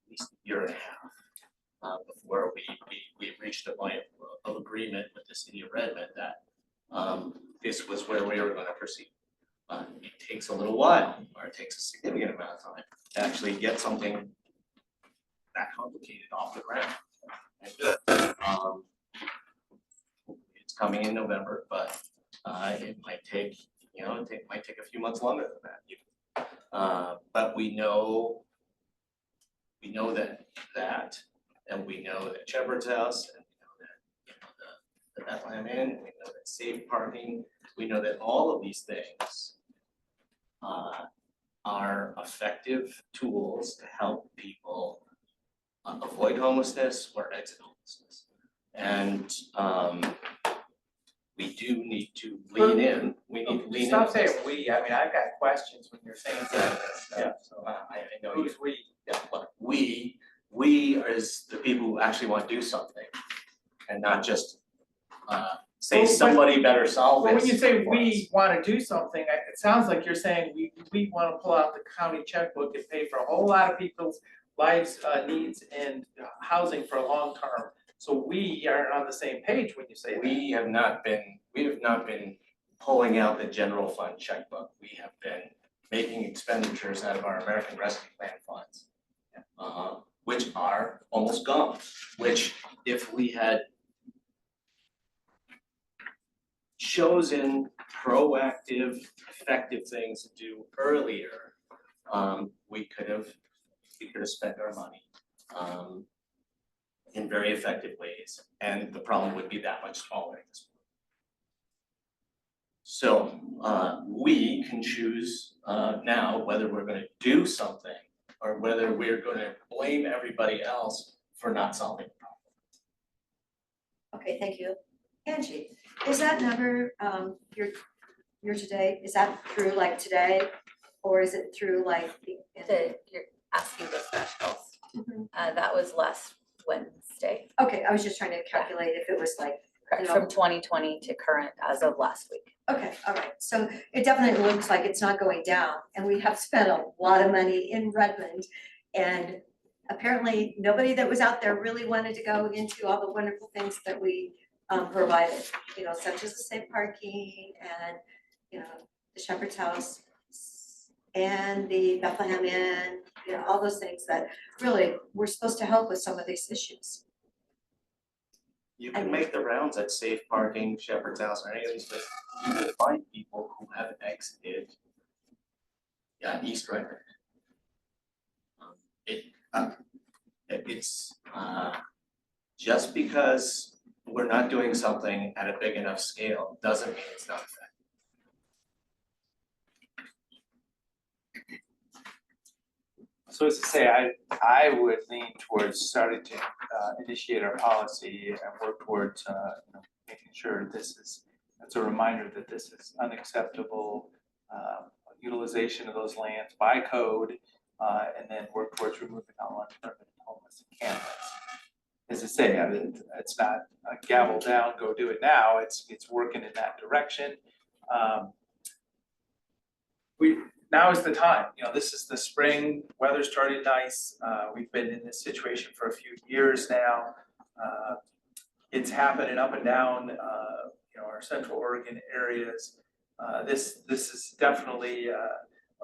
least a year and a half before we reached a point of agreement with the city of Redmond that this was where we were going to proceed. It takes a little while, or it takes a significant amount of time to actually get something that complicated off the ground. It's coming in November, but it might take, it might take a few months longer than that even. But we know that, and we know that Shepherd's House, and we know that, the Bethlehem Inn, we know that safe parking, we know that all of these things are effective tools to help people avoid homelessness or exit homelessness. And we do need to lean in, we need to lean in. Stop saying we, I mean, I've got questions when you're saying some of this stuff, Yeah. so I know you. Who's we? Yeah, look, we is the people who actually want to do something and not just say Well, but- somebody better solve this. Well, when you say for we us. wanna do something, it sounds like you're saying we wanna pull out the county checkbook and pay for a whole lot of people's lives, needs and housing for a long term. So we are on the same page when you say that. We have not been pulling out the general fund checkbook. We have been making expenditures out of our American Rescue Plan funds. which are almost gone, which if we had chosen proactive, effective things to do earlier, we could have spent our money in very effective ways, and the problem would be that much smaller at this point. So we can choose now whether we're gonna do something or whether we're gonna blame everybody else for not solving the problem. Okay, thank you. Angie, is that number, your today, is that through like today? Or is it through like You're asking the specials. Mhm. That was last Wednesday, Okay, I was just trying to calculate if it was like, correct, No. from 2020 to current as of last week. okay, all right. So it definitely looks like it's not going down, and we have spent a lot of money in Redmond. And apparently, nobody that was out there really wanted to go into all the wonderful things that we provided, you know, such as the safe parking and, you know, the Shepherd's House and the Bethlehem Inn, you know, all those things that really were supposed to help with some of these issues. You can make the rounds at Safe Parking, Shepherd's House, or any of these places. You will find people who have exited East Redmond. It's just because we're not doing something at a big enough scale doesn't mean it's not effective. So as to say, I would lean towards starting to initiate our policy and work towards making sure that's a reminder that this is unacceptable utilization of those lands by code, and then work towards removing all unpermitted homeless encampments. As I say, it's not a gavel down, go do it now, it's working in that direction. Now is the time, you know, this is the spring, weather's started nice, we've been in this situation for a few years now. It's happening up and down, you know, our Central Oregon areas. This is definitely a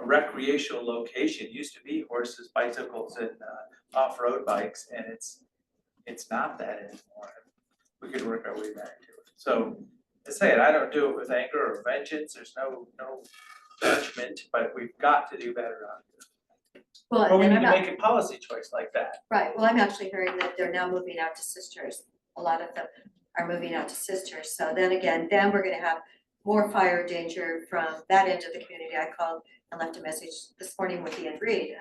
recreational location, it used to be horses, bicycles, and off-road bikes, and it's not that anymore. We could work our way back to it. So, to say it, I don't do it with anger or vengeance, there's no judgment, but we've got to do better on it. Well, Or we and need I'm to not, make a policy choice like that. right, well, I'm actually hearing that they're now moving out to Sisters. A lot of them are moving out to Sisters, so then again, then we're gonna have more fire danger from that end of the community. I called and left a message this morning with Ian Reed,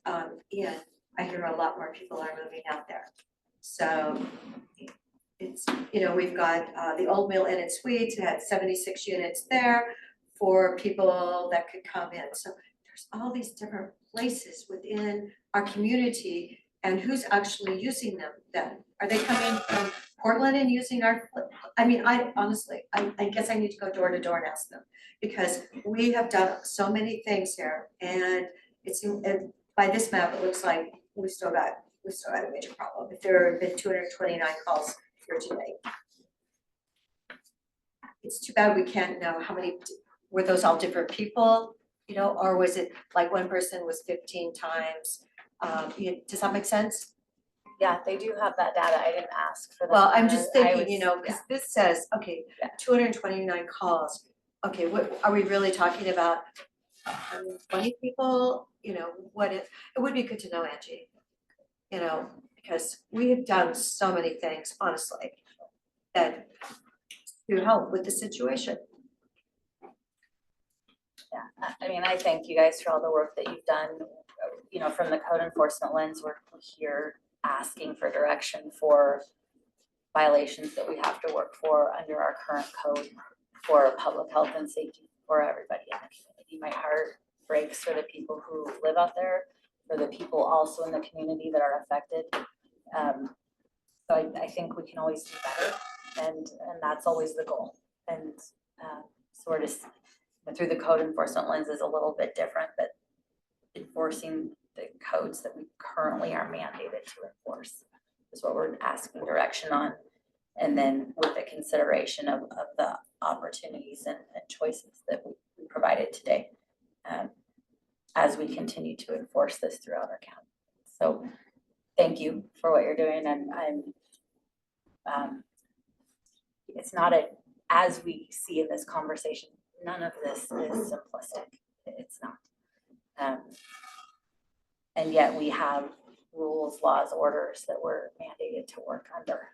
and Ian, I hear a lot more people are moving out there. So it's, you know, we've got the Old Mill Inn and Suites, it had 76 units there for people that could come in. So there's all these different places within our community, and who's actually using them then? Are they coming from Portland and using our, I mean, I honestly, I guess I need to go door to door and ask them, because we have done so many things here, and it's, and by this map, it looks like we still got a major problem. If there have been 229 calls here today. It's too bad we can't know how many, were those all different people, you know, or was it like one person was 15 times? Does that make sense? Yeah, they do have that data. I didn't ask for that. Well, I'm just I thinking, was- you know, because this says, okay, 229 calls. Okay, what, are we really talking about 120 people? You know, what if, it would be good to know, Angie. You know, because we have done so many things, honestly, that to help with the situation. Yeah, I mean, I thank you guys for all the work that you've done. You know, from the code enforcement lens, we're here asking for direction for violations that we have to work for under our current code for public health and safety for everybody in the community. My heart breaks for the people who live out there, for the people also in the community that are affected. So I think we can always do better, and that's always the goal. And so we're just, through the code enforcement lens is a little bit different, but enforcing the codes that we currently are mandated to enforce is what we're asking direction on. And then with the consideration of the opportunities and choices that we provided today, as we continue to enforce this throughout our county. So thank you for what you're doing, and it's not as we see in this conversation, none of this is simplistic. It's not. And yet we have rules, laws, orders that we're mandated to work under.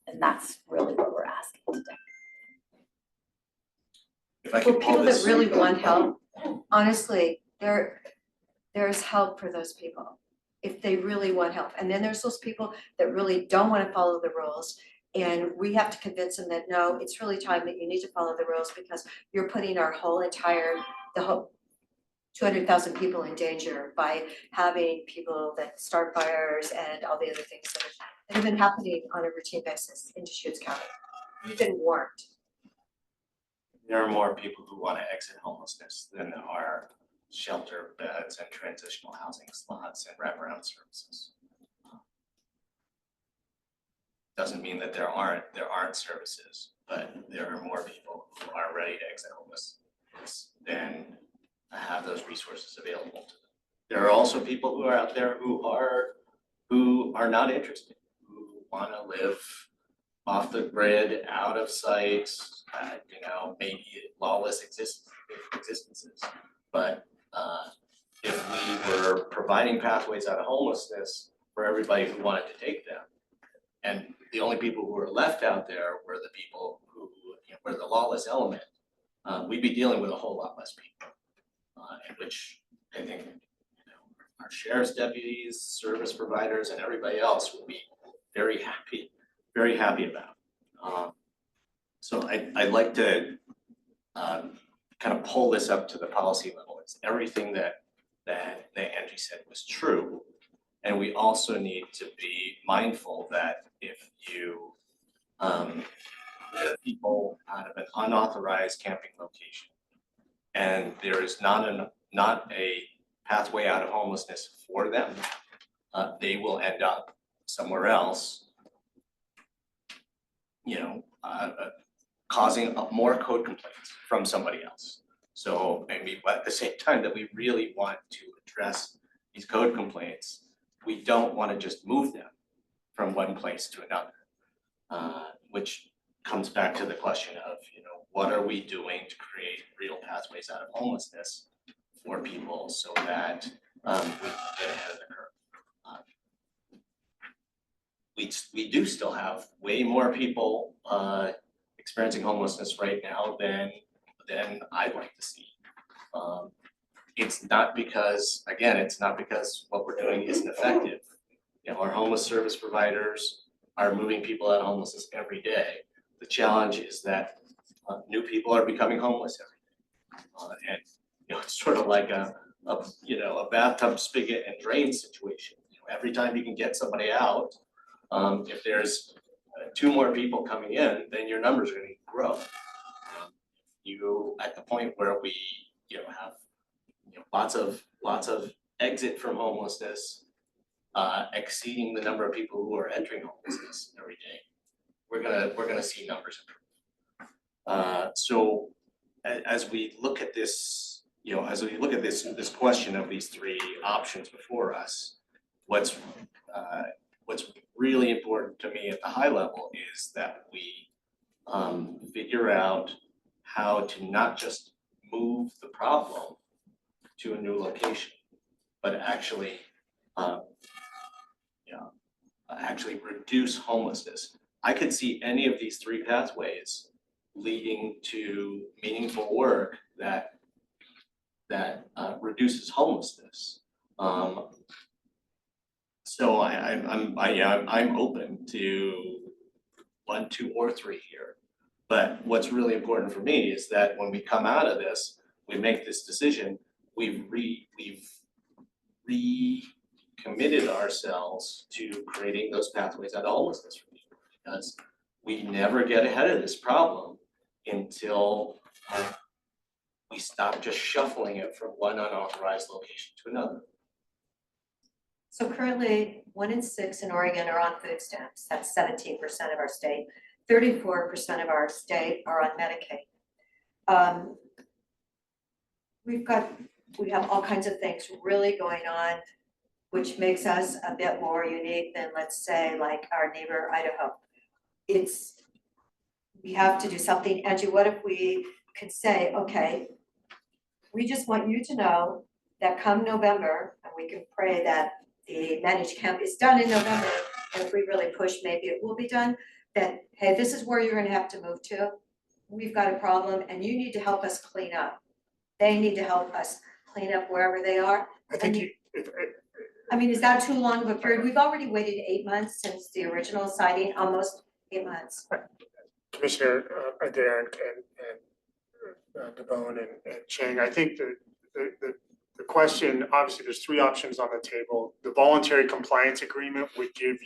And that's really what we're asking today. If I For could pull people that this. really want help, honestly, there's help for those people. If they really want help. And then there's those people that really don't want to follow the rules. And we have to convince them that, no, it's really time that you need to follow the rules because you're putting our whole 200,000 people in danger by having people that start fires and all the other things that have been happening on a routine basis in Deschutes County. You've been warned. There are more people who want to exit homelessness than there are shelter beds and transitional housing slots and wraparound services. Doesn't mean that there aren't services, but there are more people who are ready to exit homelessness than have those resources available to them. There are also people who are out there who are not interested, who want to live off the grid, out of sight, maybe lawless existences. But if we were providing pathways out of homelessness for everybody who wanted to take them, and the only people who were left out there were the people who were the lawless element, we'd be dealing with a whole lot less people. In which I think our sheriff's deputies, service providers, and everybody else will be very happy about. So I'd like to kind of pull this up to the policy level. It's everything that Angie said was true. And we also need to be mindful that if you people out of an unauthorized camping location, and there is not a pathway out of homelessness for them, they will end up somewhere else, causing more code complaints from somebody else. So maybe at the same time that we really want to address these code complaints, we don't want to just move them from one place to another, which comes back to the question of, what are we doing to create real pathways out of homelessness for people so that we can get ahead of the curve. We do still have way more people experiencing homelessness right now than I'd like to see. It's not because what we're doing isn't effective. Our homeless service providers are moving people out of homelessness every day. The challenge is that new people are becoming homeless every day. And it's sort of like a bathtub spigot and drain situation. Every time you can get somebody out, if there's 2 more people coming in, then your numbers are going to grow. You at the point where we have lots of exit from homelessness, exceeding the number of people who are entering homelessness every day, we're gonna see numbers improve. So as we look at this, this question of these 3 options before us, what's really important to me at the high level is that we figure out how to not just move the problem to a new location, but actually reduce homelessness. I could see any of these 3 pathways leading to meaningful work that reduces homelessness. So I'm open to 1, 2, or 3 here. But what's really important for me is that when we come out of this, we make this decision, we've recommitted ourselves to creating those pathways out of homelessness for people, because we never get ahead of this problem until we stop just shuffling it from one unauthorized location to another. So currently, 1 in 6 in Oregon are on food stamps. That's 17% of our state. 34% of our state are on Medicaid. We have all kinds of things really going on which makes us a bit more unique than, let's say, like our neighbor Idaho. We have to do something. Angie, what if we could say, okay, we just want you to know that come November, and we can pray that the managed camp is done in November, and if we really push, maybe it will be done, that, hey, this is where you're gonna have to move to. We've got a problem and you need to help us clean up. They need to help us clean up wherever they are. I think And I mean, is that too long of a period? We've already waited 8 months since the original sighting, almost 8 months. Commissioner Adair and DeBonne and Chang, I think the question, obviously, there's three options on the table. The voluntary compliance agreement would give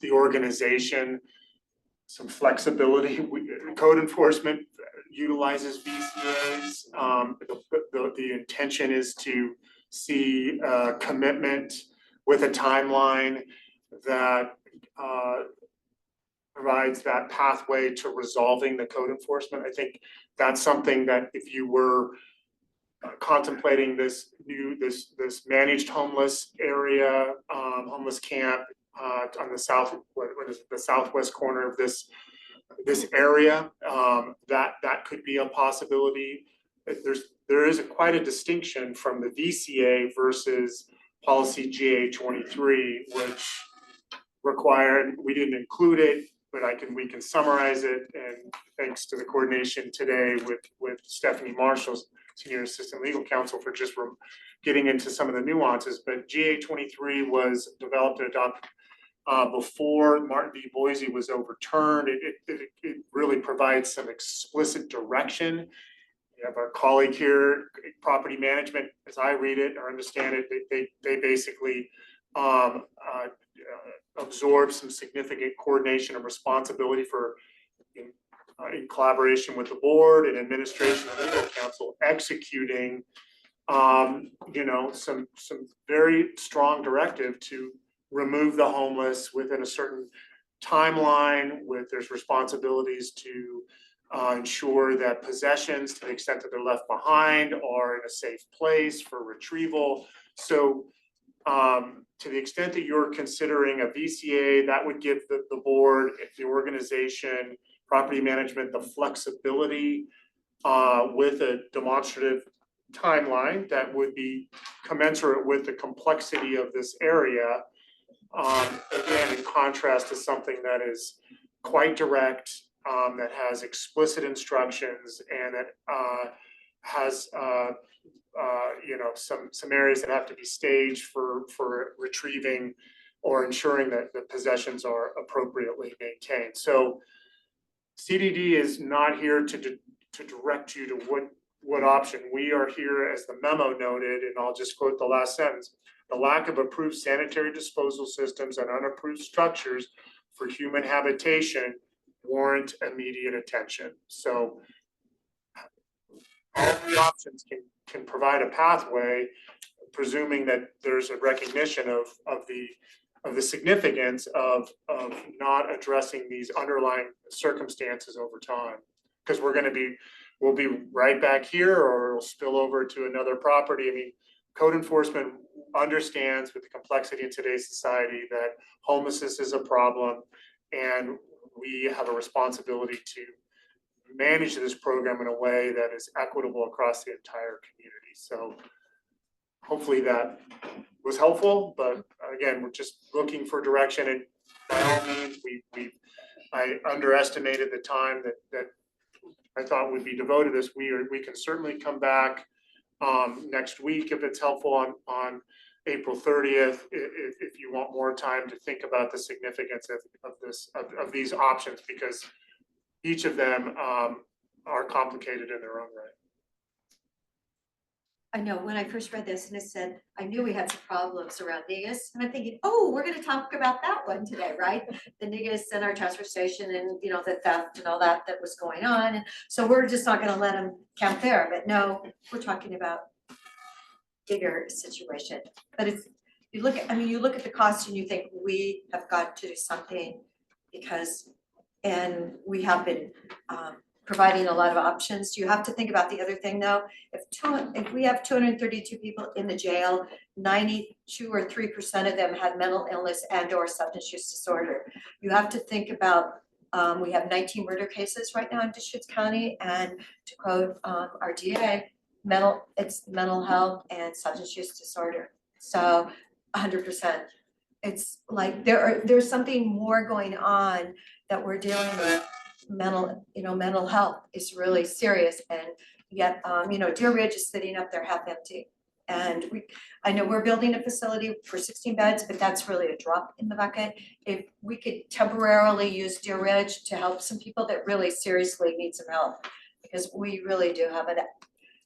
the organization some flexibility. Code enforcement utilizes VCAs. The intention is to see a commitment with a timeline that provides that pathway to resolving the code enforcement. I think that's something that if you were contemplating this managed homeless area, homeless camp on the the southwest corner of this area, that could be a possibility. There is quite a distinction from the VCA versus policy GA23, which required, we didn't include it, but we can summarize it, and thanks to the coordination today with Stephanie Marshall, Senior Assistant Legal Counsel, for just getting into some of the nuances. But GA23 was developed and adopted before Martin v. Boise was overturned. It really provides some explicit direction. We have our colleague here, property management, as I read it or understand it, they basically absorb some significant coordination and responsibility for in collaboration with the board and administration and legal counsel executing some very strong directive to remove the homeless within a certain timeline. There's responsibilities to ensure that possessions, to the extent that they're left behind, are in a safe place for retrieval. So to the extent that you're considering a VCA, that would give the board, if the organization, property management, the flexibility with a demonstrative timeline that would be commensurate with the complexity of this area. Again, in contrast to something that is quite direct, that has explicit instructions, and that has some areas that have to be staged for retrieving or ensuring that the possessions are appropriately maintained. So CDD is not here to direct you to what option. We are here, as the memo noted, and I'll just quote the last sentence: the lack of approved sanitary disposal systems and unapproved structures for human habitation warrant immediate attention. So all three options can provide a pathway, presuming that there's a recognition of the significance of not addressing these underlying circumstances over time. Because we'll be right back here, or it'll spill over to another property. I mean, code enforcement understands, with the complexity in today's society, that homelessness is a problem, and we have a responsibility to manage this program in a way that is equitable across the entire community. So hopefully that was helpful, but again, we're just looking for direction, and by all means, I underestimated the time that I thought would be devoted to this. We can certainly come back next week if it's helpful on April 30th, if you want more time to think about the significance of these options, because each of them are complicated in their own right. I know, when I first read this and it said, I knew we had some problems around Negus, and I'm thinking, oh, we're gonna talk about that one today, right? The Negus and our transfer station, and the theft and all that was going on, and so we're just not gonna let them camp there, but no, we're talking about bigger situation. But you look at the cost and you think, we have got to do something, and we have been providing a lot of options. You have to think about the other thing though, if if we have 232 people in the jail, 92 or 3% of them had mental illness and or substance use disorder. You have to think about, we have 19 murder cases right now in Deschutes County, and to quote our DA, it's mental health and substance use disorder. So 100%. It's like there's something more going on that we're dealing with. Mental health is really serious, and yet, Deer Ridge is sitting up there half empty. And I know we're building a facility for 16 beds, but that's really a drop in the bucket. If we could temporarily use Deer Ridge to help some people that really seriously need some help, because we really do have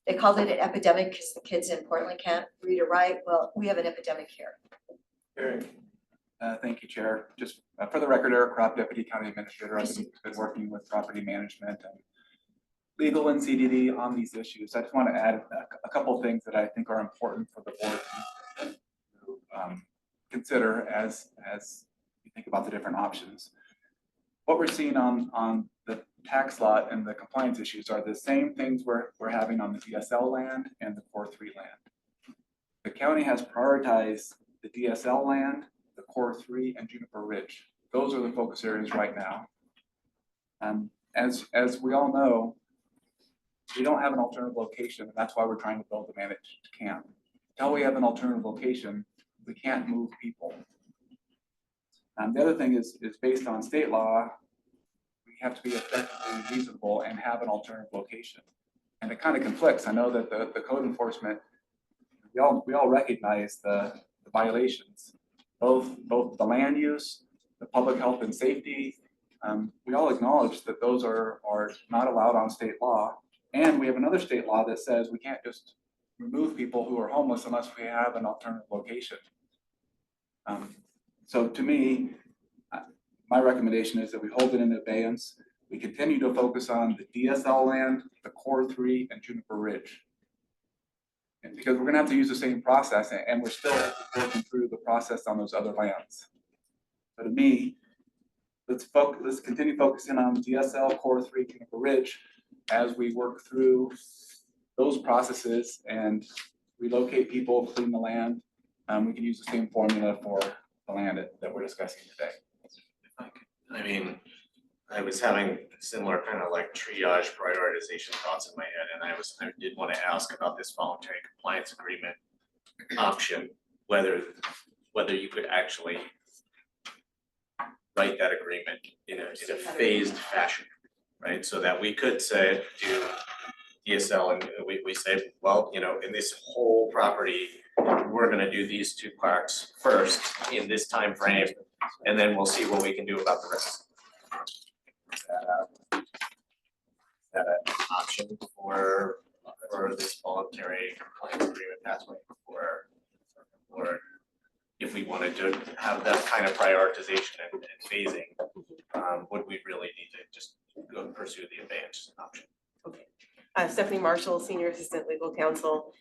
they called it an epidemic because the kids in Portland can't read or write. Well, we have an epidemic here. Eric. Thank you, Chair. Just for the record, Eric Kropp, Deputy County Administrator. I've been working with property management and legal and CDD on these issues. I just want to add a couple of things that I think are important for the board to consider as you think about the different options. What we're seeing on the tax lot and the compliance issues are the same things we're having on the DSL land and the Core 3 land. The county has prioritized the DSL land, the Core 3, and Juniper Ridge. Those are the focus areas right now. As we all know, we don't have an alternative location, and that's why we're trying to build the managed camp. Until we have an alternative location, we can't move people. The other thing is based on state law, we have to be effectively reasonable and have an alternative location. And it kind of conflicts. I know that the code enforcement, we all recognize the violations, both the land use, the public health and safety. We all acknowledge that those are not allowed on state law. And we have another state law that says we can't just remove people who are homeless unless we have an alternative location. So to me, my recommendation is that we hold it in abeyance. We continue to focus on the DSL land, the Core 3, and Juniper Ridge. And because we're gonna have to use the same process, and we're still working through the process on those other lands. So to me, let's continue focusing on DSL, Core 3, Juniper Ridge as we work through those processes and relocate people, clean the land. We can use the same formula for the land that we're discussing today. I mean, I was having similar kind of like triage prioritization thoughts in my head, and I did want to ask about this voluntary compliance agreement option, whether you could actually write that agreement in a phased fashion, right? So that we could say do DSL and we say, well, in this whole property, we're gonna do these two parts first in this time frame, and then we'll see what we can do about the rest. Is that an option for this voluntary compliance agreement pathway, or if we wanted to have that kind of prioritization and phasing, would we really need to just go pursue the advanced option? Okay. Stephanie Marshall, Senior Assistant Legal Counsel.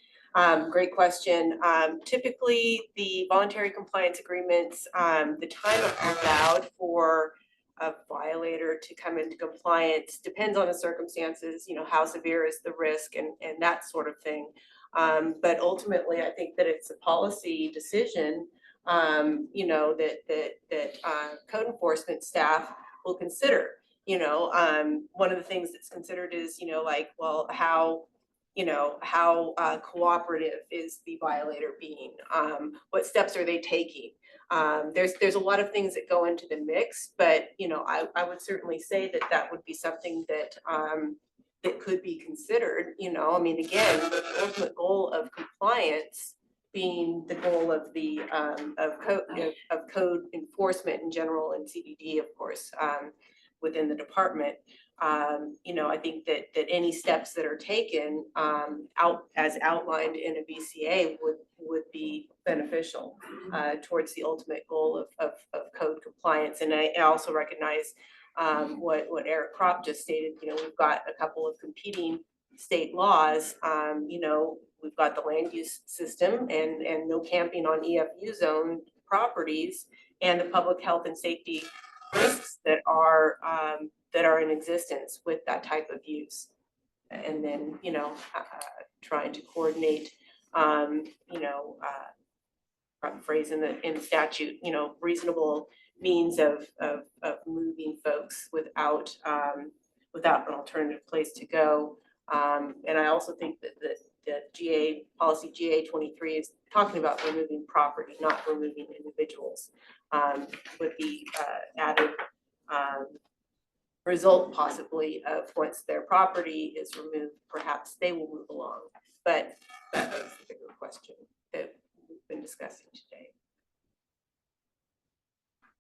Great question. Typically, the voluntary compliance agreements, the time allowed for a violator to come into compliance depends on the circumstances, how severe is the risk and that sort of thing. But ultimately, I think that it's a policy decision, that code enforcement staff will consider. One of the things that's considered is, how cooperative is the violator being? What steps are they taking? There's a lot of things that go into the mix, but I would certainly say that would be something that that could be considered. Again, the ultimate goal of compliance being the goal of the of code enforcement in general and CDD, of course, within the department. I think that any steps that are taken as outlined in a VCA would be beneficial towards the ultimate goal of code compliance. And I also recognize what Eric Kropp just stated. We've got a couple of competing state laws. We've got the land use system and no camping on EFU zone properties, and the public health and safety risks that are in existence with that type of use. and then, trying to coordinate, I'm phrasing in the statute, reasonable means of moving folks without an alternative place to go. And I also think that the policy GA 23 is talking about removing property, not removing individuals. With the added result possibly of once their property is removed, perhaps they will move along. But that is the bigger question that we've been discussing today.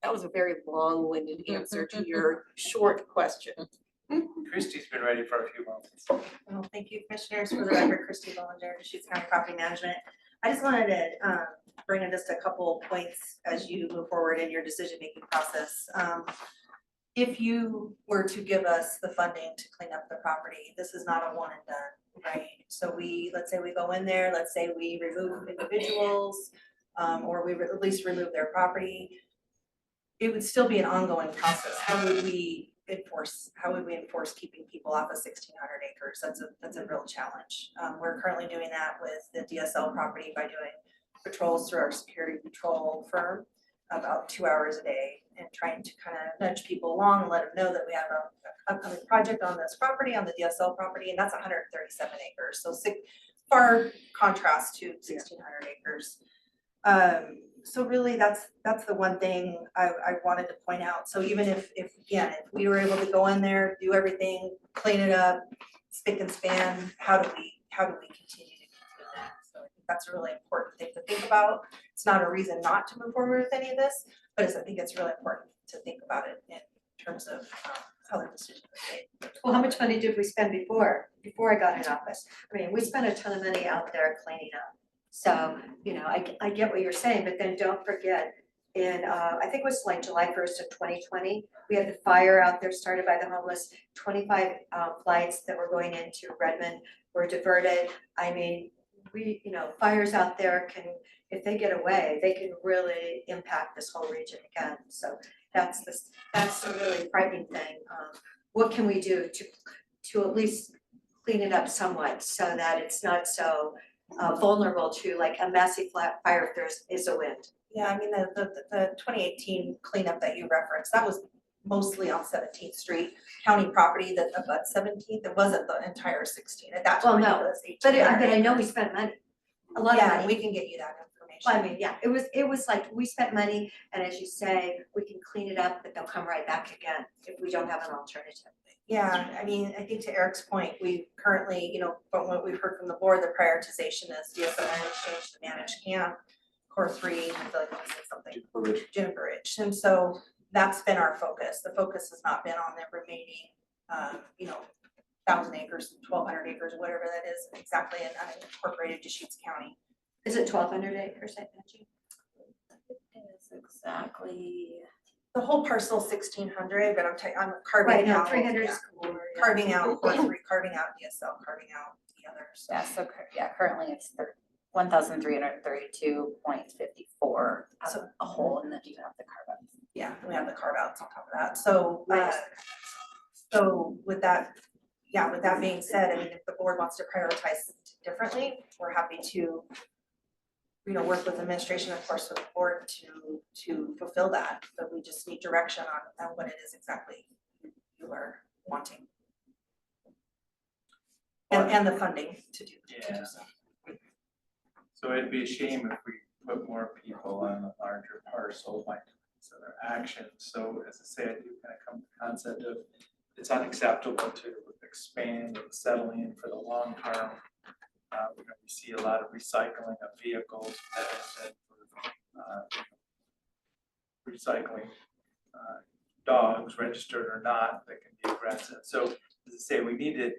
That was a very long-winded answer to your short question. Christie's been ready for a few moments. Well, thank you, commissioners. For the record, Christy Bollinger, Deschutes County Property Management. I just wanted to bring in just a couple points as you move forward in your decision-making process. If you were to give us the funding to clean up the property, this is not a one and done, right? So let's say we go in there, let's say we remove individuals, or we at least remove their property. It would still be an ongoing process. How would we enforce keeping people off of 1,600 acres? That's a real challenge. We're currently doing that with the DSL property by doing patrols through our security patrol firm about 2 hours a day and trying to kind of nudge people along and let them know that we have a upcoming project on this property, on the DSL property, and that's 137 acres. So far contrast to 1,600 acres. So really that's the one thing I wanted to point out. So even if we were able to go in there, do everything, clean it up, spick and span, how do we continue to do that? So I think that's a really important thing to think about. It's not a reason not to move forward with any of this, but I think it's really important to think about it in terms of how the decision was made. Well, how much money did we spend before I got in office? I mean, we spent a ton of money out there cleaning up. So, I get what you're saying, but then don't forget, I think it was like July 1st of 2020, we had the fire out there started by the homeless. 25 flights that were going into Redmond were diverted. I mean, fires out there if they get away, they can really impact this whole region again. So that's a really frightening thing. What can we do to at least clean it up somewhat so that it's not so vulnerable to like a massive fire if there is a wind? Yeah, I mean, the 2018 cleanup that you referenced, that was mostly on 17th Street, county property that abuts 17th. It wasn't the entire 16. At that time, Well, no, it was 18. But I know we spent money, a lot of Yeah, money. we can get you that information. Well, I mean, yeah, it was like, we spent money, and as you say, we can clean it up, but they'll come right back again if we don't have an alternative. Yeah, I mean, I think to Eric's point, we currently, from what we've heard from the board, the prioritization is DSL change to managed camp, core 3, I feel like I said something. Juniper Ridge. And so that's been our focus. The focus has not been on the remaining, 1,000 acres, 1,200 acres, whatever that is exactly in unincorporated Deschutes County. Is it 1,200 acres, I bet you? It is exactly. The whole parcel 1,600, but I'm carving out. 300 yeah, is cool. carving out core 3, carving out DSL, carving out the others. Yeah, so currently it's 1,332.54 as a whole, and then you have the carve outs. Yeah, we have the carve outs on top of that. So, so with that being said, I mean, if the board wants to prioritize differently, we're happy to, work with administration, of course, with the board to fulfill that, but we just need direction on what it is exactly you are wanting. And the funding to do so. So it'd be a shame if we put more people on a larger parcel, like so their actions. So as I say, I do kind of come to the concept of it's unacceptable to expand and settle in for the long term. We see a lot of recycling of vehicles that have been recycling dogs, registered or not, that can be aggressive. So as I say, we need to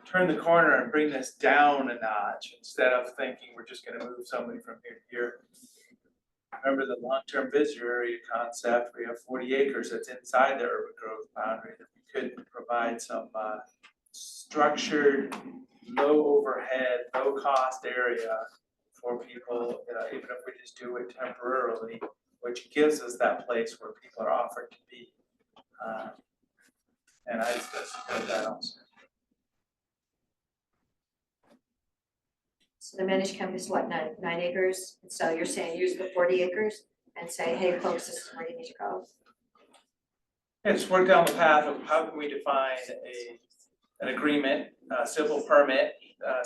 turn the corner and bring this down a notch instead of thinking we're just going to move somebody from here to here. Remember the long-term visitor area concept, we have 40 acres that's inside the urban growth boundary that we could provide some structured, low overhead, low cost area for people, even if we just do it temporarily, which gives us that place where people are offered to be. And I support that also. So the managed campus is what, 9 acres? And so you're saying use the 40 acres and say, hey, folks, this is where you need to go. And just work down the path of how can we define an agreement, a civil permit,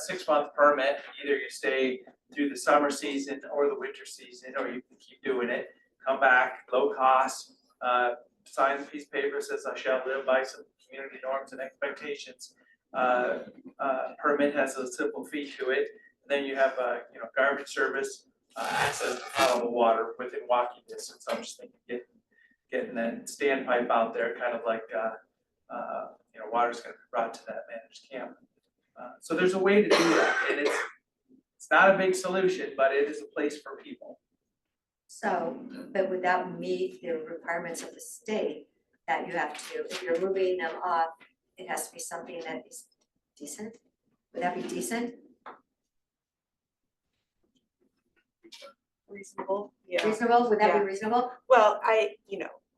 6-month permit, either you stay through the summer season or the winter season, or you can keep doing it, come back, low cost, sign the piece of paper, says I shall live by some community norms and expectations. Permit has a simple fee to it, and then you have, garbage service, access to potable water within walking distance. I'm just thinking getting that standpipe out there, kind of like, water's gonna be brought to that managed camp. So there's a way to do that, and it's not a big solution, but it is a place for people. So, but would that meet the requirements of the state that you have to, if you're moving them off, it has to be something that is decent? Would that be decent? Reasonable, yeah. Reasonable? Would that Yeah. be reasonable? Well,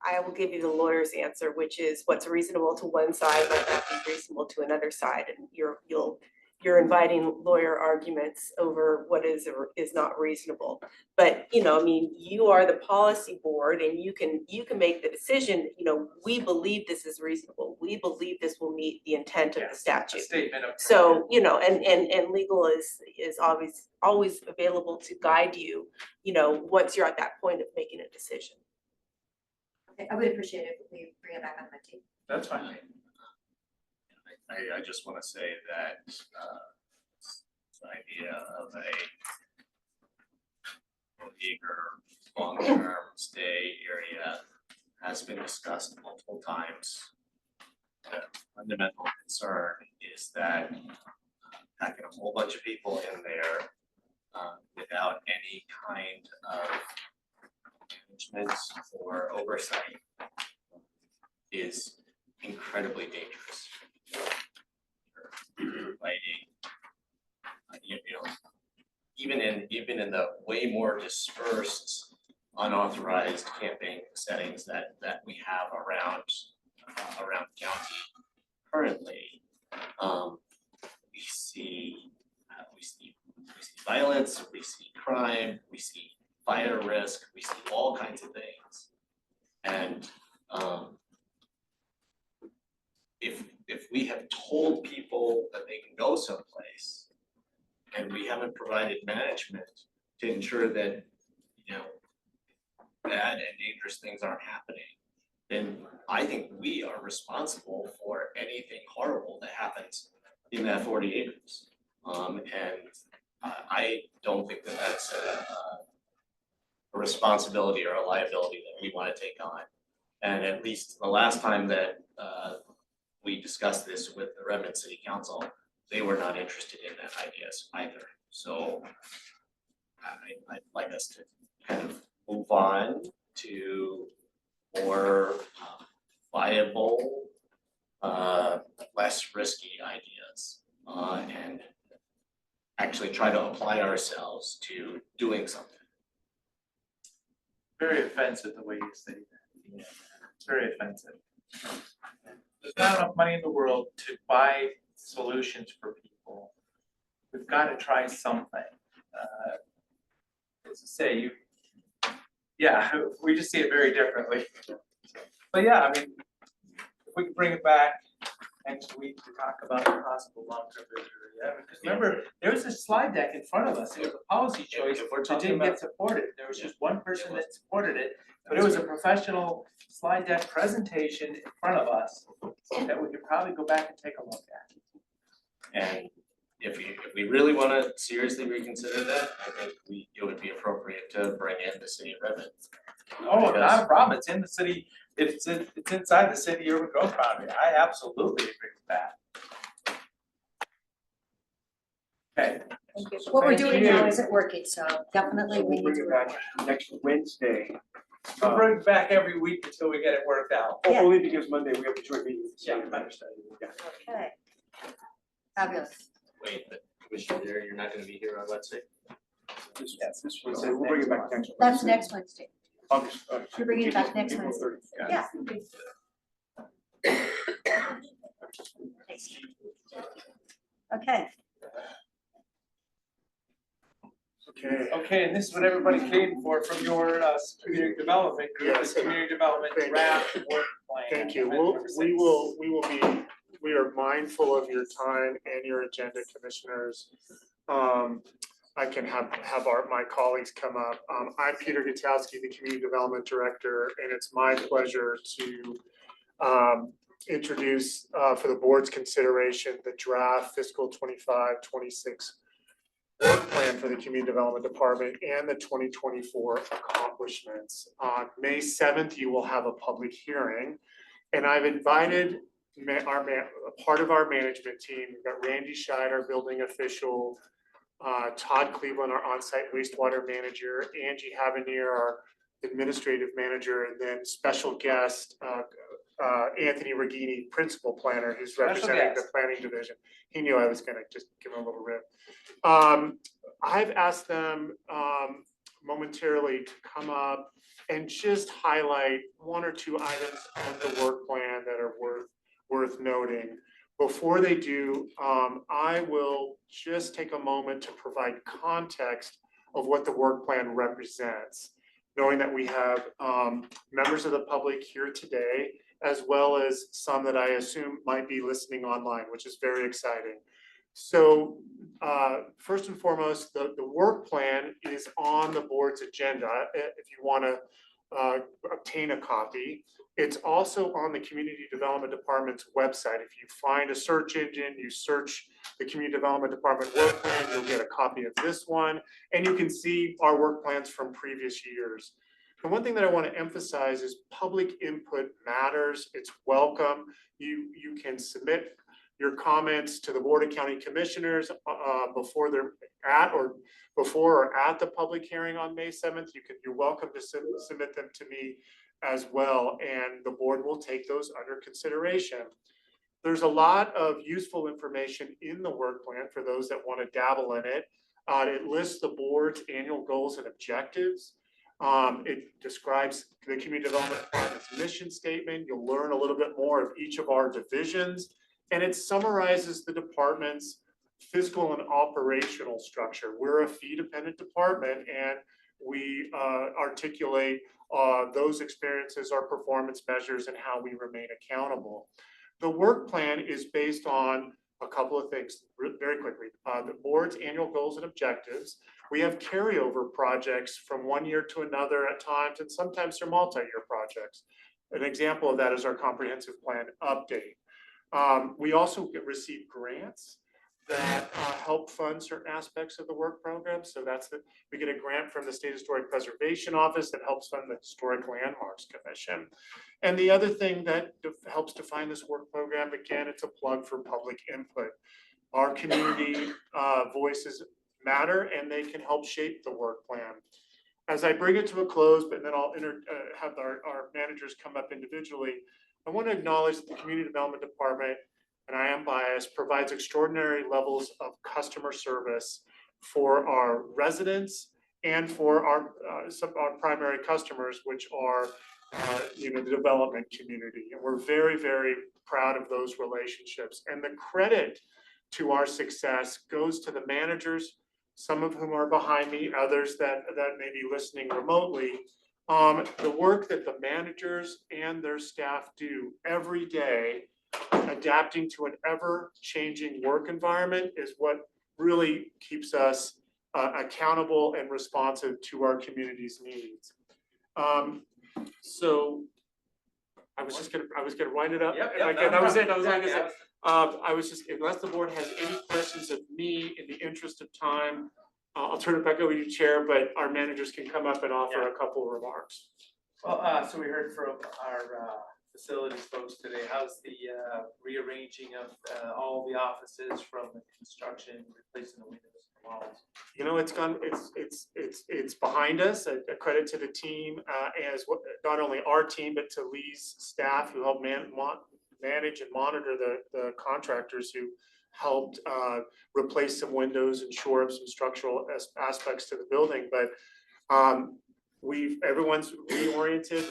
I will give you the lawyer's answer, which is what's reasonable to one side might not be reasonable to another side, and you're inviting lawyer arguments over what is or is not reasonable. But, you are the policy board and you can make the decision, we believe this is reasonable. We believe this will meet the intent of the A statute. statement of. So, and legal is always available to guide you, once you're at that point of making a decision. Okay, I would appreciate it if we bring it back on my team. That's fine. I just wanna say that, the idea of a acre long-term stay area has been discussed multiple times. The fundamental concern is that packing a whole bunch of people in there, without any kind of management or oversight is incredibly dangerous. You're inviting, even in the way more dispersed, unauthorized camping settings that we have around the county currently, we see violence, we see crime, we see fire risk, we see all kinds of things. And if we have told people that they can go someplace and we haven't provided management to ensure that, bad and dangerous things aren't happening, then I think we are responsible for anything horrible that happens in that 40 acres. And I don't think that that's a responsibility or a liability that we want to take on. And at least the last time that we discussed this with the Redmond City Council, they were not interested in that ideas either. So I'd like us to kind of move on to more viable, less risky ideas, and actually try to apply ourselves to doing something. Very offensive the way you say that. It's very offensive. There's not enough money in the world to buy solutions for people. We've got to try something. As I say, we just see it very differently. But yeah, I mean, if we can bring it back next week to talk about the possible long-term vision, because remember, there was a slide deck in front of us. It was a policy choice that didn't get supported. There was just one person that supported it, but it was a professional slide deck presentation in front of us that we could probably go back and take a look at. And if we really want to seriously reconsider that, I think it would be appropriate to bring in the city of Redmond. Oh, not a problem. It's in the city. It's inside the city urban growth boundary. I absolutely agree with that. Okay. What we're Thank doing you. now isn't working, so definitely we need Bring to. it back next Wednesday. We'll bring it back every week until we get it worked out. Yeah. Only because Monday we have a joint meeting. with the city. Yeah, understood. Yeah. Okay. Fabulous. Wait, but Commissioner Dare, you're not going to be here on Wednesday? This Wednesday, we'll bring it back next. That's next Wednesday. August. You're bringing it back next April Wednesday. 30th. Yeah. Okay. Okay, and this is what everybody came for from your community development group, Yes. the community development Thank you. draft work plan. Thank you. Amendment We number six. we are mindful of your time and your agenda, commissioners. I can have my colleagues come up. I'm Peter Gutowski, the Community Development Director, and it's my pleasure to introduce for the board's consideration the draft fiscal 25-26 work plan for the Community Development Department and the 2024 accomplishments. On May 7th, you will have a public hearing, and I've invited a part of our management team. We've got Randy Scheid, our building official, Todd Cleveland, our on-site wastewater manager, Angie Havenier, our administrative manager, and then special guest, Anthony Regini, principal planner, who's representing the planning division. He knew I was gonna just give him a little rip. I've asked them momentarily to come up and just highlight one or two items of the work plan that are worth noting. Before they do, I will just take a moment to provide context of what the work plan represents, knowing that we have members of the public here today, as well as some that I assume might be listening online, which is very exciting. So first and foremost, the work plan is on the board's agenda if you want to obtain a copy. It's also on the Community Development Department's website. If you find a search engine, you search the Community Development Department work plan, you'll get a copy of this one, and you can see our work plans from previous years. And one thing that I want to emphasize is public input matters. It's welcome. You can submit your comments to the Board of County Commissioners before they're before or at the public hearing on May 7th. You're welcome to submit them to me as well, and the board will take those under consideration. There's a lot of useful information in the work plan for those that want to dabble in it. It lists the board's annual goals and objectives. It describes the Community Development Department's mission statement. You'll learn a little bit more of each of our divisions, and it summarizes the department's fiscal and operational structure. We're a fee-dependent department, and we articulate those experiences, our performance measures, and how we remain accountable. The work plan is based on a couple of things very quickly. The board's annual goals and objectives. We have carryover projects from one year to another at times, and sometimes they're multi-year projects. An example of that is our comprehensive plan update. We also receive grants that help fund certain aspects of the work program. So we get a grant from the State Historic Preservation Office that helps fund the Historic Landmarks Commission. And the other thing that helps define this work program, again, it's a plug for public input. Our community voices matter, and they can help shape the work plan. As I bring it to a close, but then I'll have our managers come up individually, I want to acknowledge that the Community Development Department, and I am biased, provides extraordinary levels of customer service for our residents and for our primary customers, which are the development community. And we're very, very proud of those relationships. And the credit to our success goes to the managers, some of whom are behind me, others that may be listening remotely. The work that the managers and their staff do every day, adapting to an ever-changing work environment, is what really keeps us accountable and responsive to our community's needs. So I was gonna wind it up. That was it. I was just, unless the board has any questions of me, in the interest of time, I'll turn it back over to you, Chair, but our managers can come up and offer a couple of remarks. Well, so we heard from our facilities folks today. How's the rearranging of all the offices from the construction, replacing the windows and walls? You know, it's behind us. A credit to the team, as not only our team, but to Lee's staff who helped manage and monitor the contractors who helped replace some windows and shore up some structural aspects to the building. But everyone's reoriented,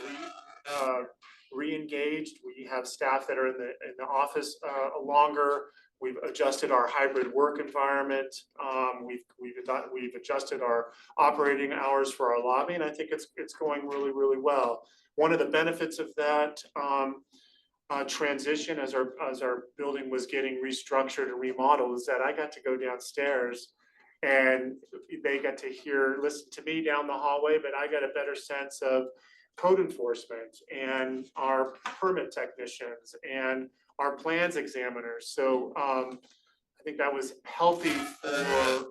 re-engaged. We have staff that are in the office longer. We've adjusted our hybrid work environment. We've adjusted our operating hours for our lobby, and I think it's going really, really well. One of the benefits of that transition as our building was getting restructured and remodeled is that I got to go downstairs and they got to listen to me down the hallway, but I got a better sense of code enforcement and our permit technicians and our plans examiners. So I think that was healthy for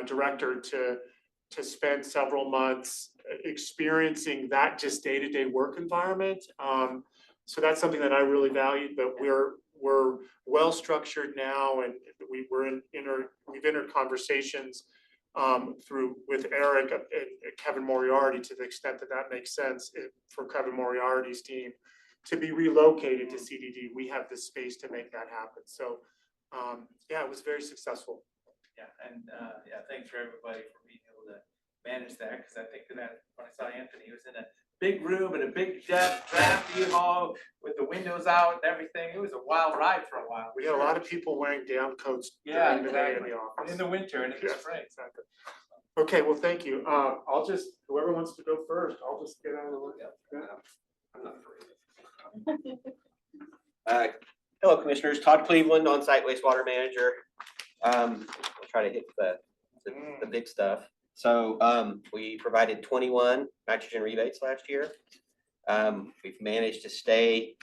director to spend several months experiencing that just day-to-day work environment. So that's something that I really valued, but we're well structured now, and we've entered conversations with Eric and Kevin Moriarty to the extent that that makes sense for Kevin Moriarty's team to be relocated to CDD. We have the space to make that happen. So yeah, it was very successful. Yeah, and thanks for everybody for being able to manage that, because I think that when I saw Anthony, he was in a big room and a big drafty hall with the windows out and everything. It was a wild ride for a while. We had a lot of people wearing down coats Yeah, during the day in exactly. the office. In the winter and in the Yes, spring. exactly. Okay, well, thank you. Whoever wants to go first, I'll just get out of the way. I'm not afraid. Hello, Commissioners. Todd Cleveland, on-site wastewater manager. I'll try to hit the big stuff. So we provided 21 nitrogen rebates last year. We've managed to stay,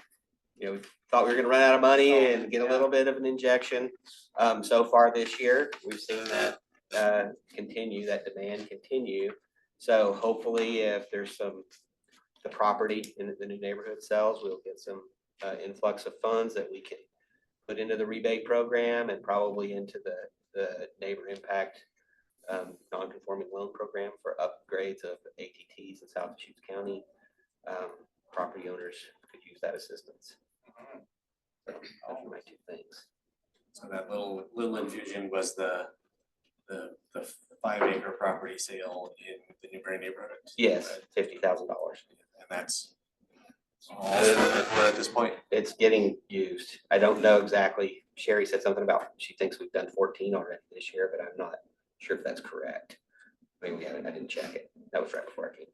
we thought we were going to run out of money and get a little bit of an injection. So far this year, we've seen that continue, that demand continue. So hopefully if there's the property in the new neighborhood sells, we'll get some influx of funds that we can put into the rebate program and probably into the neighbor impact non-conforming loan program for upgrades of ATTs in South Deschutes County. Property owners could use that assistance. So those are my two things. So that little infusion was the 5-acre property sale in the Newberry neighborhood? Yes, $50,000. And that's all at this point? It's getting used. I don't know exactly. Sherry said something about she thinks we've done 14 already this year, but I'm not sure if that's correct. Maybe we haven't. I didn't check it. That was right before I came.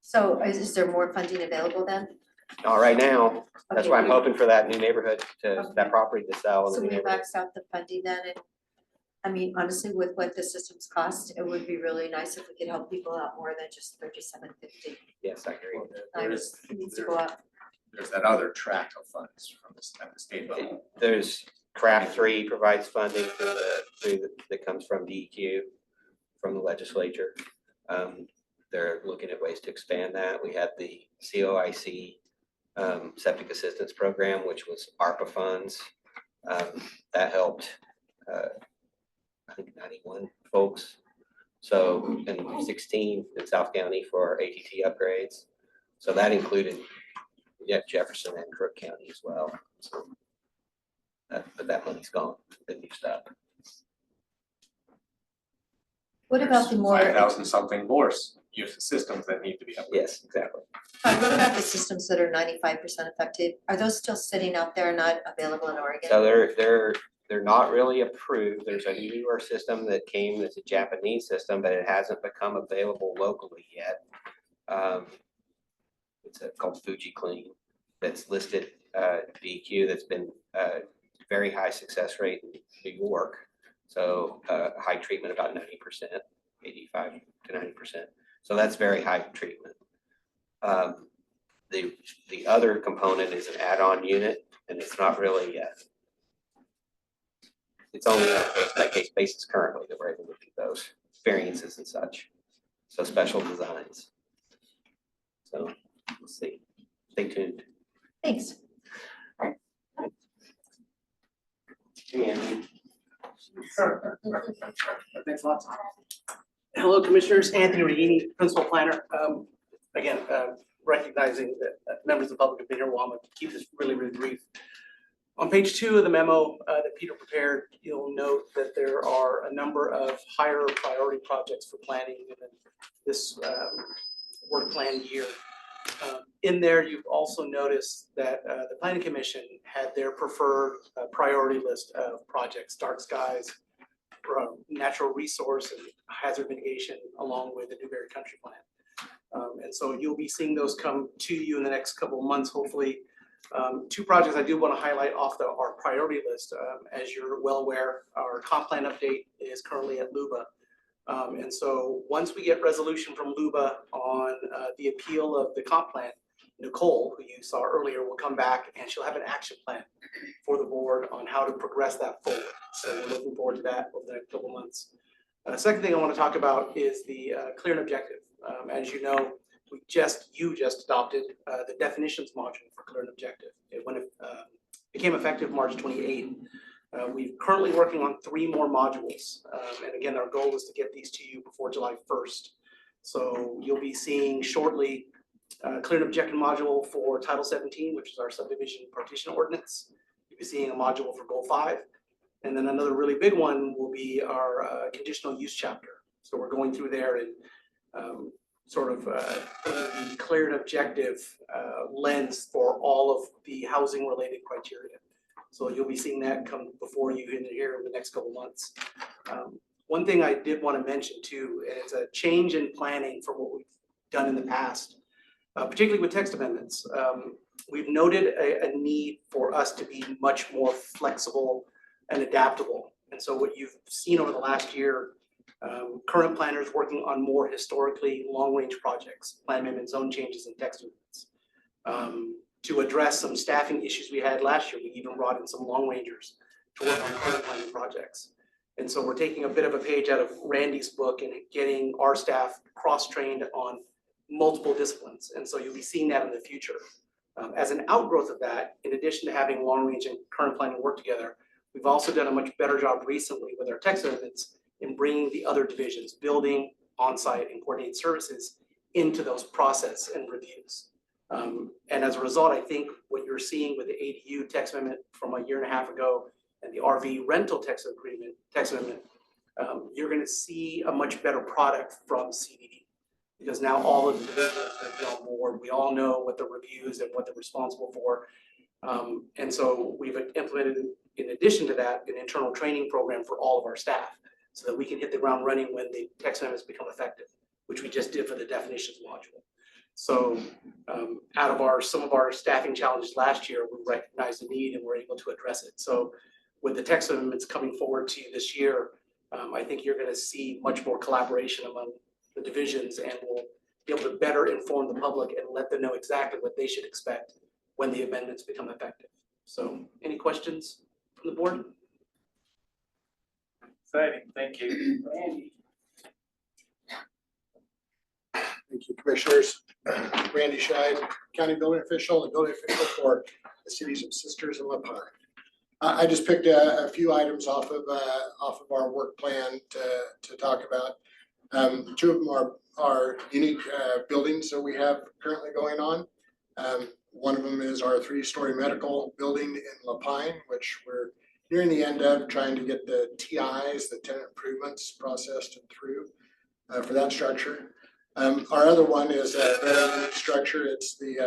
So is there more funding available then? Not right now. That's Okay. why I'm hoping for that new neighborhood that property to sell. in the So new we neighborhood. max out the funding then, and I mean, honestly, with what the systems cost, it would be really nice if we could help people out more than just $37.50. Yes, I agree. It needs to go up. There's that other track of funds from at the state level. There's Craft 3 provides funding that comes from DEQ, from the legislature. They're looking at ways to expand that. We had the COIC septic assistance program, which was ARPA funds. That helped, I think 91 folks. So, and 16 in South County for ATT upgrades. So that included Jefferson and Crook County as well. So, but that money's gone, been used up. What about the more, 5,000 something more systems that need to be upgraded. Yes, exactly. what about the systems that are 95% effective? Are those still sitting out there, not available in Oregon? So they're not really approved. There's a newer system that came that's a Japanese system, but it hasn't become available locally yet. It's called Fuji Clean that's listed DEQ that's been very high success rate in New York. So high treatment about 90%, 85 to 90%. So that's very high treatment. The other component is an add-on unit, and it's not really it's only on a case-by-case basis currently that we're able to do those variances and such. So special designs. So we'll see. Stay tuned. Thanks. Sure. Thanks a lot. Hello, Commissioners. Anthony Regini, Principal Planner. Again, recognizing that members of the public have been here a while, but keep this really, really brief. On page 2 of the memo that Peter prepared, you'll note that there are a number of higher priority projects for planning in this work plan year. In there, you've also noticed that the planning commission had their preferred priority list of projects, dark skies, natural resource and hazard mitigation, along with the Newberry Country Plan. And so you'll be seeing those come to you in the next couple of months, hopefully. Two projects I do want to highlight off our priority list. As you're well aware, our comp plan update is currently at LUBA. And so once we get resolution from LUBA on the appeal of the comp plan, Nicole, who you saw earlier, will come back and she'll have an action plan for the board on how to progress that forward. So we're looking forward to that over the next couple of months. Second thing I want to talk about is the clear and objective. As you know, you just adopted the definitions module for clear and objective. It became effective March 28th. We're currently working on 3 more modules. And again, our goal is to get these to you before July 1st. So you'll be seeing shortly clear and objective module for Title 17, which is our subdivision partition ordinance. You'll be seeing a module for Goal 5. And then another really big one will be our conditional use chapter. So we're going through there and the clear and objective lens for all of the housing related criteria. So you'll be seeing that come before you here in the next couple months. One thing I did want to mention too, and it's a change in planning from what we've done in the past, particularly with text amendments. We've noted a need for us to be much more flexible and adaptable. And so what you've seen over the last year, current planners working on more historically long-range projects, plan amendment, zone changes, and text amendments. To address some staffing issues we had last year, we even brought in some long rangers to work on current planning projects. And so we're taking a bit of a page out of Randy's book and getting our staff cross-trained on multiple disciplines. And so you'll be seeing that in the future. As an outgrowth of that, in addition to having long range and current planning work together, we've also done a much better job recently with our text amendments in bringing the other divisions, building, on-site, and coordinated services into those process and reviews. And as a result, I think what you're seeing with the ADU text amendment from a year and a half ago and the RV rental text amendment, you're going to see a much better product from CDD, because now all of the divisions have been on board. We all know what the reviews and what they're responsible for. And so we've implemented, in addition to that, an internal training program for all of our staff so that we can hit the ground running when the text amendments become effective, which we just did for the definitions module. So out of some of our staffing challenges last year, we recognized the need and we're able to address it. So with the text amendments coming forward to you this year, I think you're going to see much more collaboration among the divisions, and we'll be able to better inform the public and let them know exactly what they should expect when the amendments become effective. So any questions from the board? Exciting, thank you. Randy. Thank you, Commissioners. Randy Scheid, County Building Official, and Building Official for the cities of Sisters and La Pine. I just picked a few items off of our work plan to talk about. 2 of them are unique buildings that we have currently going on. One of them is our 3-story medical building in La Pine, which we're nearing the end of trying to get the TIs, the tenant improvements, processed and through for that structure. Our other one is a very unique structure. It's the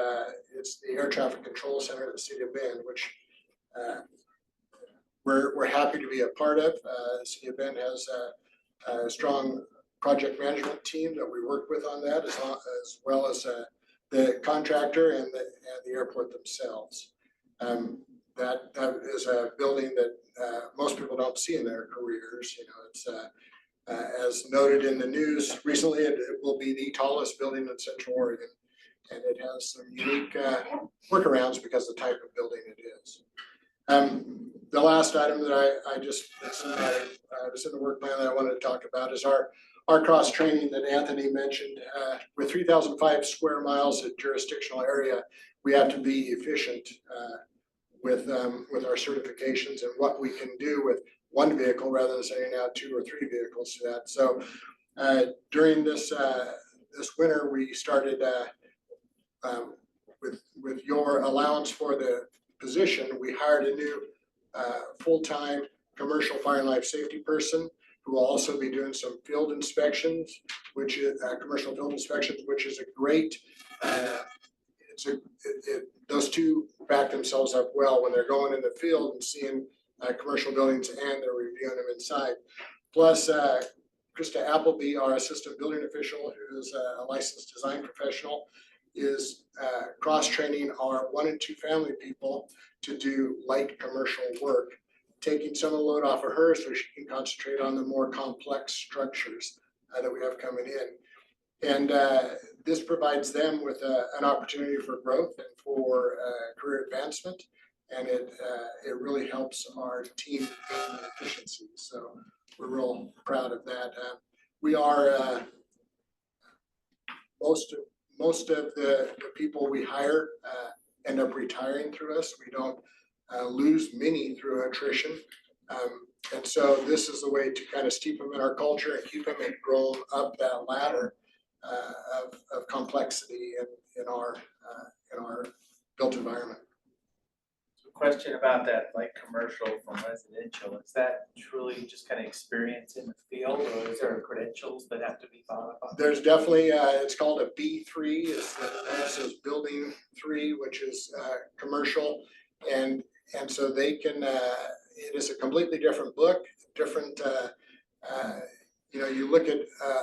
Air Traffic Control Center of the City of Bend, which we're happy to be a part of. The City of Bend has a strong project management team that we work with on that, as well as the contractor and the airport themselves. That is a building that most people don't see in their careers. You know, it's as noted in the news recently, it will be the tallest building in Central Oregon, and it has some unique workarounds because of the type of building it is. The last item that it's in the work plan that I wanted to talk about is our cross training that Anthony mentioned. With 3,005 square miles of jurisdictional area, we have to be efficient with our certifications and what we can do with one vehicle rather than sending out 2 or 3 vehicles to that. So during this winter, we started with your allowance for the position, we hired a new full-time commercial fire and life safety person who will also be doing some field inspections, which is commercial field inspections, which is a great those two back themselves up well when they're going in the field and seeing commercial buildings and they're reviewing them inside. Plus, Krista Appleby, our assistant building official, who's a licensed design professional, is cross-training our 1 and 2 family people to do light commercial work, taking some of the load off of her so she can concentrate on the more complex structures that we have coming in. And this provides them with an opportunity for growth and for career advancement. And it really helps our team gain efficiency. So we're real proud of that. We are, most of the people we hire end up retiring through us. We don't lose many through attrition. And so this is a way to kind of steep them in our culture and keep them and grow up that ladder of complexity in our built environment. Question about that light commercial from residential, is that truly just kind of experience in the field, or is there credentials that have to be followed up on? There's definitely, it's called a B3, this is building 3, which is commercial. And so they can, it is a completely different book, different, you know, you look at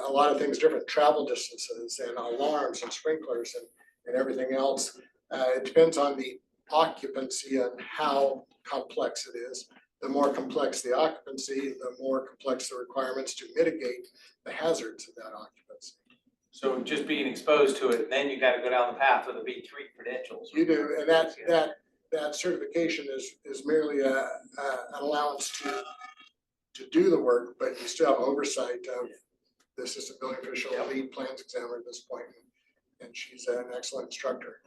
a lot of things, different travel distances and alarms and sprinklers and everything else. It depends on the occupancy and how complex it is. The more complex the occupancy, the more complex the requirements to mitigate the hazards of that occupancy. So just being exposed to it, then you gotta go down the path of the B3 credentials. You do, and that certification is merely an allowance to do the work, but you still have oversight of the assistant building official, lead plans examiner at this point, and she's an excellent instructor.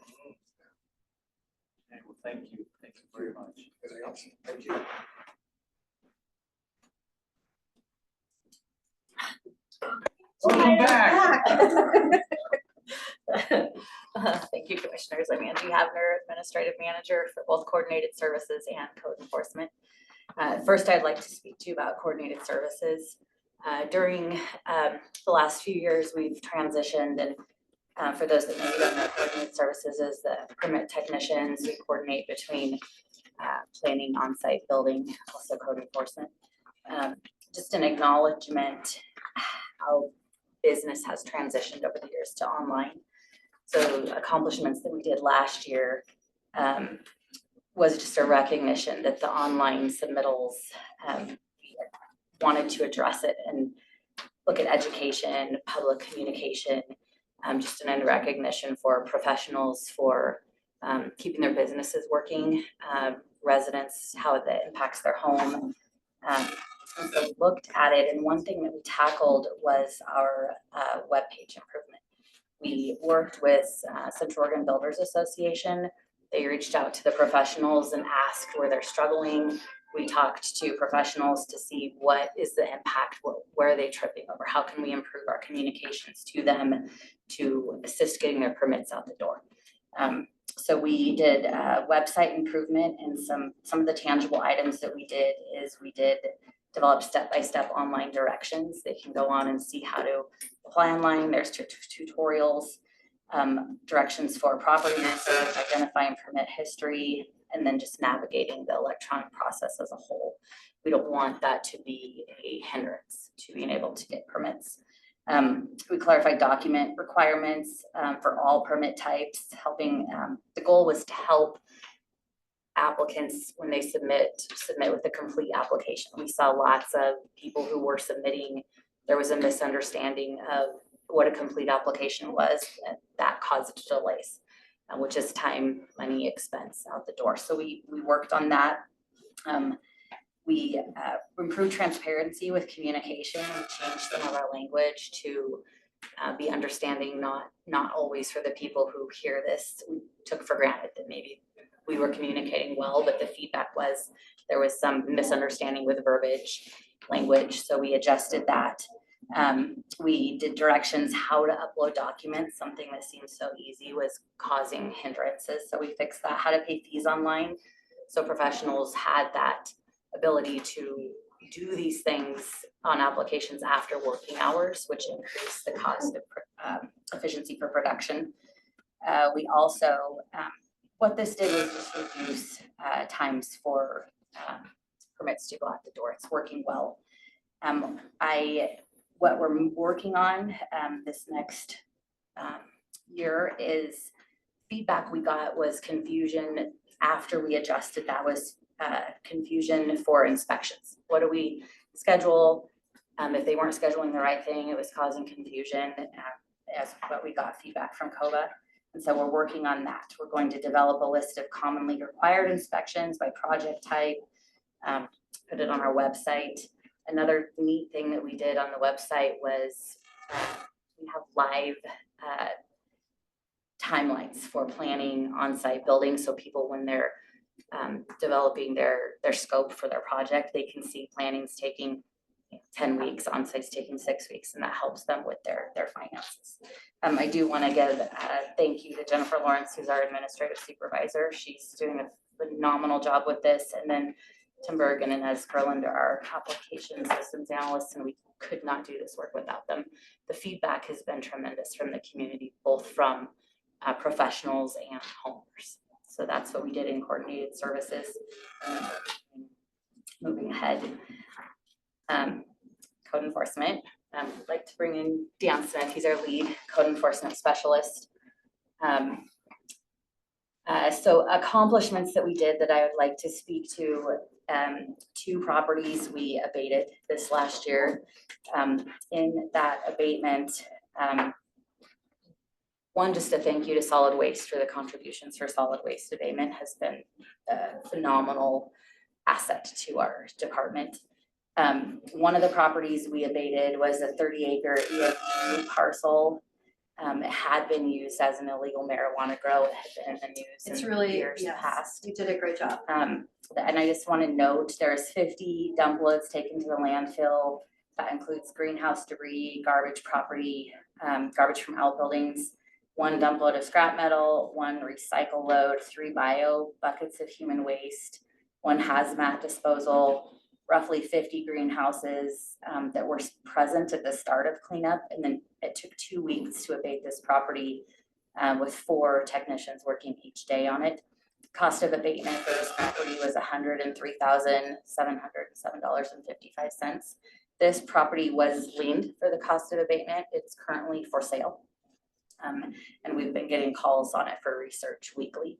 Okay, well, thank you very much. Anything else? Thank you. Welcome back. Thank you, Commissioners. I'm Angie Havner, Administrative Manager for both Coordinated Services and Code Enforcement. First, I'd like to speak to you about Coordinated Services. During the last few years, we've transitioned, and for those that maybe don't know, Coordinated Services is the permit technicians. We coordinate between planning, on-site building, also code enforcement. Just an acknowledgement how business has transitioned over the years to online. So accomplishments that we did last year was just a recognition that the online submittals wanted to address it and look at education, public communication, just an end recognition for professionals for keeping their businesses working, residents, how that impacts their home. And so looked at it, and one thing that we tackled was our webpage improvement. We worked with Central Oregon Builders Association. They reached out to the professionals and asked where they're struggling. We talked to professionals to see what is the impact, where are they tripping over, how can we improve our communications to them to assist getting their permits out the door. So we did website improvement, and some of the tangible items that we did is we did develop step-by-step online directions. They can go on and see how to apply online. There's tutorials, directions for property research, identifying permit history, and then just navigating the electronic process as a whole. We don't want that to be a hindrance to being able to get permits. We clarified document requirements for all permit types, helping, the goal was to help applicants when they submit with a complete application. We saw lots of people who were submitting, there was a misunderstanding of what a complete application was, and that caused delays, which is time, money, expense out the door. So we worked on that. We improved transparency with communication. We changed some of our language to be understanding, not always for the people who hear this. We took for granted that maybe we were communicating well, but the feedback was there was some misunderstanding with verbiage, language, so we adjusted that. We did directions how to upload documents. Something that seemed so easy was causing hindrances, so we fixed that. How to pay fees online, so professionals had that ability to do these things on applications after working hours, which increased the cost of efficiency for production. We also, what this did was just reduce times for permits to go out the door. It's working well. What we're working on this next year is feedback we got was confusion after we adjusted. That was confusion for inspections. What do we schedule? If they weren't scheduling the right thing, it was causing confusion as what we got feedback from COBA. And so we're working on that. We're going to develop a list of commonly required inspections by project type, put it on our website. Another neat thing that we did on the website was we have live timelines for planning on-site buildings. So people, when they're developing their scope for their project, they can see planning's taking 10 weeks, on-site's taking 6 weeks, and that helps them with their finances. I do want to give a thank you to Jennifer Lawrence, who's our administrative supervisor. She's doing a phenomenal job with this. And then Tim Bergen and Ez Gerland are our application systems analysts, and we could not do this work without them. The feedback has been tremendous from the community, both from professionals and homeowners. So that's what we did in coordinated services. Moving ahead. Code enforcement. I'd like to bring in Dan Smith. He's our lead code enforcement specialist. So accomplishments that we did that I would like to speak to, 2 properties we abated this last year. In that abatement, one, just a thank you to solid waste for the contributions for solid waste abatement has been a phenomenal asset to our department. One of the properties we abated was a 30-acre EFU parcel. It had been used as an illegal marijuana grow. It had been in the news It's in really, years yes, past. you did a great job. And I just want to note there's 50 dump loads taken to the landfill. That includes greenhouse debris, garbage property, garbage from outbuildings, 1 dump load of scrap metal, 1 recycle load, 3 bio buckets of human waste, 1 hazmat disposal, roughly 50 greenhouses that were present at the start of cleanup. And then it took 2 weeks to abate this property with 4 technicians working each day on it. Cost of abatement for this property was $103,707.55. This property was liened for the cost of abatement. It's currently for sale. And we've been getting calls on it for research weekly.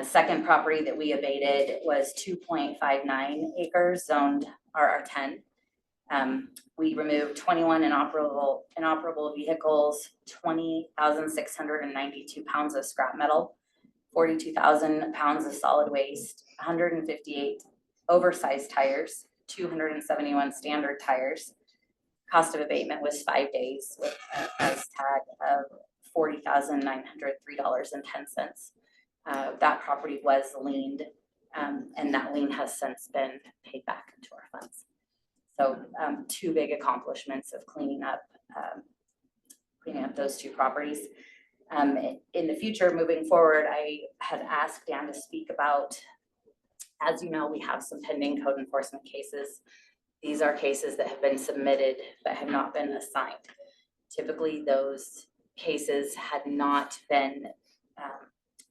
Second property that we abated was 2.59 acres zoned RR10. We removed 21 inoperable vehicles, 20,692 pounds of scrap metal, 42,000 pounds of solid waste, 158 oversized tires, 271 standard tires. Cost of abatement was 5 days with a price tag of $40,903.10. That property was liened, and that lien has since been paid back into our funds. So 2 big accomplishments of cleaning up those 2 properties. In the future, moving forward, I had asked Dan to speak about, as you know, we have some pending code enforcement cases. These are cases that have been submitted but have not been assigned. Typically, those cases had not been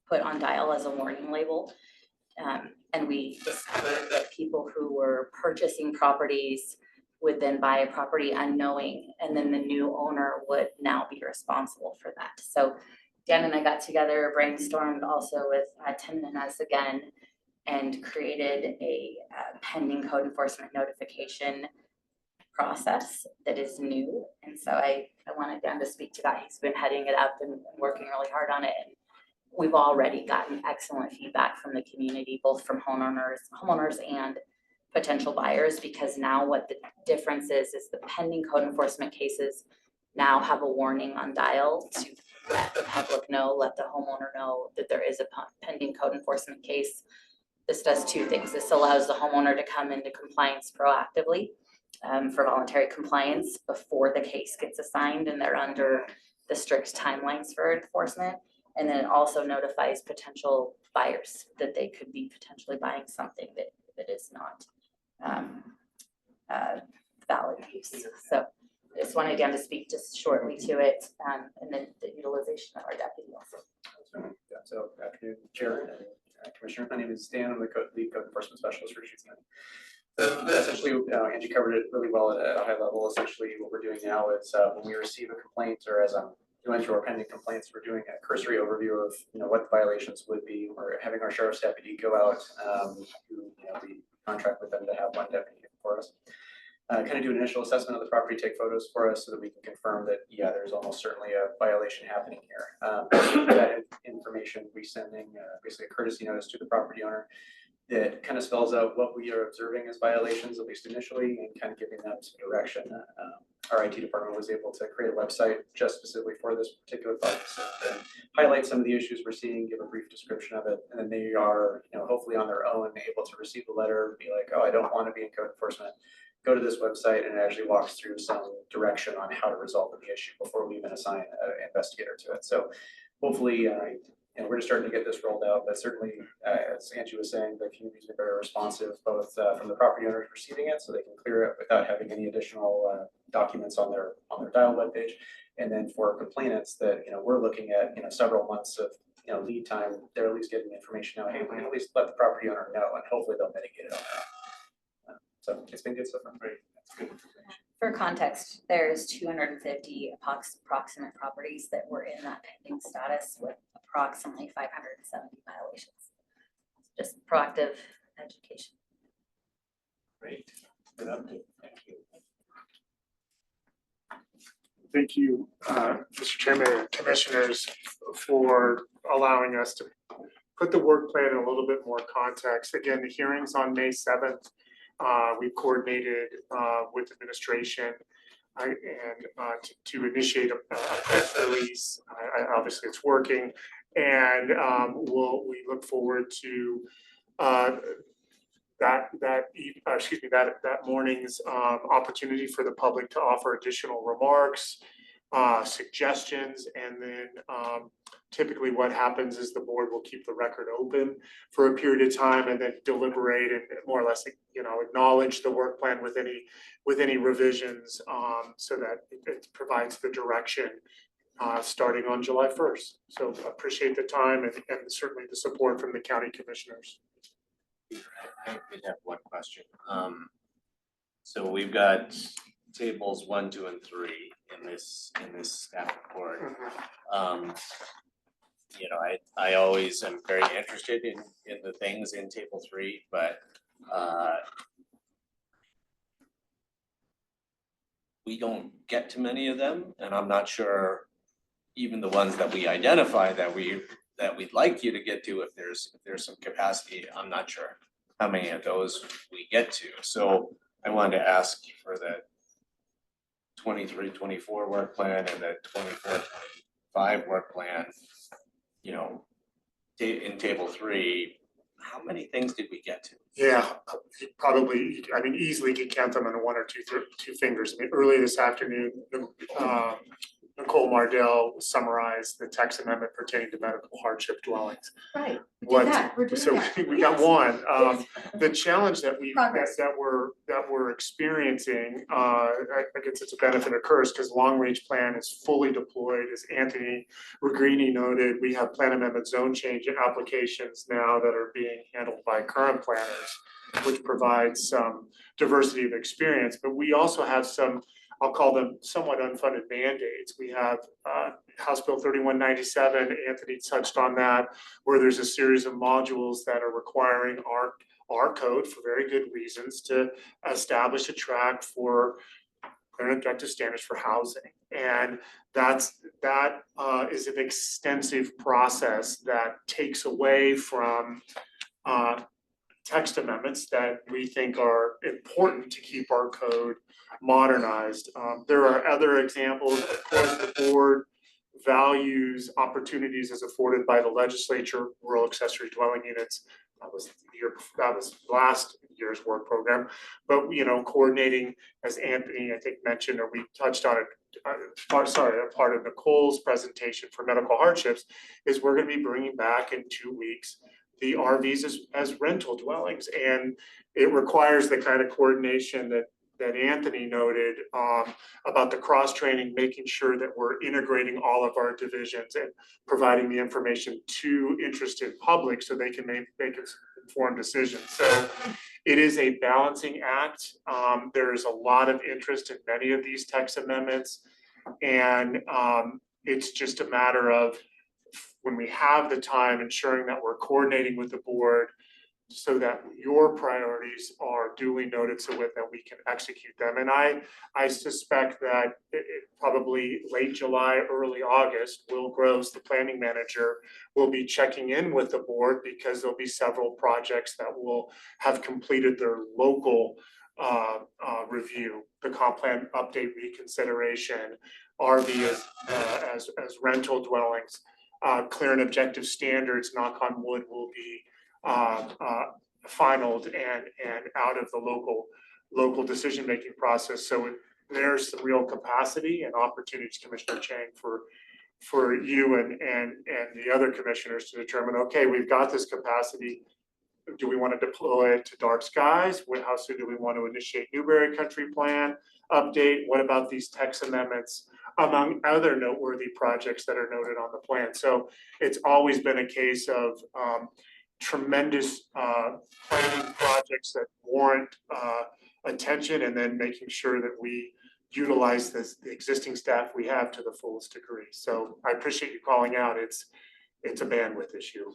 put on dial as a warning label. And we discovered that people who were purchasing properties would then buy a property unknowing, and then the new owner would now be responsible for that. So Dan and I got together, brainstormed also with Tim and us again, and created a pending code enforcement notification process that is new. And so I wanted Dan to speak to that. He's been heading it up and working really hard on it. And we've already gotten excellent feedback from the community, both from homeowners and potential buyers, because now what the difference is the pending code enforcement cases now have a warning on dial to let the public know, let the homeowner know that there is a pending code enforcement case. This does 2 things. This allows the homeowner to come into compliance proactively for voluntary compliance before the case gets assigned and they're under the strict timelines for enforcement. And then it also notifies potential buyers that they could be potentially buying something that is not valid use. So just wanted again to speak just shortly to it, and then the utilization of our deputy also. Yeah, so good afternoon, Chair and Commissioner. My name is Dan. I'm the lead code enforcement specialist for Deschutes County. So essentially, Angie covered it really well at a high level. Essentially, what we're doing now is when we receive a complaint, or as I'm going through our pending complaints, we're doing a cursory overview of what the violations would be. We're having our sheriff's deputy go out, who we contract with them to have one deputy for us. Kind of do an initial assessment of the property, take photos for us so that we can confirm that, yeah, there's almost certainly a violation happening here. That information, we sending basically a courtesy notice to the property owner that kind of spells out what we are observing as violations, at least initially, and kind of giving them some direction. Our IT department was able to create a website just specifically for this particular purpose, and highlight some of the issues we're seeing, give a brief description of it, and then they are, hopefully on their own, able to receive the letter, be like, oh, I don't want to be in code enforcement. Go to this website, and it actually walks through some direction on how to resolve the issue before we even assign an investigator to it. So hopefully, we're just starting to get this rolled out, but certainly, as Angie was saying, the community's been very responsive, both from the property owners receiving it, so they can clear it without having any additional documents on their dial webpage, and then for complainants that we're looking at several months of lead time, they're at least getting the information out. Hey, we can at least let the property owner know, and hopefully they'll mitigate it on their own. So it's been good so far. Great. That's good information. For context, there's 250 approximate properties that were in that pending status with approximately 570 violations. Just proactive education. Great. Good update. Thank you. Thank you, Mr. Chairman and Commissioners, for allowing us to put the work plan in a little bit more context. Again, the hearing's on May 7th. We've coordinated with administration to initiate a press release. Obviously, it's working, and we look forward to that morning's opportunity for the public to offer additional remarks, suggestions, and then typically what happens is the board will keep the record open for a period of time and then deliberate and more or less acknowledge the work plan with any revisions, so that it provides the direction starting on July 1st. So appreciate the time and certainly the support from the county commissioners. I did have one question. So we've got tables 1, 2, and 3 in this staff report. I always am very interested in the things in table 3, but we don't get to many of them, and I'm not sure even the ones that we identify that we'd like you to get to, if there's some capacity, I'm not sure how many of those we get to. So I wanted to ask you for the 23-24 work plan and the 24-25 work plan, in table 3, how many things did we get to? Yeah, probably, easily could count them on one or two fingers. Earlier this afternoon, Nicole Mardell summarized the text amendment pertaining to medical hardship dwellings. Right, We're got one. The challenge that Progress. we're experiencing, I guess it's a benefit occurs because long range plan is fully deployed. As Anthony Regrini noted, we have plan amendment zone change applications now that are being handled by current planners, which provides some diversity of experience. But we also have some, I'll call them somewhat unfunded mandates. We have House Bill 3197, Anthony touched on that, where there's a series of modules that are requiring our code for very good reasons to establish a track for clear and objective standards for housing. And that is an extensive process that takes away from text amendments that we think are important to keep our code modernized. There are other examples. Of course, the board values opportunities as afforded by the legislature, rural accessory dwelling units. That was last year's work program. But coordinating, as Anthony I think mentioned, or we touched on it. A part of Nicole's presentation for medical hardships is we're going to be bringing back in 2 weeks the RVs as rental dwellings, and it requires the kind of coordination that that Anthony noted, about the cross-training, making sure that we're integrating all of our divisions and providing the information to interested public so they can make informed decisions. So it is a balancing act. There's a lot of interest in many of these text amendments. And it's just a matter of, when we have the time, ensuring that we're coordinating with the board so that your priorities are duly noted so that we can execute them. And I suspect that probably late July, early August, Will Groves, the planning manager, will be checking in with the board because there'll be several projects that will have completed their local review, the comp plan update reconsideration, RV as rental dwellings, clear and objective standards, knock on wood, will be finalized and out of the local decision-making process. So there's some real capacity and opportunities, Commissioner Chang, for you and the other commissioners to determine, okay, we've got this capacity. Do we want to deploy it to dark skies? How soon do we want to initiate Newberry Country Plan update? What about these text amendments, among other noteworthy projects that are noted on the plan? So it's always been a case of tremendous planning projects that warrant attention, and then making sure that we utilize the existing staff we have to the fullest degree. So I appreciate you calling out. It's a bandwidth issue.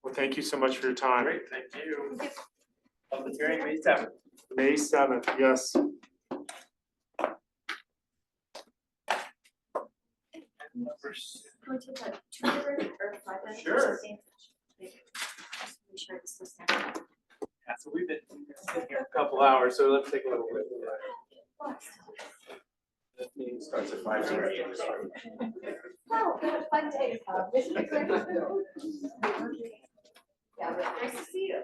Well, thank you so much for your time. Great, thank you. Public hearing, May 7th. May 7th, yes. Numbers. Can we take like 2 minutes or 5 minutes? Sure. or something? Make sure it's still standing. Yeah, so we've been sitting here a couple hours, so let's take a little bit. The meeting starts at 5:30. Oh, fun day. Yeah, nice to see you.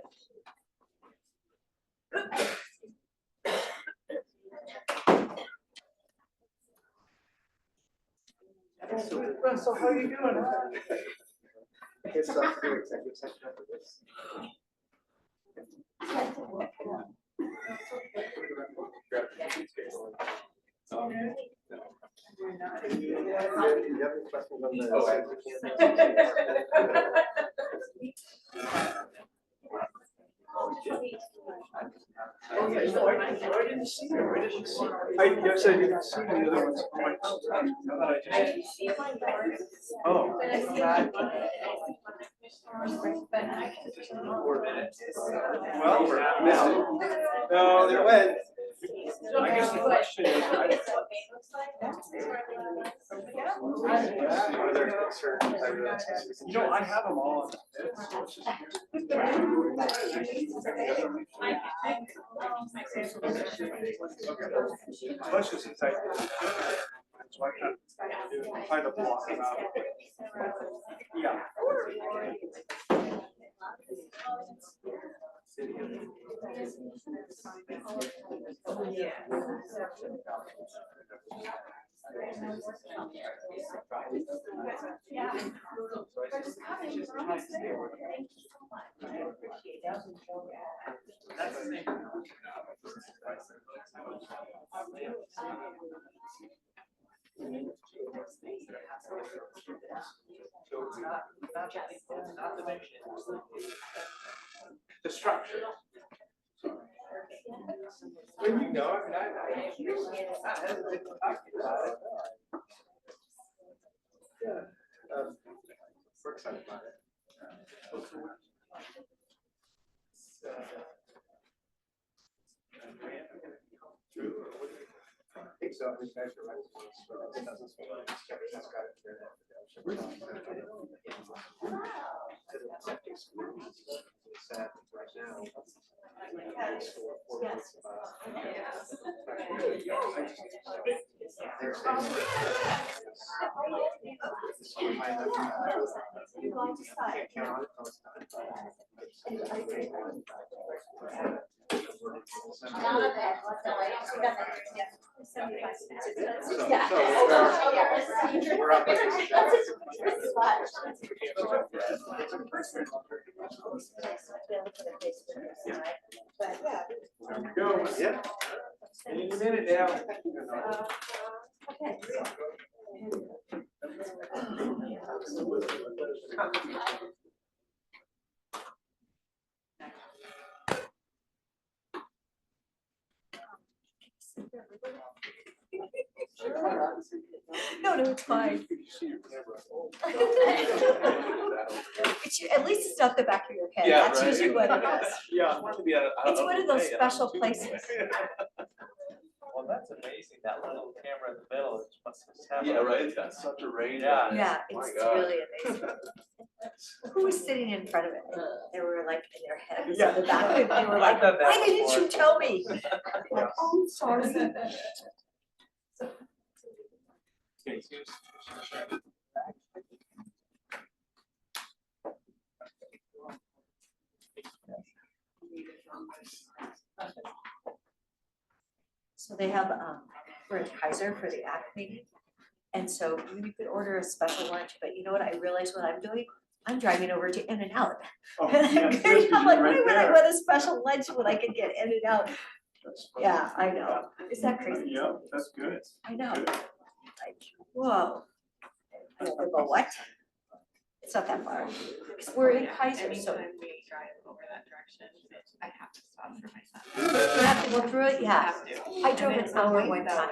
So how are you doing? It's up to executive session after this. You have any questions on Oh, yeah, no, I didn't see her. I didn't see her. Yes, I didn't see the other ones. Oh. 4 minutes. Well, No, there went. I guess the question is, Are there concerns? you know, I have them all. Especially since I. So I can kind of block them out. Yeah. So it's not the mission, it's the structure. When you know, I mean, I hesitate to talk about it. Yeah, we're excited about it. I think so. I think that's right. That's got it there. Sad right now. There we go. Yeah. Any minute now. Okay. No, it's fine. At least it's not the back of your head. Yeah, That's right. usually what it is. Yeah. It's one of those special places. Well, that's amazing, that little camera in the middle, it must have. Yeah, right, it's got such a range. Yeah. Yeah, My it's God. really amazing. Who was sitting in front of it? They were like in their heads Yeah. in the back, and they were I've like, done that why didn't before. you tell me? Like, oh, sorry. Okay, so- So they have, we're in Kaiser for the ACT meeting. And so you could order a special lunch, but you know what I realized what I'm doing? I'm driving over to In-N-Out. Oh, And I'm yes, getting- yes, I'm like, right why would I there. want a special lunch when I could get In-N-Out? That's funny. Yeah, I know. Is that crazy? Yeah, that's good. I know. Good. Like, whoa. I have to go, what? It's not that far. Because we're in Kaiser, so. Anytime we drive over that direction, I have to stop for my son. You have to go through it, yeah. I drove And an it's hour not one that time.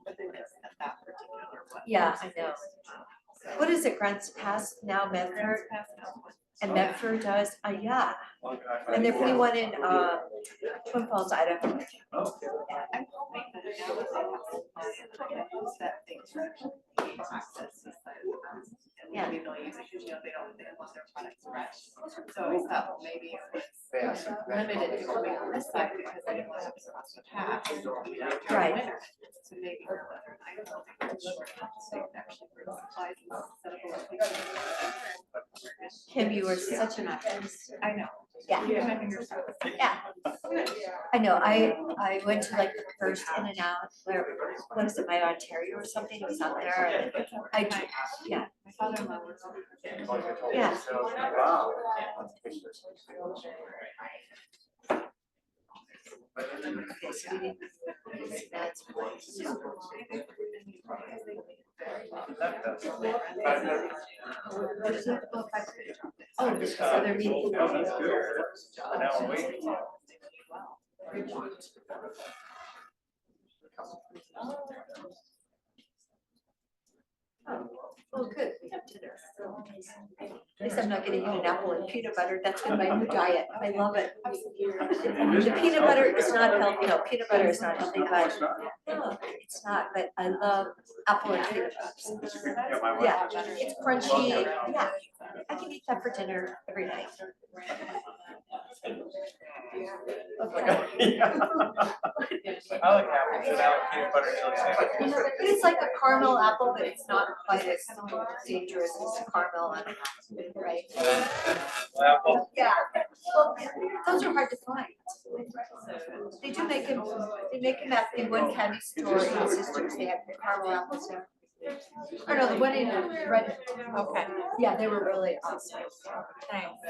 But then it's at that particular one. Yeah, I know. What is it, Grants Pass now, Medford? And Medford does, yeah. And they're putting one in, Twin Falls, Idaho. I'm hoping that now that they have that things are actually access to Yeah. maybe they'll use it because they want their products fresh. So I thought, well, maybe it was limited to coming on this side because I didn't want to have to cross the path. Right. So maybe for whether I don't know, they could lower it, so they could actually bring supplies and set up a location. Kim, you were such an optimist. I know. Yeah. You have my fingers crossed. Yeah. I know, I went to like the first In-N-Out, where, what is it, my Ontario or something, it was out there, and yeah. My father-in-law was. Yeah. Wow. Okay, so we didn't- that's- Oh, because other meeting. Oh, that's good. Now we're waiting. Oh, good, we have dinner. At least I'm not gonna eat an apple and peanut butter, that's been my new diet, I love it. The peanut butter is not healthy, no, peanut butter is not healthy, but, no, it's not, but I love apple and peanut butter. Yeah, it's crunchy, yeah, I can eat that for dinner every night. Okay. I like apples and I like peanut butter jelly sandwiches. But it's like a caramel apple, but it's not quite as dangerous as a caramel, right? Apple. Yeah, well, those are hard to find. They do make them, they make them at the one candy store in Sisters, they have caramel apples there. Or no, the one in Red, okay, yeah, they were really awesome. Thanks.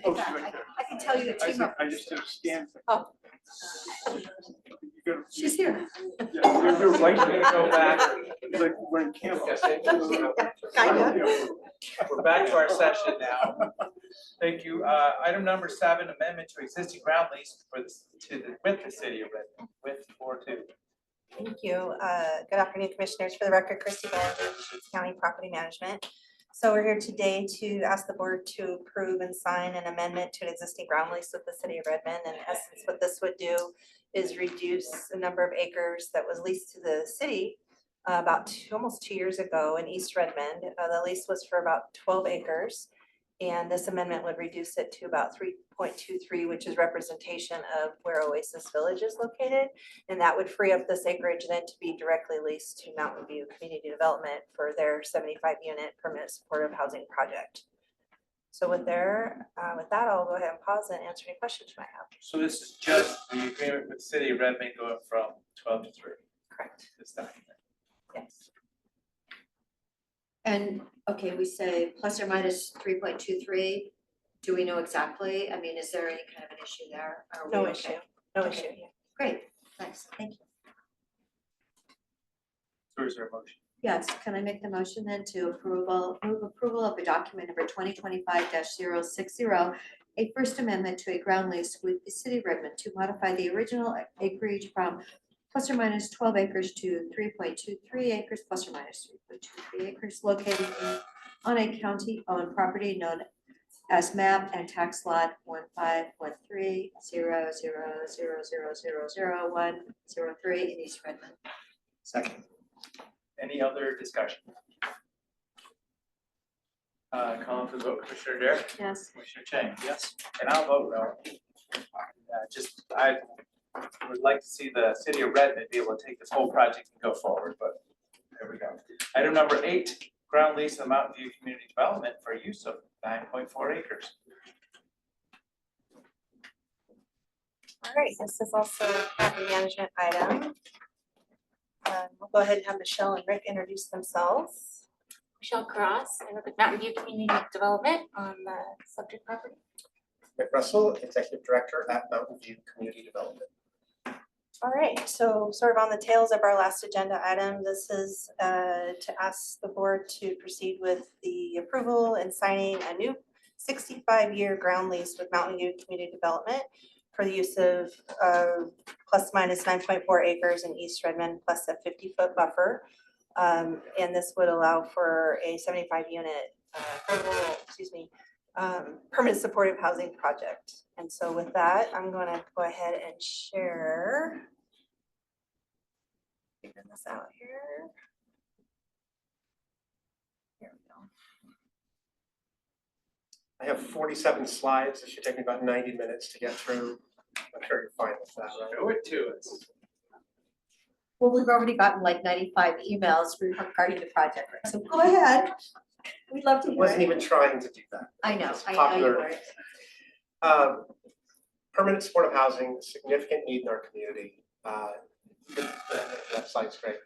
I can tell you a team of. I just did a scan. Oh. She's here. You're right, you go back, it's like we're in camp. We're back to our session now. Thank you. Item number 7, amendment to existing ground lease for this, with the city of Redmond, with 4-2. Thank you. Good afternoon, Commissioners. For the record, Christy Belanger, Deschutes County Property Management. So we're here today to ask the board to approve and sign an amendment to an existing ground lease with the city of Redmond. In essence, what this would do is reduce the number of acres that was leased to the city almost 2 years ago in East Redmond. The lease was for about 12 acres. And this amendment would reduce it to about 3.23, which is representation of where Oasis Village is located. And that would free up this acreage then to be directly leased to Mountain View Community Development for their 75-unit permanent supportive housing project. So with that, I'll go ahead and pause and answer any questions you might have. So this is just the agreement with the city of Redmond going from 12 to 3. Correct. This document. Yes. And, okay, we say plus or minus 3.23. Do we know exactly? I mean, is there any kind of an issue there? Are we No okay? issue. No Okay. issue. Yeah. Great, thanks, thank you. So is there a motion? Yes, can I make the motion then to move approval of a document number 2025-060, a first amendment to a ground lease with the city of Redmond to modify the original acreage from plus or minus 12 acres to 3.23 acres plus or minus 3.23 acres located on a county-owned property known as map and tax lot 1513000000103 in East Redmond. Second. Any other discussion? Calling for the vote, Commissioner Dare? Yes. Commissioner Chang? Yes. And I'll vote no. I would like to see the city of Redmond be able to take this whole project and go forward, but there we go. Item number 8, ground lease of Mountain View Community Development for use of 9.4 acres. All right, this is also a property management item. We'll go ahead and have Michelle and Rick introduce themselves. Michelle Cross, I work with Mountain View Community Development on the subject property. Rick Russell, Executive Director at Mountain View Community Development. All right, so sort of on the tails of our last agenda item, this is to ask the board to proceed with the approval and signing a new 65-year ground lease with Mountain View Community Development for the use of plus minus 9.4 acres in East Redmond plus a 50-foot buffer. And this would allow for a 75-unit permanent supportive housing project. And so with that, I'm going to go ahead and share. Figure this out here. Here we go. I have 47 slides. It should take me about 90 minutes to get through. I'm sure you're fine with that, right? Show it to us. Well, we've already gotten like 95 emails regarding the project, so go ahead. We'd love to hear Wasn't it. even trying to do that. I know, It's I know you popular. weren't. Permanent supportive housing, significant need in our community. That slide's great.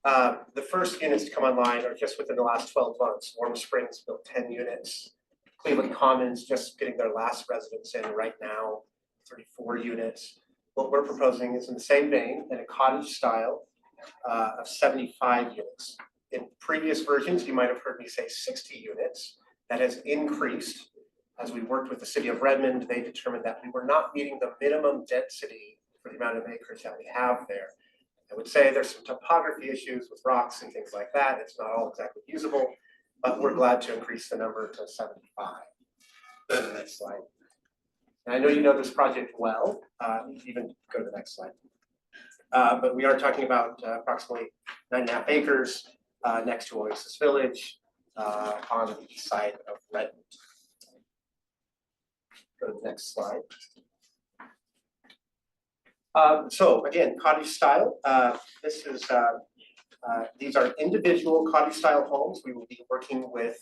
The first units to come online are just within the last 12 months. Warm Springs built 10 units. Cleveland Commons just getting their last residents in right now, 34 units. What we're proposing is in the same vein, in a cottage style of 75 units. In previous versions, you might have heard me say 60 units. That has increased. As we worked with the city of Redmond, they determined that we were not meeting the minimum density for the amount of acreage that we have there. I would say there's some topography issues with rocks and things like that. It's not all exactly usable, but we're glad to increase the number to 75. Go to the next slide. And I know you know this project well. Even go to the next slide. But we are talking about approximately 9.5 acres next to Oasis Village on the east side of Redmond. Go to the next slide. So again, cottage style. These are individual cottage style homes. We will be working with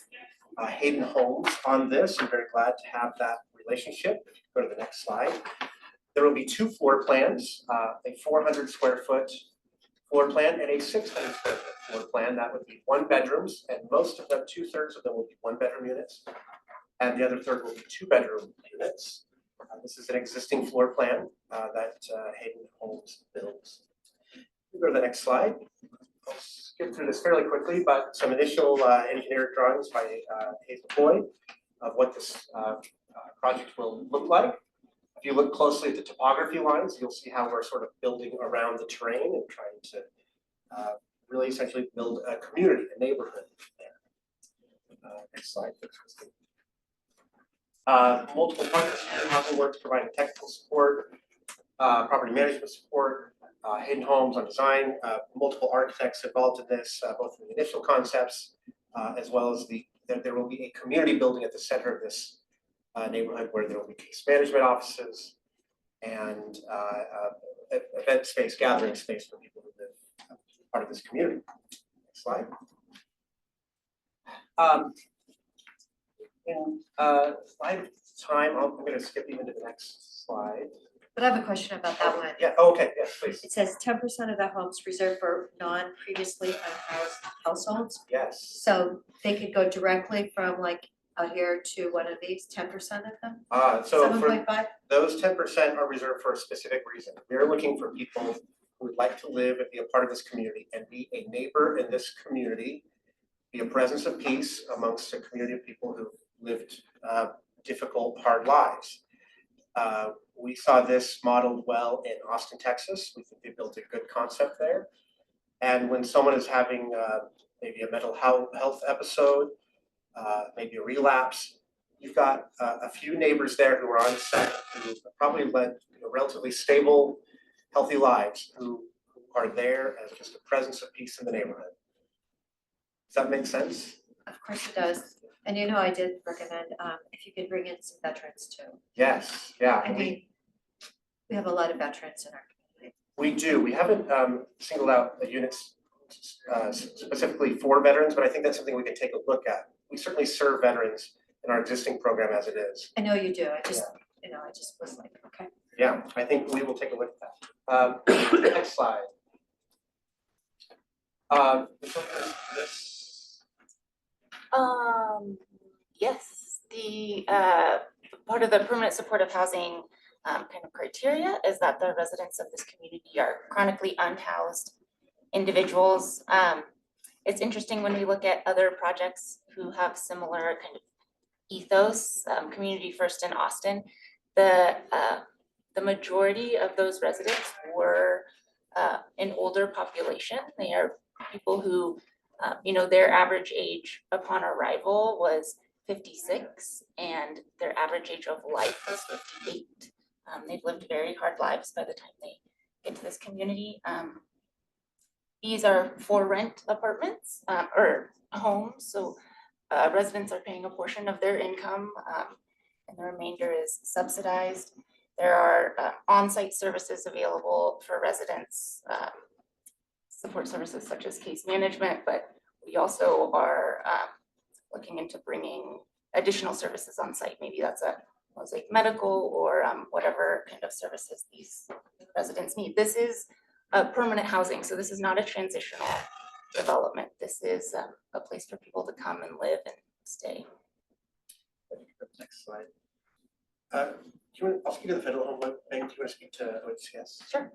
Hayden Homes on this. I'm very glad to have that relationship. Go to the next slide. There will be 2 floor plans, a 400 square foot floor plan and a 600 square foot floor plan. That would be 1 bedrooms, and most of them, 2/3 of them will be 1 bedroom units, and the other third will be 2 bedroom units. This is an existing floor plan that Hayden Homes builds. Go to the next slide. I'll skip through this fairly quickly, but some initial engineered drawings by Hazel Boyd of what this project will look like. If you look closely at the topography lines, you'll see how we're sort of building around the terrain and trying to really essentially build a community, a neighborhood there. Next slide, please, Christine. Multiple partners in housing works providing technical support, property management support, Hidden Homes on design, multiple architects involved in this, both in the initial concepts, as well as there will be a community building at the center of this neighborhood where there will be case management offices and event space, gathering space for people who live part of this community. Next slide. In slide time, I'm going to skip even to the next slide. But I have a question about that one. Yeah, okay, yes, please. It says 10% of the homes reserved for non-previously unhoused households. Yes. So they could go directly from like out here to one of these, 10% of them? So for 7.5? those 10% are reserved for a specific reason. We're looking for people who would like to live and be a part of this community and be a neighbor in this community, be a presence of peace amongst a community of people who lived difficult, hard lives. We saw this modeled well in Austin, Texas. We think they built a good concept there. And when someone is having maybe a mental health episode, maybe a relapse, you've got a few neighbors there who are on site who probably led relatively stable, healthy lives, who are there as just a presence of peace in the neighborhood. Does that make sense? Of course it does. And you know, I did recommend if you could bring in some veterans too. Yes, yeah. I mean, we have a lot of veterans in our community. We do. We haven't singled out the units specifically for veterans, but I think that's something we can take a look at. We certainly serve veterans in our existing program as it is. I know you do. I just, you know, I just was like, okay. Yeah, I think we will take a look at that. Next slide. This. Yes, the part of the permanent supportive housing kind of criteria is that the residents of this community are chronically unhoused individuals. It's interesting when we look at other projects who have similar kind of ethos, Community First in Austin, the majority of those residents were an older population. They are people who, their average age upon arrival was 56 and their average age of life was 58. They've lived very hard lives by the time they get to this community. These are for rent apartments or homes, so residents are paying a portion of their income and the remainder is subsidized. There are on-site services available for residents, support services such as case management, but we also are looking into bringing additional services on site. Maybe that's a Mosaic Medical or whatever kind of services these residents need. This is permanent housing, so this is not a transitional development. This is a place for people to come and live and stay. Next slide. Do you want to speak to the federal home loan bank? Do you want to speak to OHCS? Sure.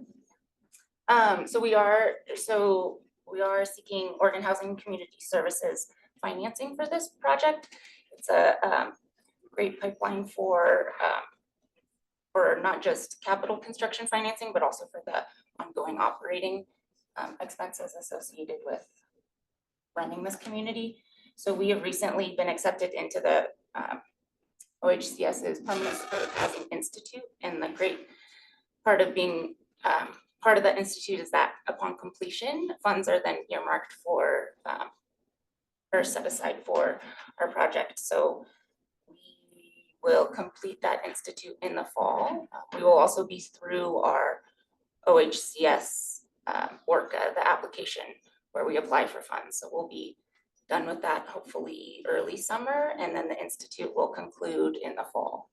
So we are seeking Oregon Housing Community Services financing for this project. It's a great pipeline for not just capital construction financing, but also for the ongoing operating expenses associated with running this community. So we have recently been accepted into the OHCS's Permanent Supportive Housing Institute, and the great part of being part of that institute is that upon completion, funds are then earmarked for or set aside for our project. So we will complete that institute in the fall. We will also be through our OHCS ORCA, the application where we apply for funds. So we'll be done with that hopefully early summer, and then the institute will conclude in the fall.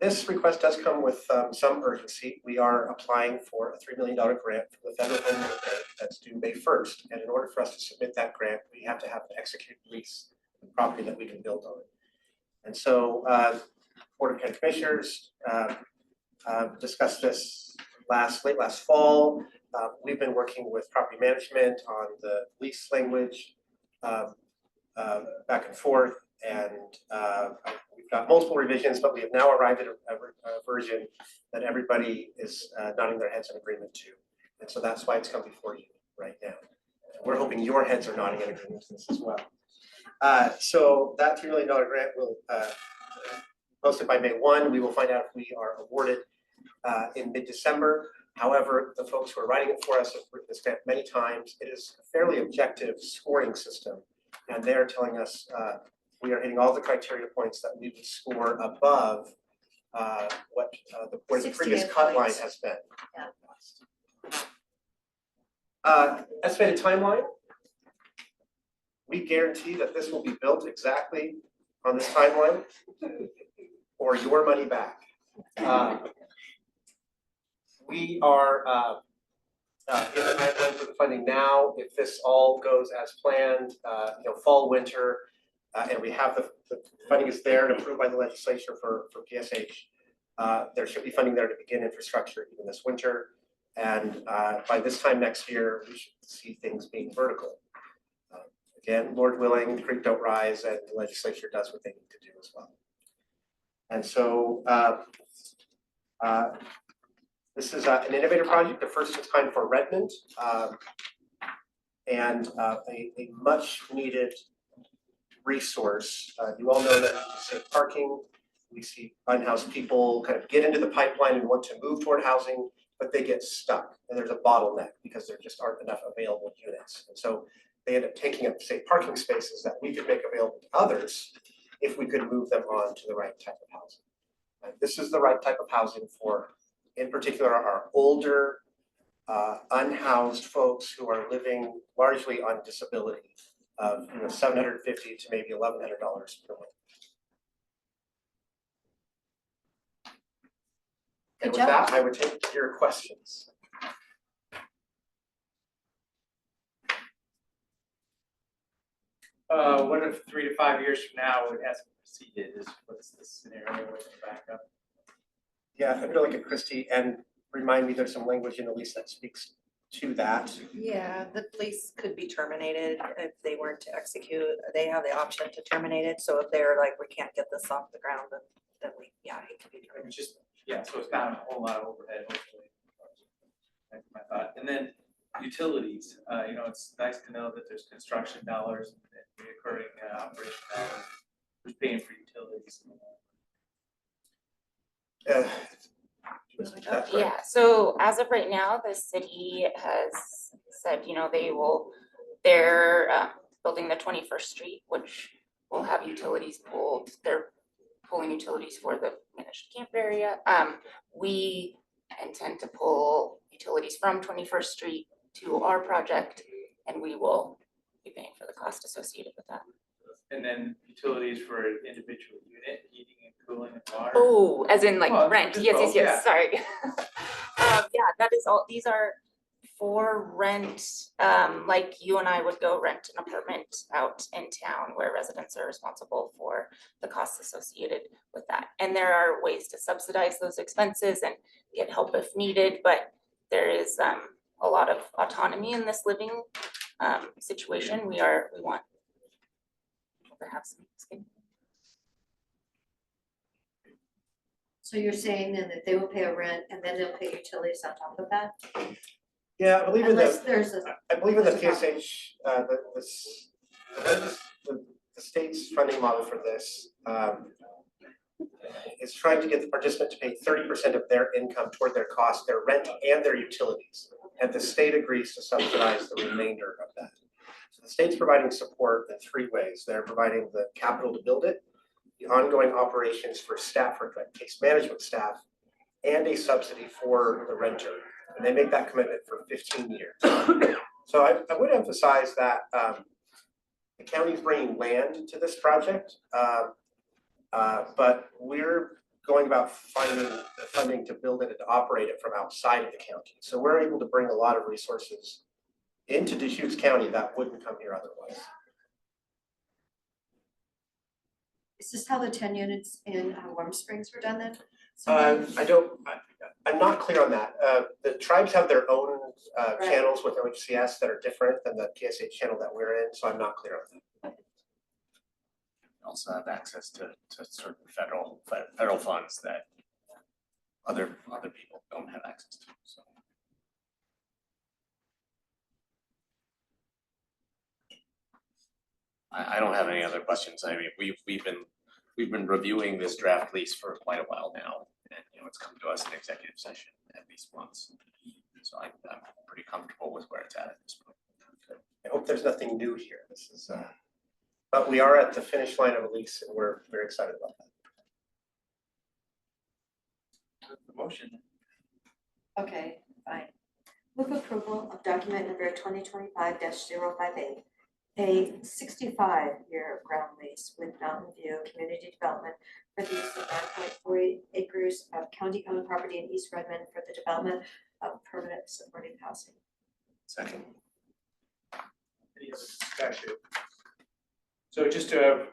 This request does come with some urgency. We are applying for a $3 million grant from the Federal Home Loan Bank that's due May 1st. And in order for us to submit that grant, we have to have an executed lease of the property that we can build on. And so Board of County Commissioners discussed this late last fall. We've been working with property management on the lease language back and forth, and we've got multiple revisions, but we have now arrived at a version that everybody is nodding their heads in agreement to. And so that's why it's come before you right now. And we're hoping your heads are nodding in agreement to this as well. So that $3 million grant will post it by May 1. We will find out if we are awarded. in mid-December. However, the folks who are writing it for us have written this grant many times. It is a fairly objective scoring system. And they're telling us we are hitting all the criteria points that we would score above what the previous 68 cut line points. has been. Yeah. Estimated timeline. We guarantee that this will be built exactly on this timeline or your money back. We are in the pipeline for the funding now. If this all goes as planned, fall, winter, and we have the funding is there and approved by the legislature for PSH. There should be funding there to begin infrastructure even this winter. And by this time next year, we should see things being vertical. Again, Lord willing, the creek don't rise and the legislature does what they need to do as well. And so this is an innovative project, the first of its kind for Redmond, and a much needed resource. You all know that we see parking, we see unhoused people kind of get into the pipeline and want to move toward housing, but they get stuck and there's a bottleneck because there just aren't enough available units. And so they end up taking up, say, parking spaces that we could make available to others if we could move them on to the right type of housing. And this is the right type of housing for, in particular, our older, unhoused folks who are living largely on disability of $750 to maybe $1,100 per month. And with that, I would take your questions. What if 3 to 5 years from now it hasn't proceeded? What's the scenario with the backup? Yeah, I'm gonna look at Christie and remind me there's some language in the lease that speaks to that. Yeah, the lease could be terminated if they weren't to execute. They have the option to terminate it. So if they're like, we can't get this off the ground, then we, yeah, it could be terminated. Just, yeah, so it's not a whole lot of overhead, hopefully. That's my thought. And then utilities, it's nice to know that there's construction dollars and recurring operation dollars. Who's paying for utilities? Yeah, so as of right now, the city has said, they're building the 21st Street, which will have utilities pulled. They're pulling utilities for the managed camp area. We intend to pull utilities from 21st Street to our project, and we will be paying for the cost associated with that. And then utilities for an individual unit, heating and cooling and water. Oh, as in like Well, rent, just yes, both, yes, sorry. Yeah, that is all, these are for rent, like you and I would go rent an apartment out in town where residents are responsible for the costs associated with that. And there are ways to subsidize those expenses and get help if needed, but there is a lot of autonomy in this living situation. We want to have some skin. So you're saying then that they will pay a rent and then they'll pay utilities on top of that? Yeah, I believe in Unless the, there's I believe in the there's a problem. PSH, the state's funding model for this is trying to get the participant to pay 30% of their income toward their costs, their rent and their utilities. And the state agrees to subsidize the remainder of that. So the state's providing support in 3 ways. They're providing the capital to build it, the ongoing operations for staff, for case management staff, and a subsidy for the renter. And they make that commitment for 15 years. So I would emphasize that the county's bringing land to this project, but we're going about finding the funding to build it and to operate it from outside of the county. So we're able to bring a lot of resources into Deschutes County that wouldn't come here otherwise. Is this how the 10 units in Warm Springs were done then? I'm not clear on that. The tribes have their own channels with OHCS that are different than the PSH channel that we're in, so I'm not clear on that. Also have access to certain federal funds that other people don't have access to, so. I don't have any other questions. I mean, we've been reviewing this draft lease for quite a while now, And, it's come to us in executive session at least once. So I'm pretty comfortable with where it's at this point. I hope there's nothing new here. This is, but we are at the finish line of a lease and we're very excited about that. The motion. Okay, fine. Move approval of document number 2025-058, a 65-year ground lease with Mountain View Community Development for the use of 9.48 acres of county-owned property in East Redmond for the development of permanent supporting housing. Second. Any other discussion? So just to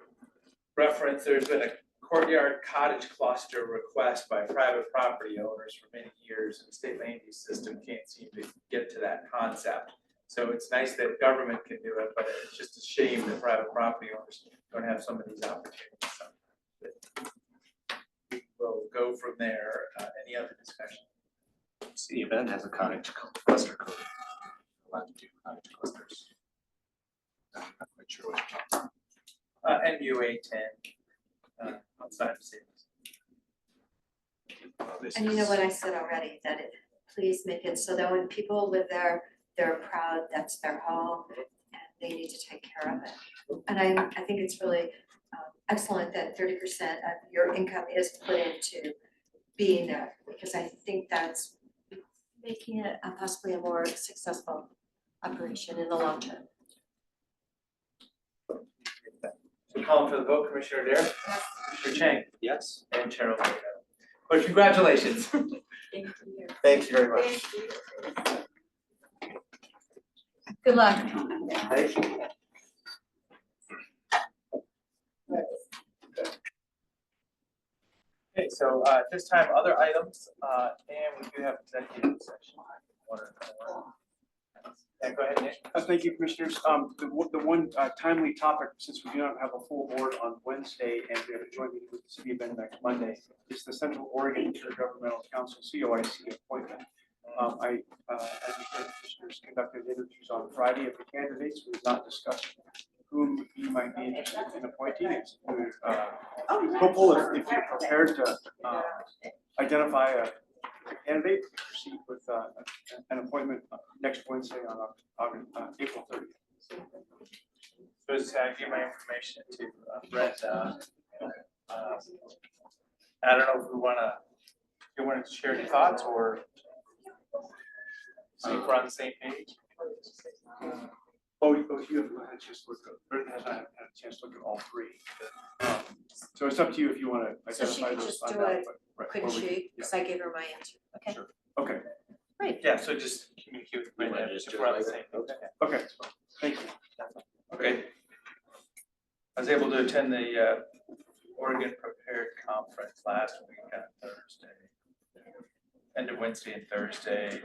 reference, there's been a courtyard cottage cluster request by private property owners for many years, and the state land use system can't seem to get to that concept. So it's nice that government can do it, but it's just a shame that private property owners don't have some of these opportunities. So we will go from there. Any other discussion? City of Bend has a cottage cluster code. Allowed to do cottage clusters. I'm not quite sure what. NUA 10 outside of cities. And you know what I said already, that it, please make it so that when people live there, they're proud, that's their home, and they need to take care of it. And I think it's really excellent that 30% of your income is put into being there, because I think that's making it possibly a more successful operation in the long term. So calling for the vote, Commissioner Dare? Yes. Commissioner Chang? Yes. And Chair Olivia. Well, congratulations. Thank you. Thank you very much. Good luck. Thank you. Okay, so at this time, other items, and we do have executive session. Yeah, go ahead, Nick. Thank you, Commissioners. The one timely topic, since we do not have a full board on Wednesday and we have a joint meeting with the City of Bend next Monday, is the Central Oregon Intergovernmental Council, COIC appointment. As you said, Commissioners conducted interviews on Friday of the candidates. We've not discussed whom you might be interested in appointing. It's hopeful if you're prepared to identify a candidate, proceed with an appointment next Wednesday on April 30th. So just give my information to Brett. I don't know if you want to share your thoughts or see if we're on the same page. You haven't had a chance to look at, Brett has not had a chance to look at all three. So it's up to you if you want to So she identify could those. just on do that, it, but- couldn't she? Because I gave her my answer. Okay. Sure. Okay. Great. Yeah, so just communicate with Brett if we're on the same page. Okay, thank you. Okay. I was able to attend the Oregon Prepared Conference last week on Thursday. End of Wednesday and Thursday.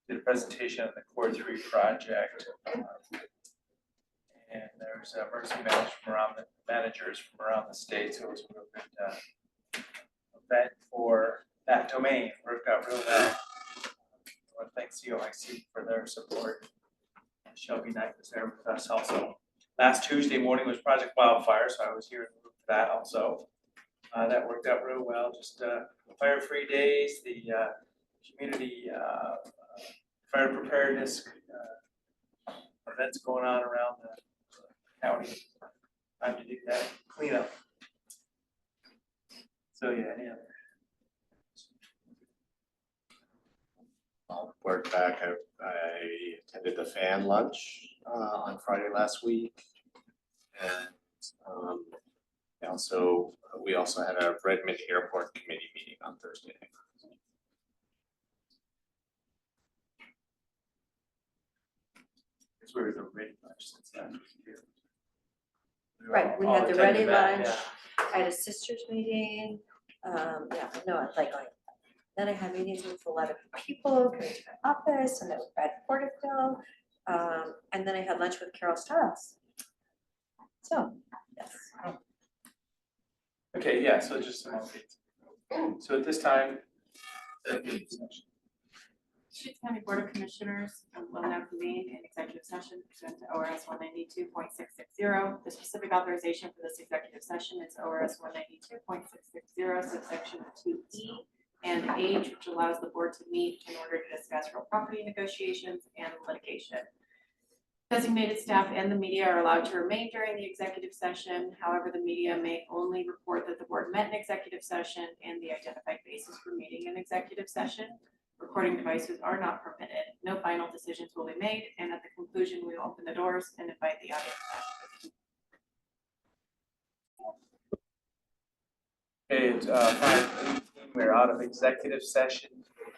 Did a presentation on the Core 3 project. And there's emergency managers from around the state, so it was a real good event for that domain. Worked out real well. I want to thank COIC for their support. Shelby Knight was there with us also. Last Tuesday morning was Project Wildfire, so I was here for that also. That worked out real well. Just fire-free days, the community fire preparedness events going on around the county. Time to do that cleanup. So yeah, any other? I'll report back. I attended the fan lunch on Friday last week. And we also had a Redmond Airport Committee meeting on Thursday. Because we were the ready lunch since last week. Right, we had the ready lunch, I had a sisters meeting, yeah, no, I like going. Then I had meetings with a lot of people coming to my office, and then with Brad Porterfield, and then I had lunch with Carol Stiles. So, yes. Okay, yeah, so just some updates. So at this time, Deschutes County Board of Commissioners will now convene in executive session pursuant to ORS 192.660. The specific authorization for this executive session is ORS 192.660, subsection 2E and H, which allows the board to meet in order to discuss real property negotiations and litigation. Designated staff and the media are allowed to remain during the executive session. However, the media may only report that the board met in executive session and the identified basis for meeting in executive session. Recording devices are not permitted. No final decisions will be made, and at the conclusion, we will open the doors and invite the audience back. Okay, it's 5:18, we're out of executive session.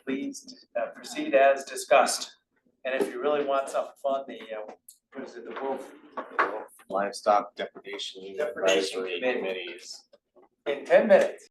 Please proceed as discussed. And if you really want something fun, the, what is it, the wolf? Livestock depredation Depredation advisory committee. committees. In 10 minutes.